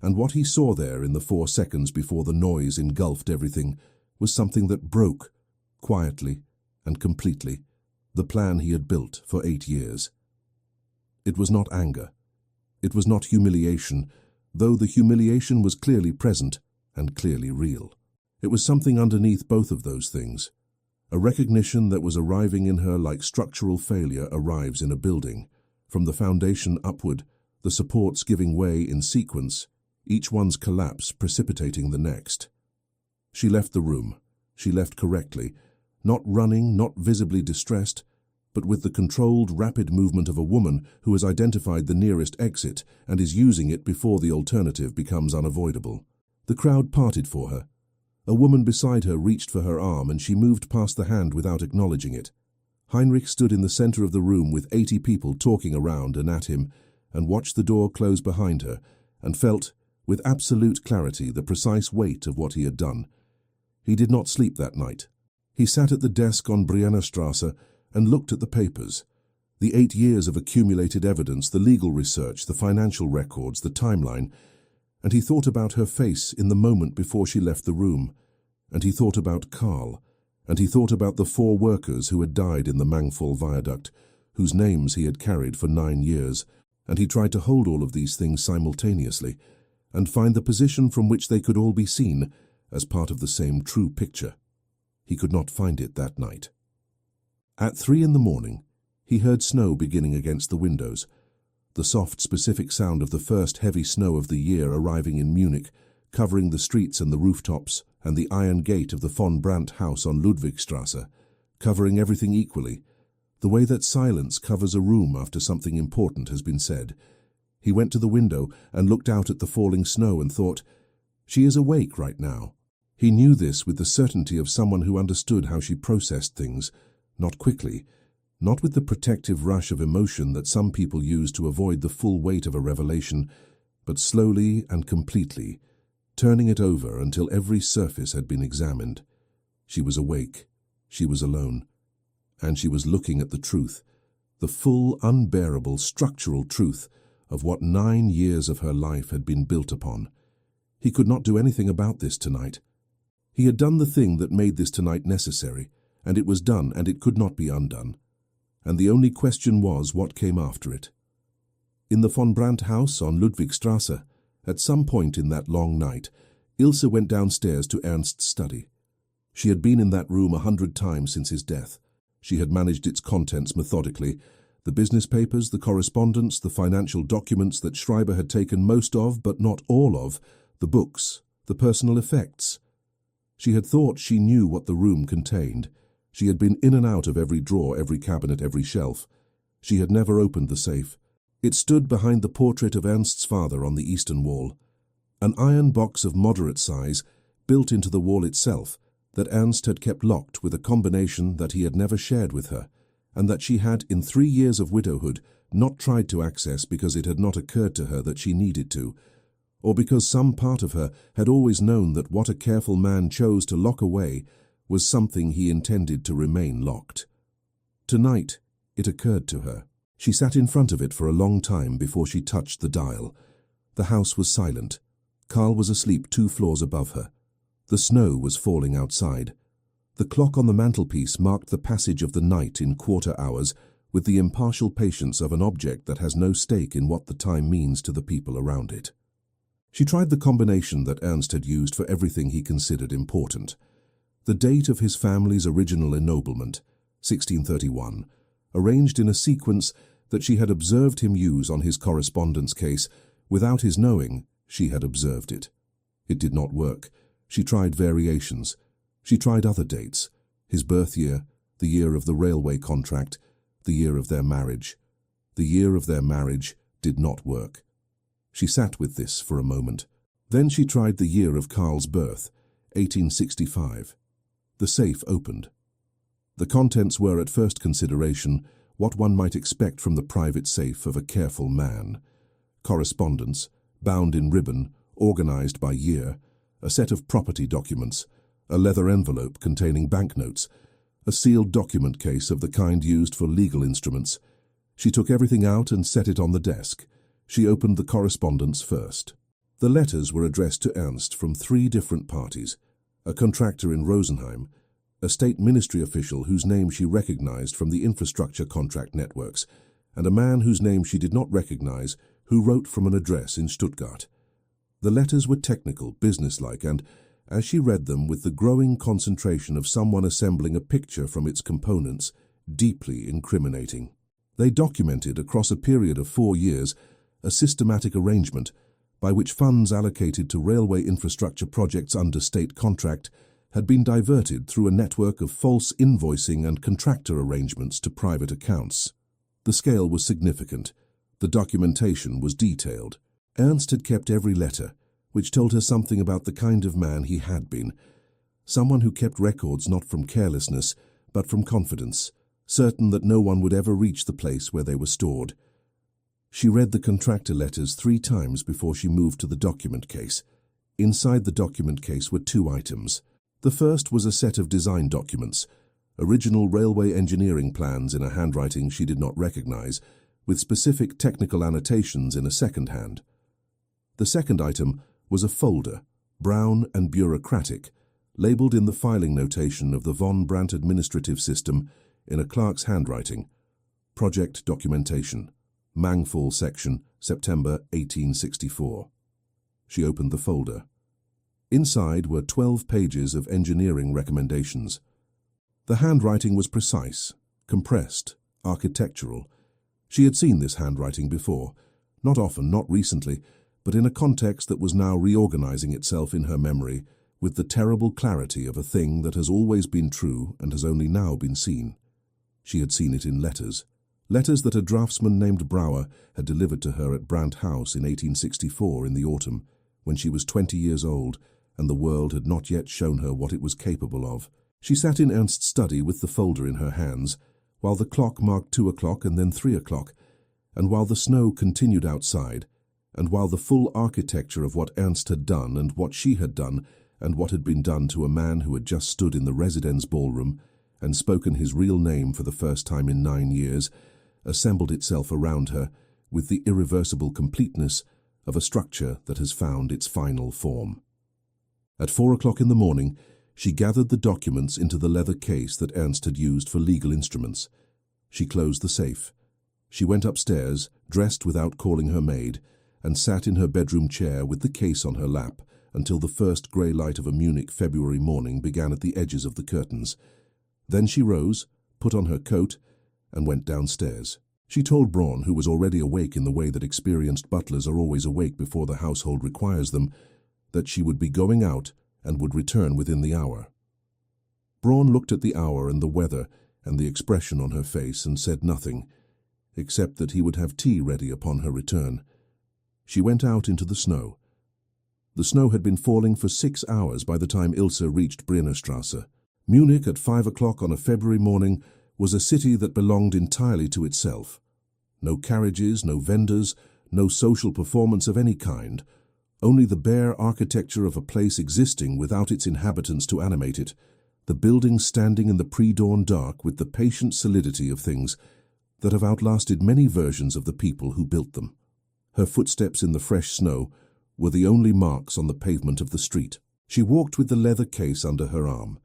And what he saw there in the 4 seconds before the noise engulfed everything was something that broke, quietly and completely, the plan he had built for 8 years. It was not anger. It was not humiliation, though the humiliation was clearly present and clearly real. It was something underneath both of those things, a recognition that was arriving in her like structural failure arrives in a building, from the foundation upward, the supports giving way in sequence, each one's collapse precipitating the next. She left the room. She left correctly, not running, not visibly distressed, but with the controlled, rapid movement of a woman who has identified the nearest exit and is using it before the alternative becomes unavoidable. The crowd parted for her. A woman beside her reached for her arm, and she moved past the hand without acknowledging it. Heinrich stood in the center of the room with 80 people talking around and at him, and watched the door close behind her, and felt, with absolute clarity, the precise weight of what he had done. He did not sleep that night. He sat at the desk on Brienner Strasse and looked at the papers. The 8 years of accumulated evidence, the legal research, the financial records, the timeline, and he thought about her face in the moment before she left the room, and he thought about Karl, and he thought about the 4 workers who had died in the Mangfall viaduct, whose names he had carried for 9 years, and he tried to hold all of these things simultaneously, and find the position from which they could all be seen as part of the same true picture. He could not find it that night. At 3 in the morning, he heard snow beginning against the windows, the soft, specific sound of the first heavy snow of the year arriving in Munich, covering the streets and the rooftops and the iron gate of the von Brandt house on Ludwigstrasse, covering everything equally, the way that silence covers a room after something important has been said. He went to the window and looked out at the falling snow and thought, "She is awake right now. He knew this with the certainty of someone who understood how she processed things, not quickly, not with the protective rush of emotion that some people use to avoid the full weight of a revelation, but slowly and completely, turning it over until every surface had been examined. She was awake, she was alone, and she was looking at the truth, the full, unbearable, structural truth of what 9 years of her life had been built upon. He could not do anything about this tonight. He had done the thing that made this tonight necessary, and it was done, and it could not be undone. And the only question was what came after it. In the von Brandt house on Ludwigstrasse, at some point in that long night, Ilse went downstairs to Ernst's study. She had been in that room 100 times since his death. She had managed its contents methodically, the business papers, the correspondence, the financial documents that Schreiber had taken most of, but not all of, the books, the personal effects. She had thought she knew what the room contained. She had been in and out of every drawer, every cabinet, every shelf. She had never opened the safe. It stood behind the portrait of Ernst's father on the eastern wall. An iron box of moderate size, built into the wall itself, that Ernst had kept locked with a combination that he had never shared with her, and that she had, in 3 years of widowhood, not tried to access because it had not occurred to her that she needed to, or because some part of her had always known that what a careful man chose to lock away was something he intended to remain locked. Tonight, it occurred to her. She sat in front of it for a long time before she touched the dial. The house was silent. Karl was asleep 2 floors above her. The snow was falling outside. The clock on the mantelpiece marked the passage of the night in quarter hours with the impartial patience of an object that has no stake in what the time means to the people around it. She tried the combination that Ernst had used for everything he considered important. The date of his family's original ennoblement, 1631, arranged in a sequence that she had observed him use on his correspondence case. Without his knowing, she had observed it. It did not work. She tried variations. She tried other dates, his birth year, the year of the railway contract, the year of their marriage. The year of their marriage did not work. She sat with this for a moment. Then she tried the year of Karl's birth, 1865. The safe opened. The contents were at first consideration what one might expect from the private safe of a careful man. Correspondence, bound in ribbon, organized by year, a set of property documents, a leather envelope containing banknotes, a sealed document case of the kind used for legal instruments. She took everything out and set it on the desk. She opened the correspondence first. The letters were addressed to Ernst from 3 different parties: a contractor in Rosenheim, a state ministry official whose name she recognized from the infrastructure contract networks, and a man whose name she did not recognize who wrote from an address in Stuttgart. The letters were technical, businesslike, and, as she read them with the growing concentration of someone assembling a picture from its components, deeply incriminating. They documented, across a period of 4 years, a systematic arrangement by which funds allocated to railway infrastructure projects under state contract had been diverted through a network of false invoicing and contractor arrangements to private accounts. The scale was significant. The documentation was detailed. Ernst had kept every letter, which told her something about the kind of man he had been. Someone who kept records not from carelessness, but from confidence, certain that no one would ever reach the place where they were stored. She read the contractor letters 3 times before she moved to the document case. Inside the document case were 2 items. The first was a set of design documents, original railway engineering plans in a handwriting she did not recognize, with specific technical annotations in a second hand. The second item was a folder, brown and bureaucratic, labeled in the filing notation of the von Brandt administrative system in a clerk's handwriting. Project documentation. Mangfall section, September 1864. She opened the folder. Inside were 12 pages of engineering recommendations. The handwriting was precise, compressed, architectural. She had seen this handwriting before, not often, not recently, but in a context that was now reorganizing itself in her memory with the terrible clarity of a thing that has always been true and has only now been seen. She had seen it in letters. Letters that a draftsman named Brouwer had delivered to her at Brandt House in 1864 in the autumn, when she was 20 years old, and the world had not yet shown her what it was capable of. She sat in Ernst's study with the folder in her hands, while the clock marked 2 o'clock and then 3 o'clock, and while the snow continued outside, and while the full architecture of what Ernst had done and what she had done and what had been done to a man who had just stood in the residence ballroom and spoken his real name for the first time in 9 years, assembled itself around her with the irreversible completeness of a structure that has found its final form. At 4 o'clock in the morning, she gathered the documents into the leather case that Ernst had used for legal instruments. She closed the safe. She went upstairs, dressed without calling her maid, and sat in her bedroom chair with the case on her lap until the first grey light of a Munich February morning began at the edges of the curtains. Then she rose, put on her coat, and went downstairs. She told Braun, who was already awake in the way that experienced butlers are always awake before the household requires them, that she would be going out and would return within the hour. Braun looked at the hour and the weather and the expression on her face and said nothing, except that he would have tea ready upon her return. She went out into the snow. The snow had been falling for 6 hours by the time Ilse reached Briennerstrasse. Munich at 5 o'clock on a February morning was a city that belonged entirely to itself. No carriages, no vendors, no social performance of any kind, only the bare architecture of a place existing without its inhabitants to animate it, the buildings standing in the pre-dawn dark with the patient solidity of things that have outlasted many versions of the people who built them. Her footsteps in the fresh snow were the only marks on the pavement of the street. She walked with the leather case under her arm,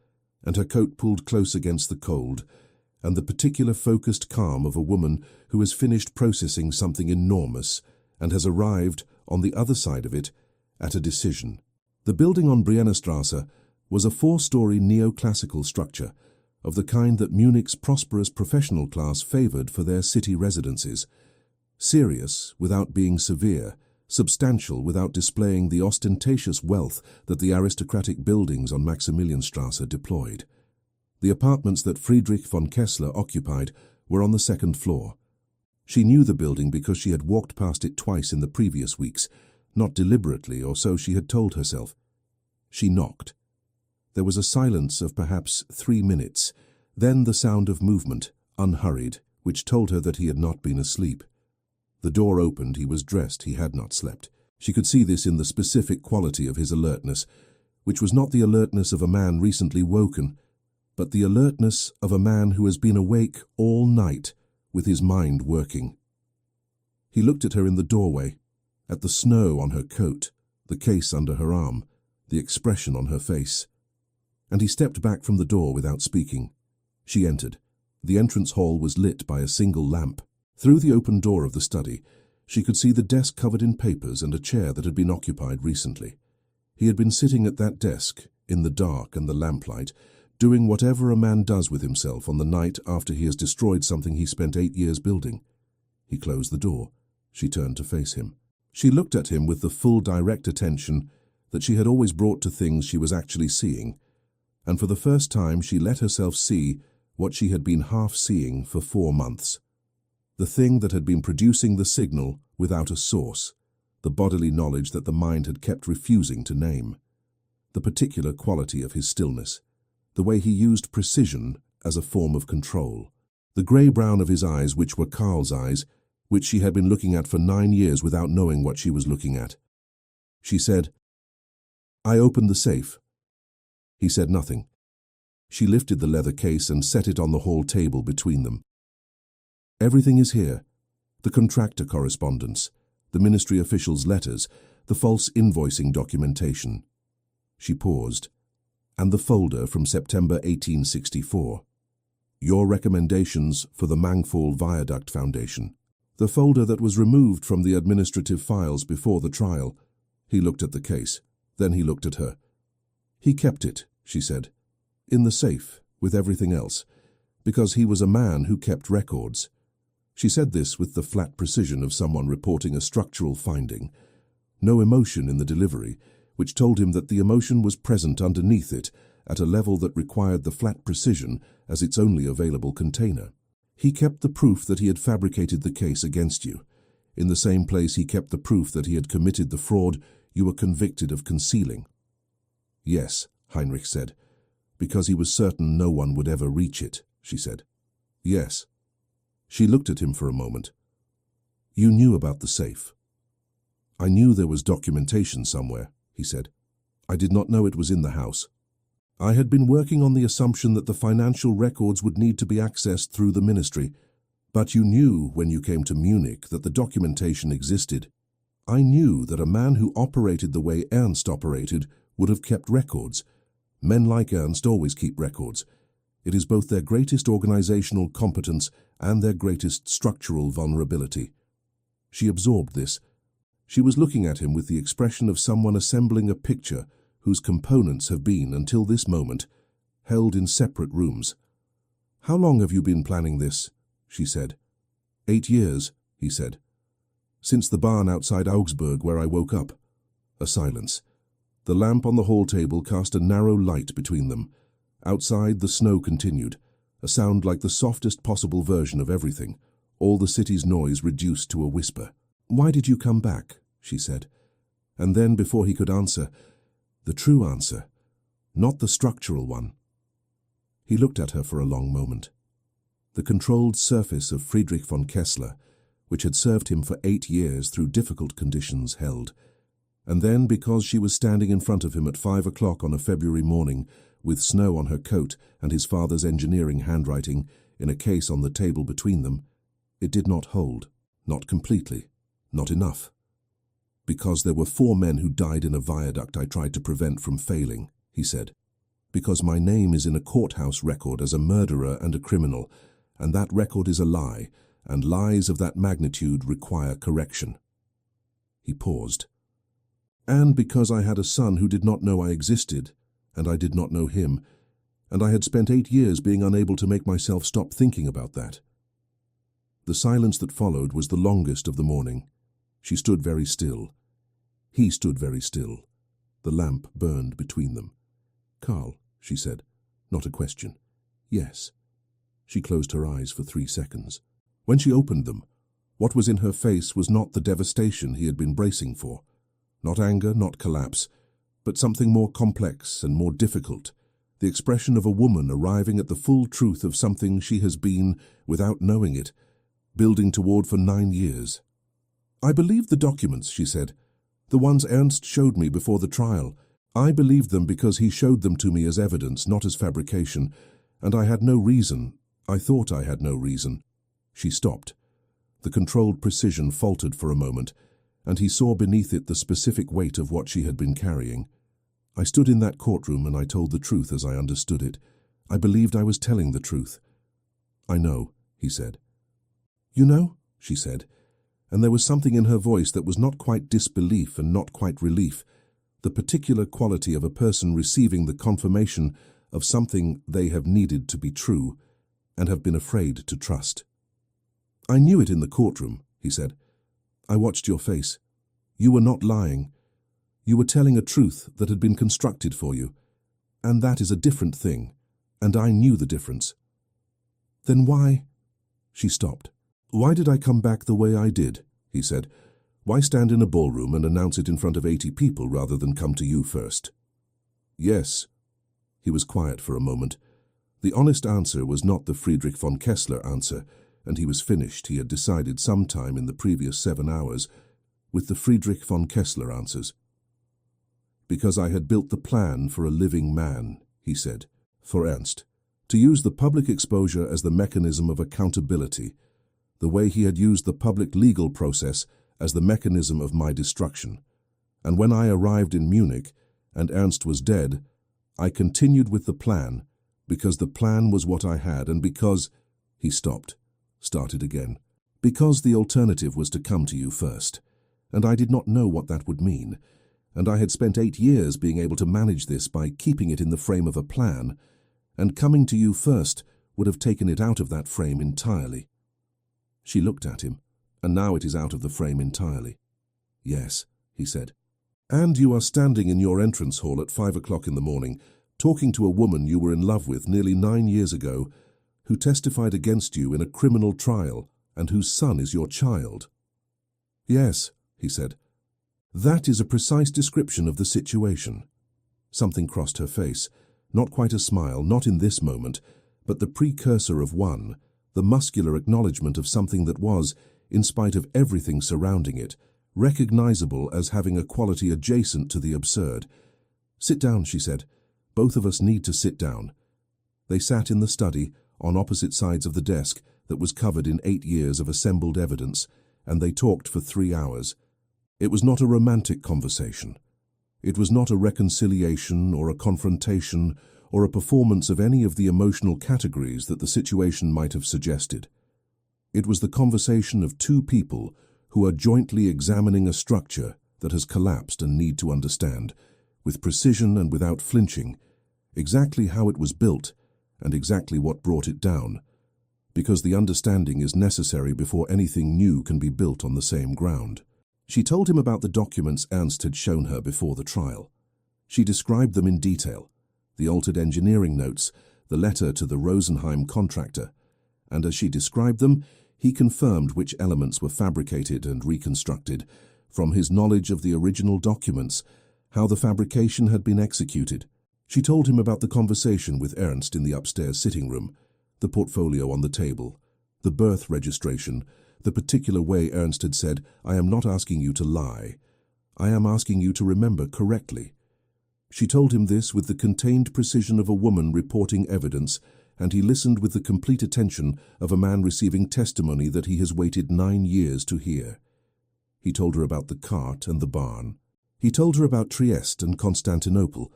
and her coat pulled close against the cold, and the particular focused calm of a woman who has finished processing something enormous and has arrived, on the other side of it, at a decision. The building on Briennerstrasse was a 4-story neoclassical structure of the kind that Munich's prosperous professional class favored for their city residences. Serious without being severe, substantial without displaying the ostentatious wealth that the aristocratic buildings on Maximilianstrasse deployed. The apartments that Friedrich von Kessler occupied were on the 2nd floor. She knew the building because she had walked past it twice in the previous weeks, not deliberately, or so she had told herself. She knocked. There was a silence of perhaps 3 minutes, then the sound of movement, unhurried, which told her that he had not been asleep. The door opened, he was dressed, he had not slept. She could see this in the specific quality of his alertness, which was not the alertness of a man recently woken, but the alertness of a man who has been awake all night with his mind working. He looked at her in the doorway, at the snow on her coat, the case under her arm, the expression on her face. And he stepped back from the door without speaking. She entered. The entrance hall was lit by a single lamp. Through the open door of the study, she could see the desk covered in papers and a chair that had been occupied recently. He had been sitting at that desk, in the dark and the lamplight, doing whatever a man does with himself on the night after he has destroyed something he spent 8 years building. He closed the door. She turned to face him. She looked at him with the full direct attention that she had always brought to things she was actually seeing, and for the first time she let herself see what she had been half seeing for 4 months. The thing that had been producing the signal without a source, the bodily knowledge that the mind had kept refusing to name, the particular quality of his stillness, the way he used precision as a form of control, the grey-brown of his eyes, which were Karl's eyes, which she had been looking at for 9 years without knowing what she was looking at. She said, "I opened the safe." He said nothing. She lifted the leather case and set it on the hall table between them. "Everything is here. The contractor correspondence, the ministry officials' letters, the false invoicing documentation." She paused. "And the folder from September 1864. Your recommendations for the Mangfall Viaduct Foundation. The folder that was removed from the administrative files before the trial." He looked at the case. Then he looked at her. "He kept it," she said, "in the safe, with everything else, because he was a man who kept records." She said this with the flat precision of someone reporting a structural finding. No emotion in the delivery, which told him that the emotion was present underneath it at a level that required the flat precision as its only available container. He kept the proof that he had fabricated the case against you. In the same place he kept the proof that he had committed the fraud you were convicted of concealing. Yes, Heinrich said. Because he was certain no one would ever reach it, she said. Yes. She looked at him for a moment. You knew about the safe. I knew there was documentation somewhere, he said. I did not know it was in the house. I had been working on the assumption that the financial records would need to be accessed through the ministry, but you knew when you came to Munich that the documentation existed. I knew that a man who operated the way Ernst operated would have kept records. Men like Ernst always keep records. It is both their greatest organizational competence and their greatest structural vulnerability. She absorbed this. She was looking at him with the expression of someone assembling a picture whose components have been, until this moment, held in separate rooms. How long have you been planning this? She said. 8 years, he said. Since the barn outside Augsburg where I woke up. A silence. The lamp on the hall table cast a narrow light between them. Outside, the snow continued, a sound like the softest possible version of everything, all the city's noise reduced to a whisper. Why did you come back? She said. And then, before he could answer, the true answer, not the structural one. He looked at her for a long moment. The controlled surface of Friedrich von Kessler, which had served him for 8 years through difficult conditions, held. And then, because she was standing in front of him at 5 o'clock on a February morning, with snow on her coat and his father's engineering handwriting in a case on the table between them, it did not hold, not completely, not enough. Because there were 4 men who died in a viaduct I tried to prevent from failing, he said. Because my name is in a courthouse record as a murderer and a criminal, and that record is a lie, and lies of that magnitude require correction. He paused. And because I had a son who did not know I existed, and I did not know him, and I had spent 8 years being unable to make myself stop thinking about that. The silence that followed was the longest of the morning. She stood very still. He stood very still. The lamp burned between them. Karl, she said, not a question. Yes. She closed her eyes for 3 seconds. When she opened them, what was in her face was not the devastation he had been bracing for. Not anger, not collapse, but something more complex and more difficult, the expression of a woman arriving at the full truth of something she has been, without knowing it, building toward for 9 years. I believed the documents, she said, the ones Ernst showed me before the trial. I believed them because he showed them to me as evidence, not as fabrication, and I had no reason. I thought I had no reason. She stopped. The controlled precision faltered for a moment, and he saw beneath it the specific weight of what she had been carrying. I stood in that courtroom and I told the truth as I understood it. I believed I was telling the truth. I know, he said. You know, she said, and there was something in her voice that was not quite disbelief and not quite relief, the particular quality of a person receiving the confirmation of something they have needed to be true and have been afraid to trust. I knew it in the courtroom, he said. I watched your face. You were not lying. You were telling a truth that had been constructed for you, and that is a different thing, and I knew the difference. Then why? She stopped. Why did I come back the way I did? He said. Why stand in a ballroom and announce it in front of 80 people rather than come to you first? Yes. He was quiet for a moment. The honest answer was not the Friedrich von Kessler answer, and he was finished, he had decided sometime in the previous 7 hours, with the Friedrich von Kessler answers. Because I had built the plan for a living man, he said, for Ernst, to use the public exposure as the mechanism of accountability, the way he had used the public legal process as the mechanism of my destruction. And when I arrived in Munich, and Ernst was dead, I continued with the plan, because the plan was what I had, and because— He stopped, started again. Because the alternative was to come to you first, and I did not know what that would mean, and I had spent 8 years being able to manage this by keeping it in the frame of a plan, and coming to you first would have taken it out of that frame entirely. She looked at him, and now it is out of the frame entirely. Yes, he said. And you are standing in your entrance hall at 5 o'clock in the morning, talking to a woman you were in love with nearly 9 years ago, who testified against you in a criminal trial, and whose son is your child. Yes, he said. That is a precise description of the situation. Something crossed her face. Not quite a smile, not in this moment, but the precursor of one, the muscular acknowledgement of something that was, in spite of everything surrounding it, recognizable as having a quality adjacent to the absurd. "Sit down," she said. "Both of us need to sit down." They sat in the study, on opposite sides of the desk that was covered in 8 years of assembled evidence, and they talked for 3 hours. It was not a romantic conversation. It was not a reconciliation or a confrontation or a performance of any of the emotional categories that the situation might have suggested. It was the conversation of two people who are jointly examining a structure that has collapsed and need to understand, with precision and without flinching, exactly how it was built and exactly what brought it down, because the understanding is necessary before anything new can be built on the same ground. She told him about the documents Ernst had shown her before the trial. She described them in detail, the altered engineering notes, the letter to the Rosenheim contractor, and as she described them, he confirmed which elements were fabricated and reconstructed, from his knowledge of the original documents, how the fabrication had been executed. She told him about the conversation with Ernst in the upstairs sitting room, the portfolio on the table, the birth registration, the particular way Ernst had said, "I am not asking you to lie. I am asking you to remember correctly." She told him this with the contained precision of a woman reporting evidence, and he listened with the complete attention of a man receiving testimony that he has waited 9 years to hear. He told her about the cart and the barn. He told her about Trieste and Constantinople.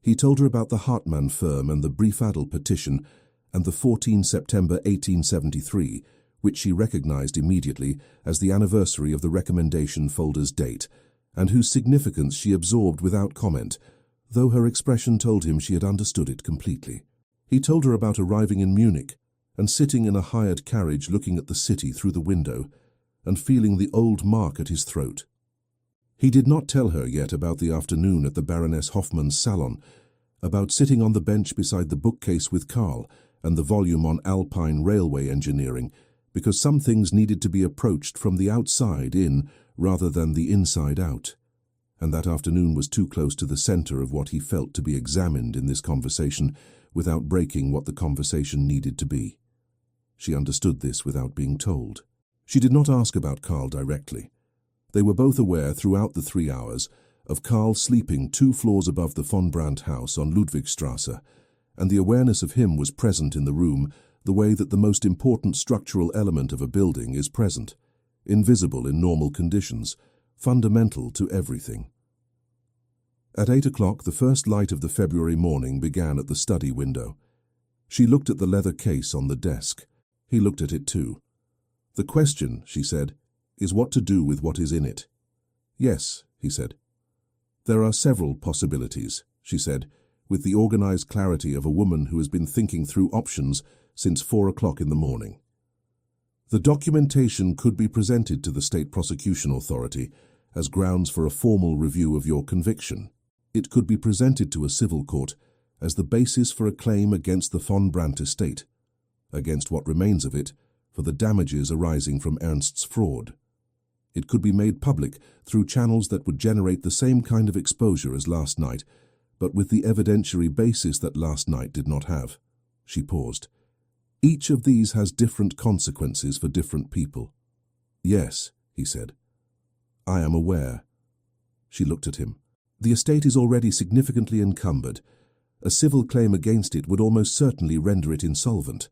He told her about the Hartmann firm and the Briefadel petition and the 14 September 1873, which she recognized immediately as the anniversary of the recommendation folder's date, and whose significance she absorbed without comment, though her expression told him she had understood it completely. He told her about arriving in Munich and sitting in a hired carriage looking at the city through the window and feeling the old mark at his throat. He did not tell her yet about the afternoon at the Baroness Hoffmann's salon, about sitting on the bench beside the bookcase with Karl and the volume on Alpine railway engineering, because some things needed to be approached from the outside in rather than the inside out. And that afternoon was too close to the center of what he felt to be examined in this conversation without breaking what the conversation needed to be. She understood this without being told. She did not ask about Karl directly. They were both aware throughout the 3 hours of Karl sleeping 2 floors above the von Brandt house on Ludwigstrasse, and the awareness of him was present in the room the way that the most important structural element of a building is present, invisible in normal conditions, fundamental to everything. At 8 o'clock, the first light of the February morning began at the study window. She looked at the leather case on the desk. He looked at it too. "The question," she said, "is what to do with what is in it." "Yes," he said. "There are several possibilities," she said, with the organized clarity of a woman who has been thinking through options since 4 o'clock in the morning. "The documentation could be presented to the State Prosecution Authority as grounds for a formal review of your conviction. It could be presented to a civil court as the basis for a claim against the von Brandt estate, against what remains of it, for the damages arising from Ernst's fraud. It could be made public through channels that would generate the same kind of exposure as last night, but with the evidentiary basis that last night did not have." She paused. "Each of these has different consequences for different people." "Yes," he said. "I am aware." She looked at him. "The estate is already significantly encumbered. A civil claim against it would almost certainly render it insolvent.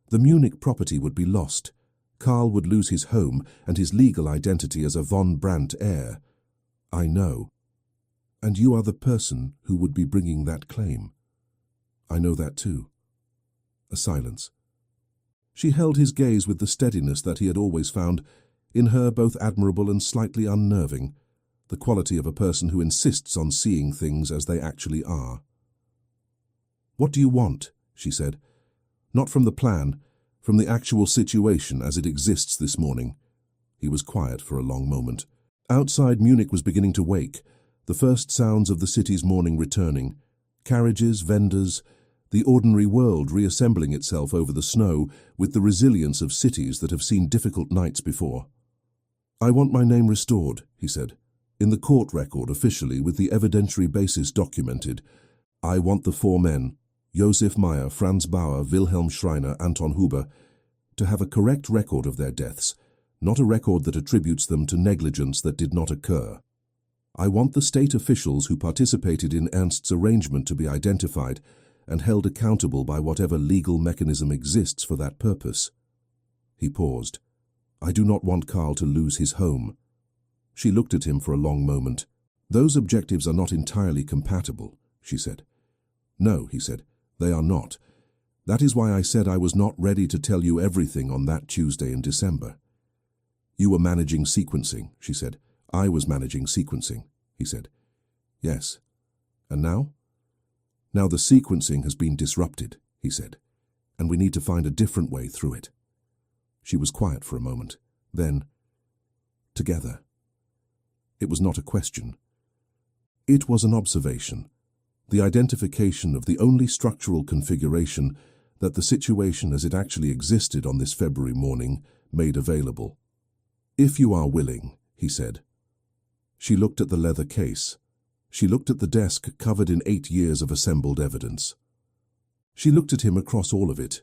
The Munich property would be lost. Karl would lose his home and his legal identity as a von Brandt heir." "I know. And you are the person who would be bringing that claim." "I know that too." A silence. She held his gaze with the steadiness that he had always found, in her both admirable and slightly unnerving, the quality of a person who insists on seeing things as they actually are. "What do you want?" she said. "Not from the plan, from the actual situation as it exists this morning." He was quiet for a long moment. Outside, Munich was beginning to wake, the first sounds of the city's morning returning. Carriages, vendors, the ordinary world reassembling itself over the snow with the resilience of cities that have seen difficult nights before. "I want my name restored," he said. In the court record officially, with the evidentiary basis documented, I want the four men, Josef Meyer, Franz Bauer, Wilhelm Schreiner, Anton Huber, to have a correct record of their deaths, not a record that attributes them to negligence that did not occur. I want the state officials who participated in Ernst's arrangement to be identified and held accountable by whatever legal mechanism exists for that purpose. He paused. I do not want Karl to lose his home. She looked at him for a long moment. Those objectives are not entirely compatible, she said. No, he said, they are not. That is why I said I was not ready to tell you everything on that Tuesday in December. You were managing sequencing, she said. I was managing sequencing, he said. Yes. And now? Now the sequencing has been disrupted, he said, and we need to find a different way through it. She was quiet for a moment. Then, together. It was not a question. It was an observation, the identification of the only structural configuration that the situation as it actually existed on this February morning made available. If you are willing, he said. She looked at the leather case. She looked at the desk covered in 8 years of assembled evidence. She looked at him across all of it,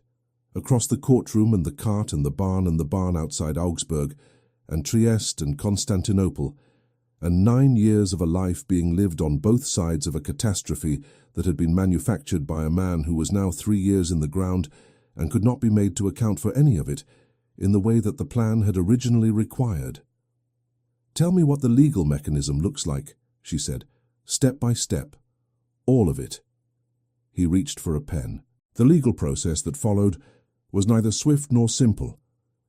across the courtroom and the cart and the barn outside Augsburg, and Trieste and Constantinople, and 9 years of a life being lived on both sides of a catastrophe that had been manufactured by a man who was now 3 years in the ground and could not be made to account for any of it in the way that the plan had originally required. Tell me what the legal mechanism looks like, she said, step by step. All of it. He reached for a pen. The legal process that followed was neither swift nor simple,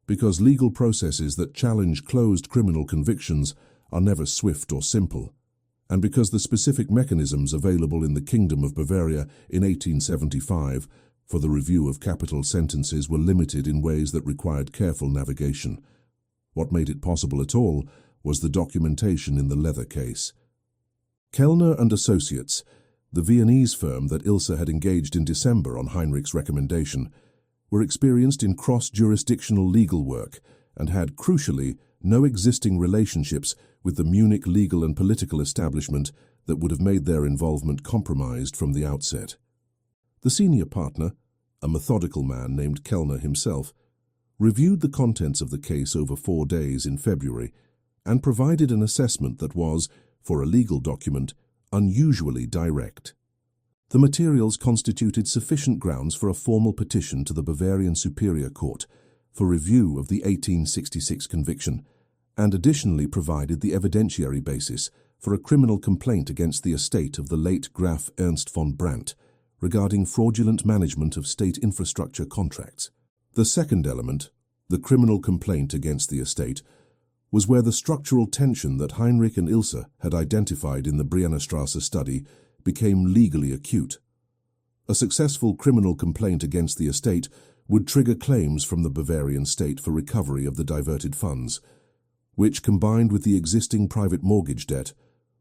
because legal processes that challenge closed criminal convictions are never swift or simple, and because the specific mechanisms available in the Kingdom of Bavaria in 1875 for the review of capital sentences were limited in ways that required careful navigation. What made it possible at all was the documentation in the leather case. Kellner and Associates, the Viennese firm that Ilse had engaged in December on Heinrich's recommendation, were experienced in cross-jurisdictional legal work and had, crucially, no existing relationships with the Munich legal and political establishment that would have made their involvement compromised from the outset. The senior partner, a methodical man named Kellner himself, reviewed the contents of the case over 4 days in February and provided an assessment that was, for a legal document, unusually direct. The materials constituted sufficient grounds for a formal petition to the Bavarian Superior Court for review of the 1866 conviction, and additionally provided the evidentiary basis for a criminal complaint against the estate of the late Graf Ernst von Brandt regarding fraudulent management of state infrastructure contracts. The second element, the criminal complaint against the estate, was where the structural tension that Heinrich and Ilse had identified in the Briennerstrasse study became legally acute. A successful criminal complaint against the estate would trigger claims from the Bavarian state for recovery of the diverted funds, which, combined with the existing private mortgage debt,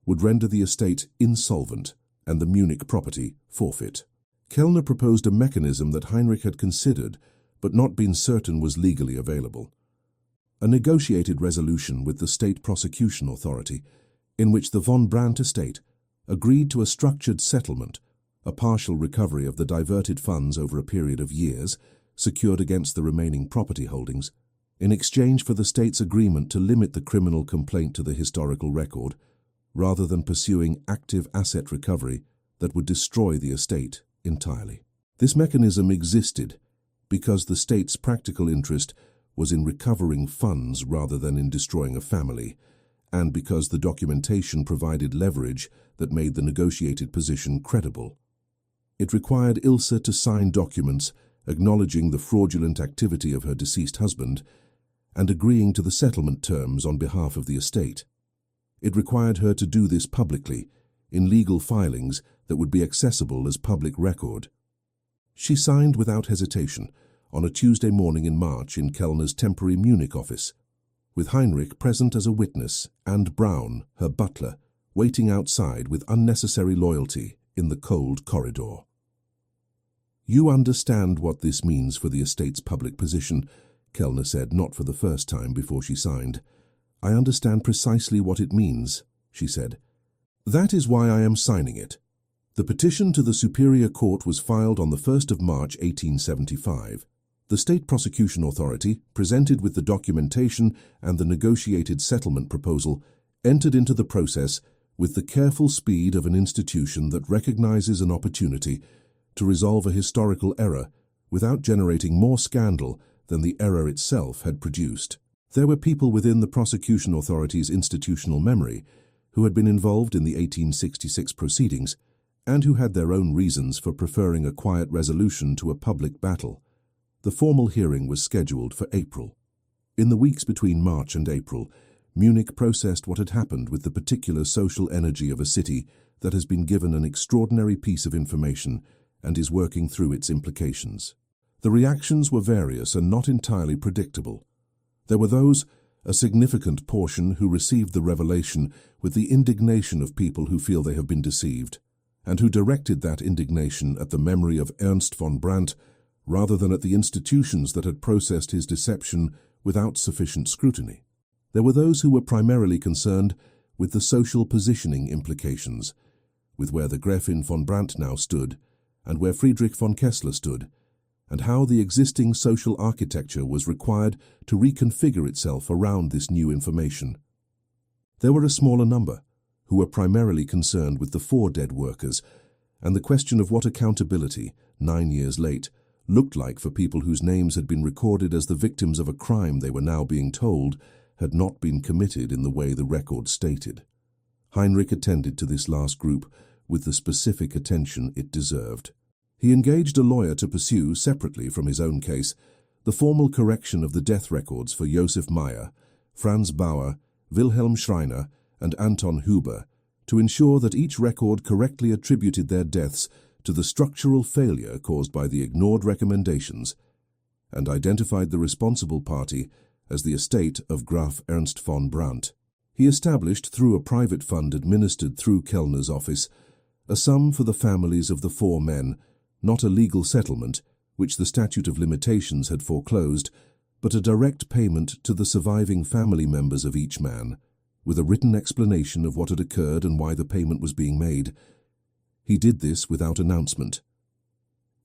would render the estate insolvent and the Munich property forfeit. Kellner proposed a mechanism that Heinrich had considered but not been certain was legally available. A negotiated resolution with the state prosecution authority in which the von Brandt estate agreed to a structured settlement, a partial recovery of the diverted funds over a period of years, secured against the remaining property holdings, in exchange for the state's agreement to limit the criminal complaint to the historical record, rather than pursuing active asset recovery that would destroy the estate entirely. This mechanism existed because the state's practical interest was in recovering funds rather than in destroying a family, and because the documentation provided leverage that made the negotiated position credible. It required Ilse to sign documents acknowledging the fraudulent activity of her deceased husband and agreeing to the settlement terms on behalf of the estate. It required her to do this publicly, in legal filings that would be accessible as public record. She signed without hesitation on a Tuesday morning in March in Kellner's temporary Munich office, with Heinrich present as a witness and Braun, her butler, waiting outside with unnecessary loyalty in the cold corridor. You understand what this means for the estate's public position, Kellner said, not for the first time before she signed. I understand precisely what it means, she said. "That is why I am signing it." The petition to the Superior Court was filed on the 1st of March 1875. The State Prosecution Authority, presented with the documentation and the negotiated settlement proposal, entered into the process with the careful speed of an institution that recognizes an opportunity to resolve a historical error without generating more scandal than the error itself had produced. There were people within the prosecution authority's institutional memory who had been involved in the 1866 proceedings and who had their own reasons for preferring a quiet resolution to a public battle. The formal hearing was scheduled for April. In the weeks between March and April, Munich processed what had happened with the particular social energy of a city that has been given an extraordinary piece of information and is working through its implications. The reactions were various and not entirely predictable. There were those, a significant portion, who received the revelation with the indignation of people who feel they have been deceived, and who directed that indignation at the memory of Ernst von Brandt rather than at the institutions that had processed his deception without sufficient scrutiny. There were those who were primarily concerned with the social positioning implications, with where the Gräfin von Brandt now stood, and where Friedrich von Kessler stood, and how the existing social architecture was required to reconfigure itself around this new information. There were a smaller number, who were primarily concerned with the 4 dead workers, and the question of what accountability, 9 years late, looked like for people whose names had been recorded as the victims of a crime they were now being told had not been committed in the way the record stated. Heinrich attended to this last group with the specific attention it deserved. He engaged a lawyer to pursue, separately from his own case, the formal correction of the death records for Josef Meyer, Franz Bauer, Wilhelm Schreiner, and Anton Huber, to ensure that each record correctly attributed their deaths to the structural failure caused by the ignored recommendations, and identified the responsible party as the estate of Graf Ernst von Brandt. He established, through a private fund administered through Kellner's office, a sum for the families of the 4 men, not a legal settlement, which the statute of limitations had foreclosed, but a direct payment to the surviving family members of each man, with a written explanation of what had occurred and why the payment was being made. He did this without announcement.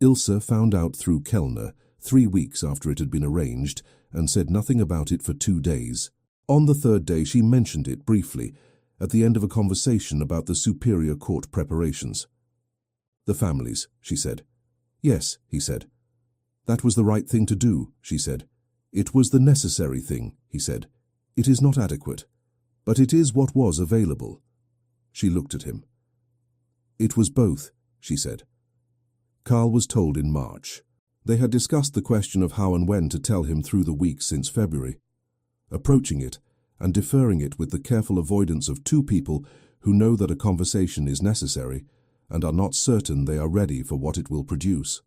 Ilse found out through Kellner 3 weeks after it had been arranged and said nothing about it for 2 days. On the 3rd day she mentioned it briefly, at the end of a conversation about the Superior Court preparations. "The families," she said. "Yes," he said. "That was the right thing to do," she said. "It was the necessary thing," he said. "It is not adequate, but it is what was available." She looked at him. "It was both," she said. Karl was told in March. They had discussed the question of how and when to tell him through the weeks since February, approaching it and deferring it with the careful avoidance of 2 people who know that a conversation is necessary and are not certain they are ready for what it will produce.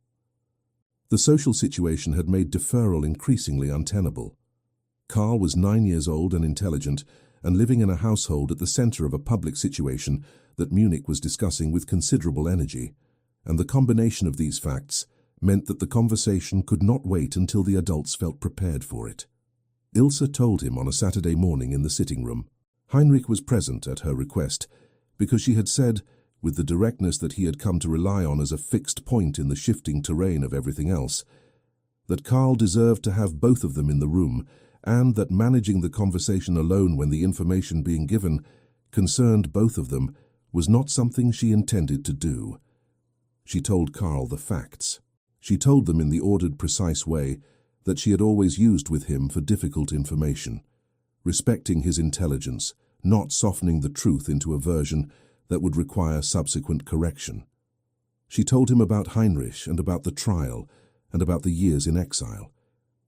The social situation had made deferral increasingly untenable. Karl was 9 years old and intelligent, and living in a household at the center of a public situation that Munich was discussing with considerable energy, and the combination of these facts meant that the conversation could not wait until the adults felt prepared for it. Ilse told him on a Saturday morning in the sitting room. Heinrich was present at her request, because she had said, with the directness that he had come to rely on as a fixed point in the shifting terrain of everything else, that Karl deserved to have both of them in the room, and that managing the conversation alone when the information being given concerned both of them was not something she intended to do. She told Karl the facts. She told them in the ordered, precise way that she had always used with him for difficult information, respecting his intelligence, not softening the truth into a version that would require subsequent correction. She told him about Heinrich and about the trial and about the years in exile.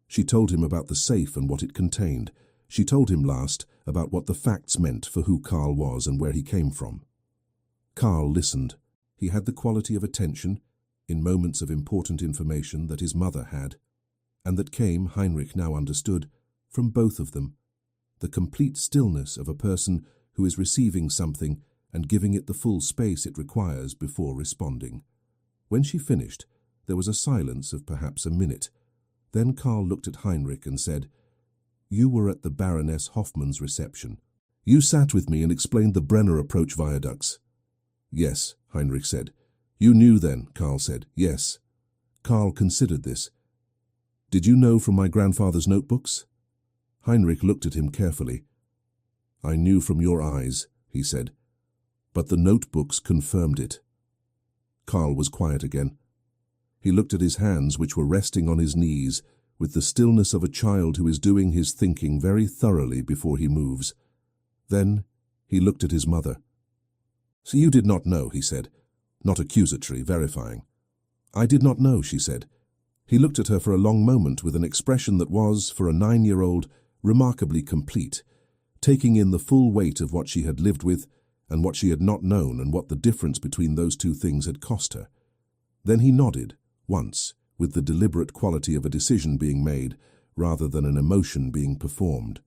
She told him about the safe and what it contained. She told him last about what the facts meant for who Karl was and where he came from. Karl listened. He had the quality of attention, in moments of important information, that his mother had, and that came, Heinrich now understood, from both of them. The complete stillness of a person who is receiving something and giving it the full space it requires before responding. When she finished, there was a silence of perhaps a minute. Then Karl looked at Heinrich and said, "You were at the Baroness Hoffmann's reception." You sat with me and explained the Brenner approach viaducts. Yes, Heinrich said. You knew then, Karl said. Yes. Karl considered this. Did you know from my grandfather's notebooks? Heinrich looked at him carefully. I knew from your eyes, he said, but the notebooks confirmed it. Karl was quiet again. He looked at his hands, which were resting on his knees, with the stillness of a child who is doing his thinking very thoroughly before he moves. Then he looked at his mother. So you did not know, he said, not accusatory, verifying. I did not know, she said. He looked at her for a long moment with an expression that was, for a 9-year-old, remarkably complete, taking in the full weight of what she had lived with and what she had not known and what the difference between those two things had cost her. Then he nodded, once, with the deliberate quality of a decision being made rather than an emotion being performed.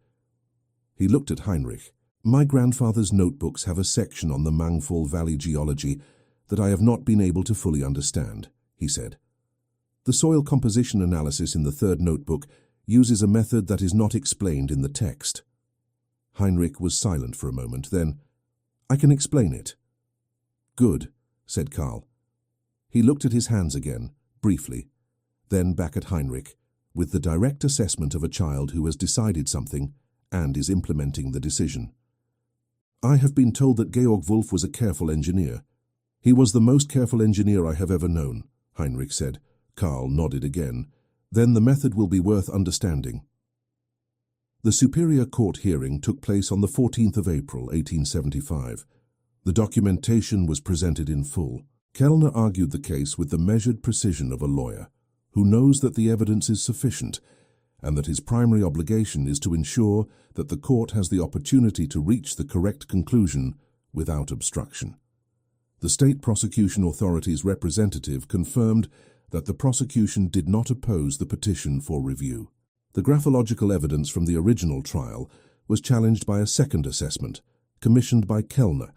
He looked at Heinrich. My grandfather's notebooks have a section on the Mangfall Valley geology that I have not been able to fully understand, he said. The soil composition analysis in the third notebook uses a method that is not explained in the text. Heinrich was silent for a moment, then, I can explain it. Good, said Karl. He looked at his hands again, briefly, then back at Heinrich, with the direct assessment of a child who has decided something and is implementing the decision. I have been told that Georg Wolf was a careful engineer. He was the most careful engineer I have ever known, Heinrich said. Karl nodded again. Then the method will be worth understanding. The Superior Court hearing took place on the 14th of April, 1875. The documentation was presented in full. Kellner argued the case with the measured precision of a lawyer, who knows that the evidence is sufficient and that his primary obligation is to ensure that the court has the opportunity to reach the correct conclusion without obstruction. The state prosecution authority's representative confirmed that the prosecution did not oppose the petition for review. The graphological evidence from the original trial was challenged by a second assessment, commissioned by Kellner,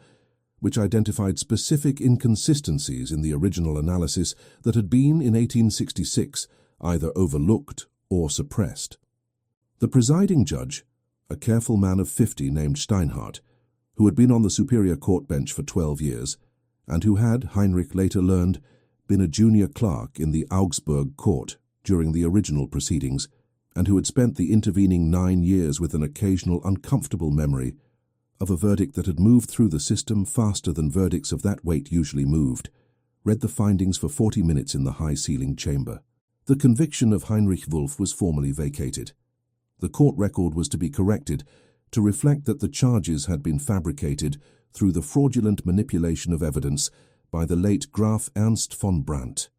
which identified specific inconsistencies in the original analysis that had been, in 1866, either overlooked or suppressed. The presiding judge, a careful man of 50 named Steinhardt, who had been on the Superior Court bench for 12 years, and who had, Heinrich later learned, been a junior clerk in the Augsburg court during the original proceedings, and who had spent the intervening 9 years with an occasional uncomfortable memory of a verdict that had moved through the system faster than verdicts of that weight usually moved, read the findings for 40 minutes in the high-ceilinged chamber. The conviction of Heinrich Wolf was formally vacated. The court record was to be corrected to reflect that the charges had been fabricated through the fraudulent manipulation of evidence by the late Graf Ernst von Brandt.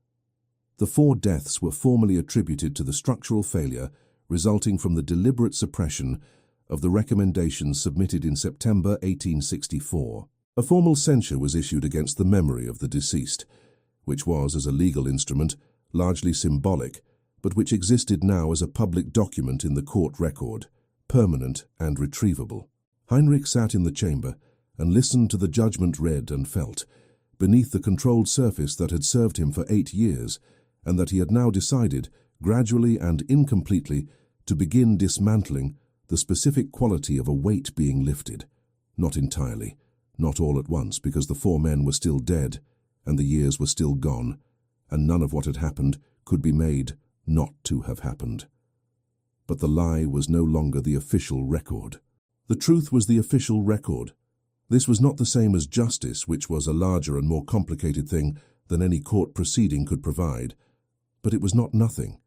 The 4 deaths were formally attributed to the structural failure resulting from the deliberate suppression of the recommendations submitted in September 1864. A formal censure was issued against the memory of the deceased, which was, as a legal instrument, largely symbolic, but which existed now as a public document in the court record, permanent and retrievable. Heinrich sat in the chamber and listened to the judgment read and felt, beneath the controlled surface that had served him for 8 years, and that he had now decided, gradually and incompletely, to begin dismantling the specific quality of a weight being lifted. Not entirely, not all at once, because the 4 men were still dead, and the years were still gone, and none of what had happened could be made not to have happened. But the lie was no longer the official record. The truth was the official record. This was not the same as justice, which was a larger and more complicated thing than any court proceeding could provide. But it was not nothing.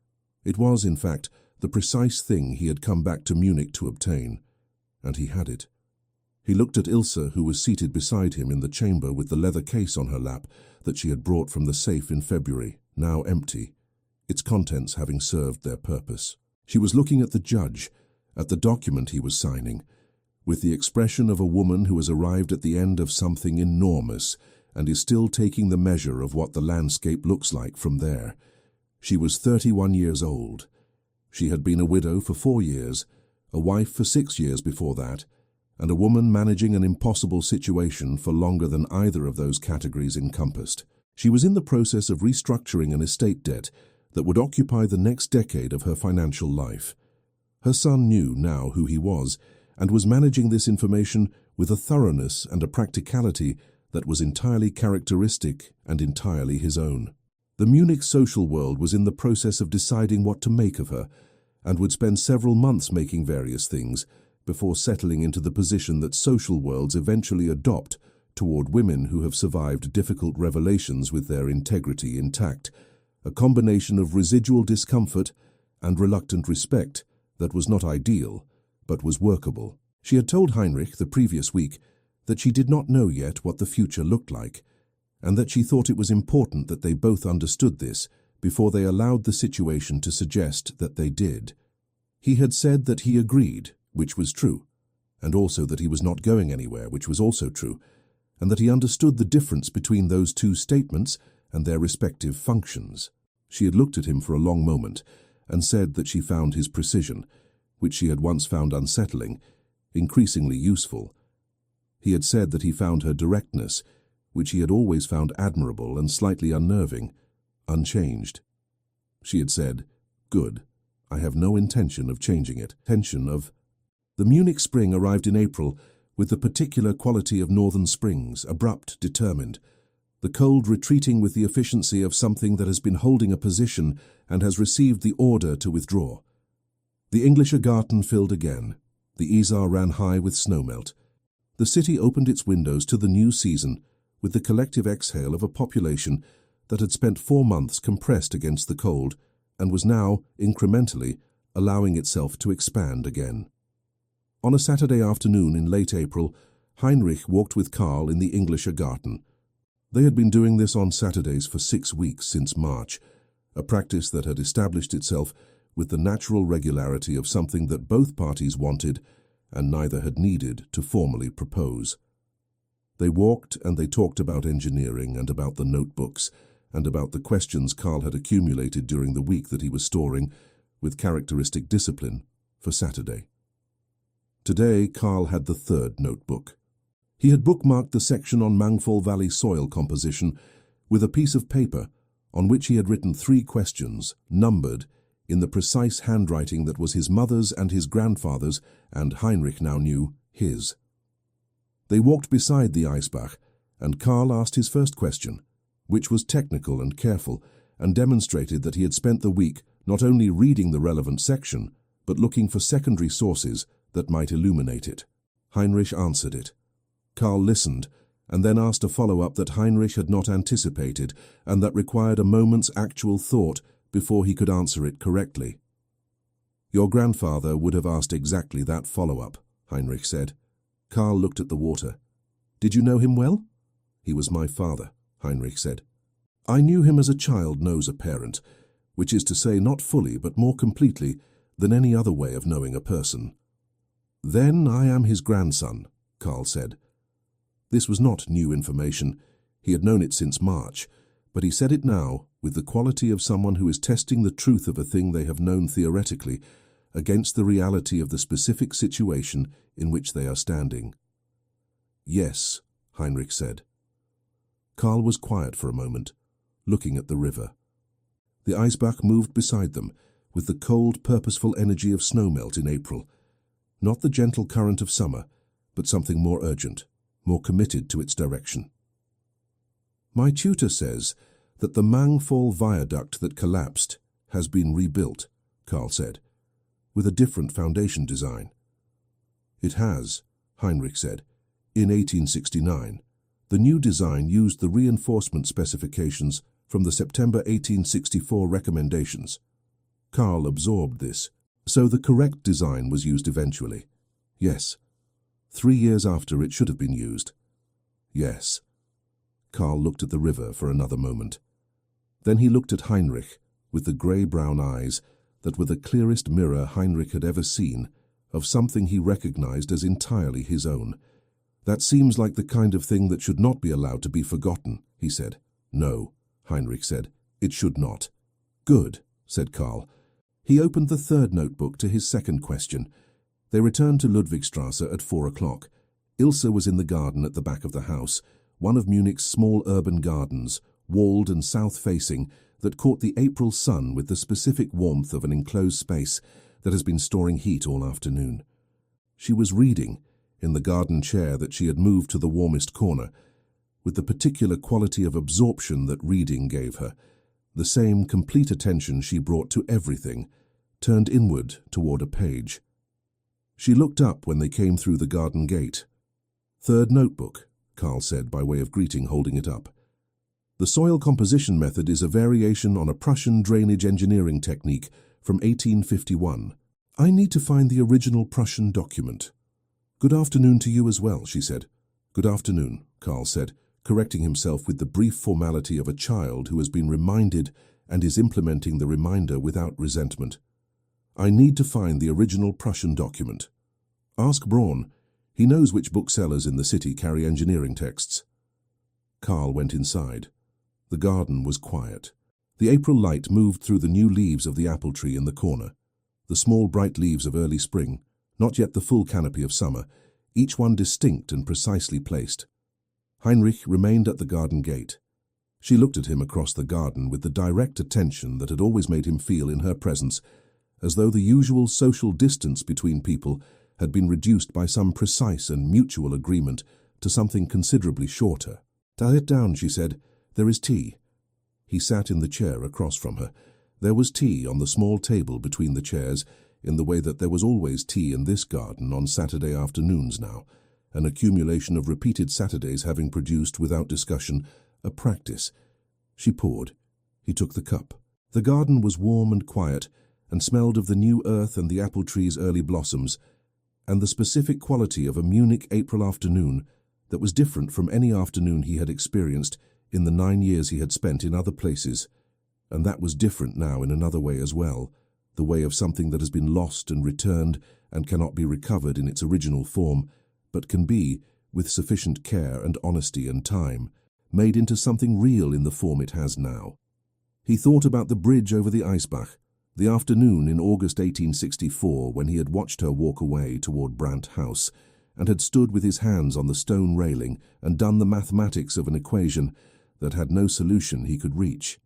It was, in fact, the precise thing he had come back to Munich to obtain, and he had it. He looked at Ilse, who was seated beside him in the chamber with the leather case on her lap that she had brought from the safe in February, now empty, its contents having served their purpose. She was looking at the judge, at the document he was signing, with the expression of a woman who has arrived at the end of something enormous and is still taking the measure of what the landscape looks like from there. She was 31 years old. She had been a widow for 4 years, a wife for 6 years before that, and a woman managing an impossible situation for longer than either of those categories encompassed. She was in the process of restructuring an estate debt that would occupy the next decade of her financial life. Her son knew now who he was, and was managing this information with a thoroughness and a practicality that was entirely characteristic and entirely his own. The Munich social world was in the process of deciding what to make of her, and would spend several months making various things before settling into the position that social worlds eventually adopt toward women who have survived difficult revelations with their integrity intact, a combination of residual discomfort and reluctant respect that was not ideal, but was workable. She had told Heinrich the previous week that she did not know yet what the future looked like, and that she thought it was important that they both understood this before they allowed the situation to suggest that they did. He had said that he agreed, which was true, and also that he was not going anywhere, which was also true, and that he understood the difference between those two statements and their respective functions. She had looked at him for a long moment and said that she found his precision, which she had once found unsettling, increasingly useful. He had said that he found her directness, which he had always found admirable and slightly unnerving, unchanged. She had said, "Good, I have no intention of changing it." The Munich spring arrived in April with the particular quality of northern springs, abrupt, determined, the cold retreating with the efficiency of something that has been holding a position and has received the order to withdraw. The Englischer Garten filled again. The Isar ran high with snowmelt. The city opened its windows to the new season with the collective exhale of a population that had spent 4 months compressed against the cold and was now, incrementally, allowing itself to expand again. On a Saturday afternoon in late April, Heinrich walked with Karl in the Englischer Garten. They had been doing this on Saturdays for 6 weeks since March, a practice that had established itself with the natural regularity of something that both parties wanted and neither had needed to formally propose. They walked and they talked about engineering and about the notebooks and about the questions Karl had accumulated during the week that he was storing, with characteristic discipline, for Saturday. Today, Karl had the 3rd notebook. He had bookmarked the section on Mangfall Valley soil composition with a piece of paper on which he had written 3 questions, numbered, in the precise handwriting that was his mother's and his grandfather's, and Heinrich now knew, his. They walked beside the Eisbach, and Karl asked his first question, which was technical and careful, and demonstrated that he had spent the week not only reading the relevant section, but looking for secondary sources that might illuminate it. Heinrich answered it. Karl listened, and then asked a follow-up that Heinrich had not anticipated, and that required a moment's actual thought before he could answer it correctly. "Your grandfather would have asked exactly that follow-up," Heinrich said. Karl looked at the water. "Did you know him well?" "He was my father," Heinrich said. "I knew him as a child knows a parent, which is to say not fully but more completely than any other way of knowing a person." "Then I am his grandson," Karl said. This was not new information. He had known it since March, but he said it now with the quality of someone who is testing the truth of a thing they have known theoretically against the reality of the specific situation in which they are standing. "Yes," Heinrich said. Karl was quiet for a moment, looking at the river. The Eisbach moved beside them with the cold, purposeful energy of snowmelt in April. Not the gentle current of summer, but something more urgent, more committed to its direction. "My tutor says that the Mangfall viaduct that collapsed has been rebuilt," Karl said, "with a different foundation design." "It has," Heinrich said, "in 1869. The new design used the reinforcement specifications from the September 1864 recommendations." Karl absorbed this. "So the correct design was used eventually?" "Yes." 3 years after it should have been used?" "Yes." Karl looked at the river for another moment. Then he looked at Heinrich with the grey-brown eyes that were the clearest mirror Heinrich had ever seen of something he recognized as entirely his own. "That seems like the kind of thing that should not be allowed to be forgotten," he said. "No," Heinrich said, "it should not." "Good," said Karl. He opened the 3rd notebook to his second question. They returned to Ludwigstrasse at 4 o'clock. Ilse was in the garden at the back of the house, one of Munich's small urban gardens, walled and south-facing, that caught the April sun with the specific warmth of an enclosed space that has been storing heat all afternoon. She was reading, in the garden chair that she had moved to the warmest corner, with the particular quality of absorption that reading gave her, the same complete attention she brought to everything, turned inward toward a page. She looked up when they came through the garden gate. "Third notebook," Carl said by way of greeting, holding it up. "The soil composition method is a variation on a Prussian drainage engineering technique from 1851. I need to find the original Prussian document." "Good afternoon to you as well," she said. "Good afternoon," Carl said, correcting himself with the brief formality of a child who has been reminded and is implementing the reminder without resentment. "I need to find the original Prussian document. Ask Braun. He knows which booksellers in the city carry engineering texts." Carl went inside. The garden was quiet. The April light moved through the new leaves of the apple tree in the corner. The small bright leaves of early spring, not yet the full canopy of summer, each one distinct and precisely placed. Heinrich remained at the garden gate. She looked at him across the garden with the direct attention that had always made him feel in her presence, as though the usual social distance between people had been reduced by some precise and mutual agreement to something considerably shorter. "Sit down," she said. "There is tea." He sat in the chair across from her. There was tea on the small table between the chairs, in the way that there was always tea in this garden on Saturday afternoons now, an accumulation of repeated Saturdays having produced, without discussion, a practice. She poured. He took the cup. The garden was warm and quiet, and smelled of the new earth and the apple tree's early blossoms, and the specific quality of a Munich April afternoon that was different from any afternoon he had experienced in the 9 years he had spent in other places, and that was different now in another way as well, the way of something that has been lost and returned and cannot be recovered in its original form, but can be, with sufficient care and honesty and time, made into something real in the form it has now. He thought about the bridge over the Eisbach, the afternoon in August 1864 when he had watched her walk away toward Brandt House, and had stood with his hands on the stone railing and done the mathematics of an equation that had no solution he could reach.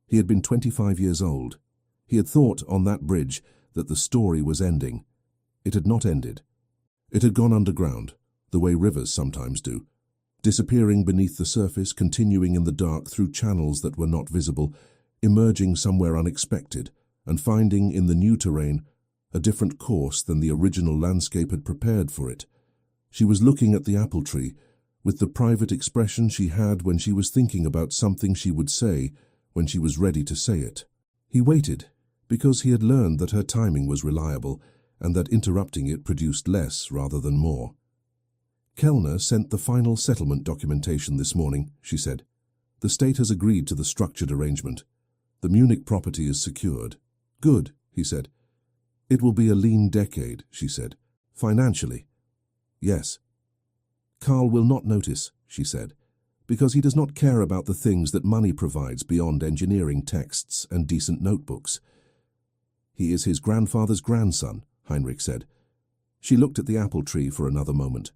He had been 25 years old. He had thought on that bridge that the story was ending. It had not ended. It had gone underground, the way rivers sometimes do, disappearing beneath the surface, continuing in the dark through channels that were not visible, emerging somewhere unexpected, and finding in the new terrain a different course than the original landscape had prepared for it. She was looking at the apple tree, with the private expression she had when she was thinking about something she would say when she was ready to say it. He waited, because he had learned that her timing was reliable, and that interrupting it produced less rather than more. "Kellner sent the final settlement documentation this morning," she said. "The state has agreed to the structured arrangement. The Munich property is secured." "Good," he said. "It will be a lean decade," she said. "Financially." "Yes." "Carl will not notice," she said, "because he does not care about the things that money provides beyond engineering texts and decent notebooks." "He is his grandfather's grandson," Heinrich said. She looked at the apple tree for another moment.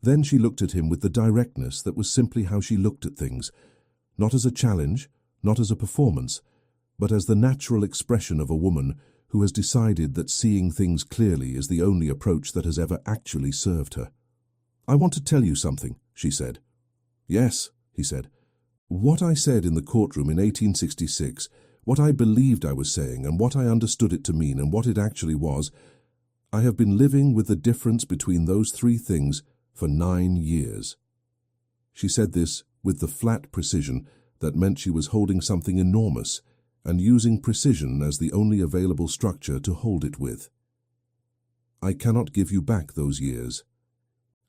Then she looked at him with the directness that was simply how she looked at things, not as a challenge, not as a performance, but as the natural expression of a woman who has decided that seeing things clearly is the only approach that has ever actually served her. "I want to tell you something," she said. "Yes," he said. "What I said in the courtroom in 1866, what I believed I was saying and what I understood it to mean and what it actually was, I have been living with the difference between those three things for 9 years." She said this with the flat precision that meant she was holding something enormous and using precision as the only available structure to hold it with. "I cannot give you back those years.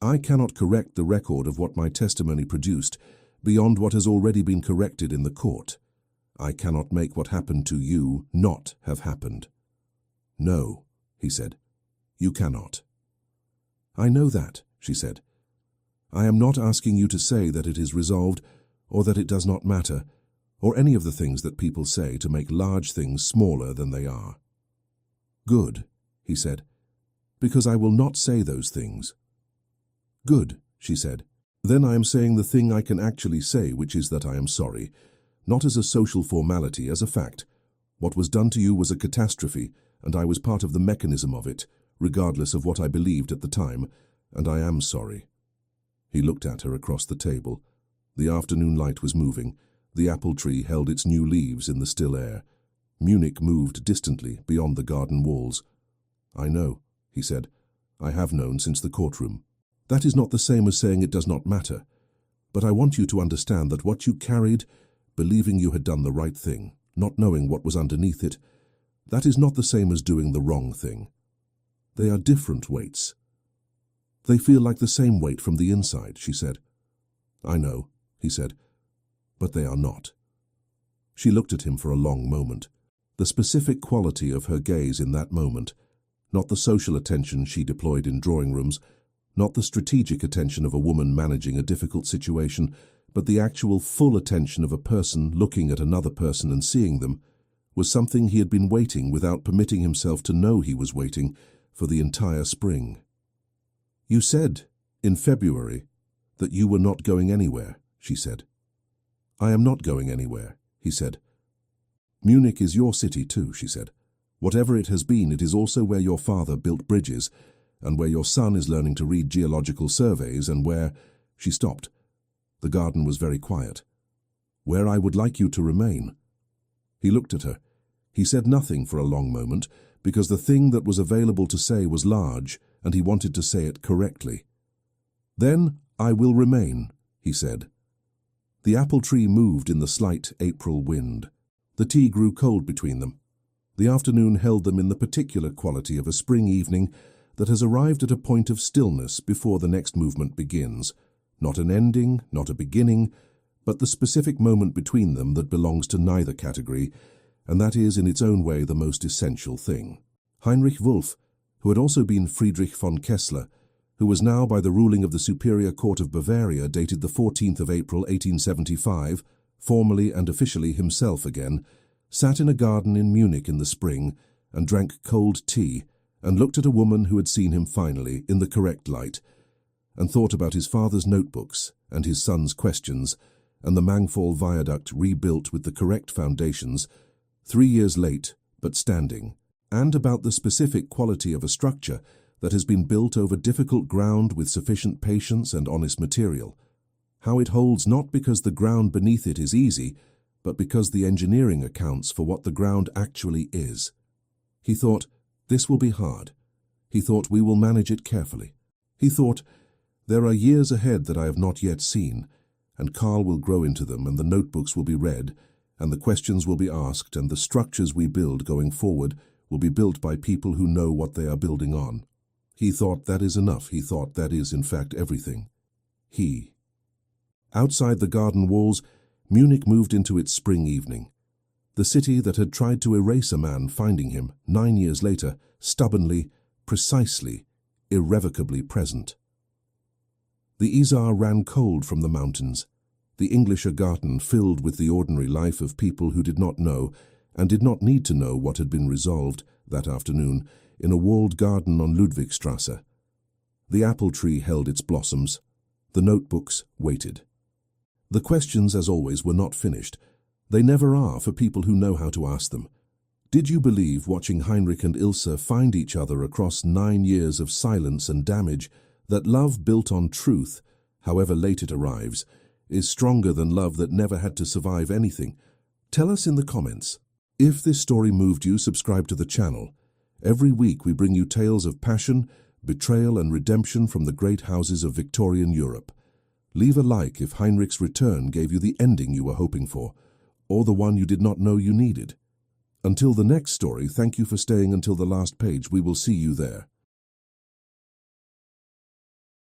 I cannot correct the record of what my testimony produced beyond what has already been corrected in the court. I cannot make what happened to you not have happened." "No," he said, "you cannot." "I know that," she said. "I am not asking you to say that it is resolved or that it does not matter, or any of the things that people say to make large things smaller than they are." "Good," he said, "because I will not say those things." "Good," she said. "Then I am saying the thing I can actually say, which is that I am sorry, not as a social formality, as a fact. What was done to you was a catastrophe, and I was part of the mechanism of it, regardless of what I believed at the time, and I am sorry." He looked at her across the table. The afternoon light was moving. The apple tree held its new leaves in the still air. Munich moved distantly beyond the garden walls. "I know," he said. "I have known since the courtroom. That is not the same as saying it does not matter. But I want you to understand that what you carried, believing you had done the right thing, not knowing what was underneath it, that is not the same as doing the wrong thing. They are different weights." "They feel like the same weight from the inside," she said. "I know," he said, "but they are not." She looked at him for a long moment. The specific quality of her gaze in that moment, not the social attention she deployed in drawing rooms, not the strategic attention of a woman managing a difficult situation, but the actual full attention of a person looking at another person and seeing them, was something he had been waiting without permitting himself to know he was waiting for the entire spring. "You said, in February, that you were not going anywhere," she said. "I am not going anywhere," he said. "Munich is your city too," she said. "Whatever it has been, it is also where your father built bridges, and where your son is learning to read geological surveys, and where—" She stopped. The garden was very quiet. "Where I would like you to remain." He looked at her. He said nothing for a long moment, because the thing that was available to say was large, and he wanted to say it correctly. "Then I will remain," he said. The apple tree moved in the slight April wind. The tea grew cold between them. The afternoon held them in the particular quality of a spring evening that has arrived at a point of stillness before the next movement begins. Not an ending, not a beginning, but the specific moment between them that belongs to neither category, and that is in its own way the most essential thing. Heinrich Wulff, who had also been Friedrich von Kessler, who was now by the ruling of the Superior Court of Bavaria dated the 14th of April 1875, formally and officially himself again, sat in a garden in Munich in the spring and drank cold tea and looked at a woman who had seen him finally in the correct light, and thought about his father's notebooks and his son's questions and the Mangfall viaduct rebuilt with the correct foundations, 3 years late but standing, and about the specific quality of a structure that has been built over difficult ground with sufficient patience and honest material. How it holds not because the ground beneath it is easy, but because the engineering accounts for what the ground actually is. He thought, this will be hard. He thought, we will manage it carefully. He thought, there are years ahead that I have not yet seen, and Carl will grow into them, and the notebooks will be read, and the questions will be asked, and the structures we build going forward will be built by people who know what they are building on. He thought that is enough. He thought that is, in fact, everything. Outside the garden walls, Munich moved into its spring evening. The city that had tried to erase a man finding him, 9 years later, stubbornly, precisely, irrevocably present. The Isar ran cold from the mountains. The Englischer Garten filled with the ordinary life of people who did not know, and did not need to know what had been resolved, that afternoon, in a walled garden on Ludwigstrasse. The apple tree held its blossoms. The notebooks waited. The questions, as always, were not finished. They never are for people who know how to ask them. Did you believe, watching Heinrich and Ilse find each other across 9 years of silence and damage, that love built on truth, however late it arrives, is stronger than love that never had to survive anything? Tell us in the comments. If this story moved you, subscribe to the channel. Every week we bring you tales of passion, betrayal and redemption from the great houses of Victorian Europe. Leave a like if Heinrich's return gave you the ending you were hoping for, or the one you did not know you needed. Until the next story, thank you for staying until the last page. We will see you there.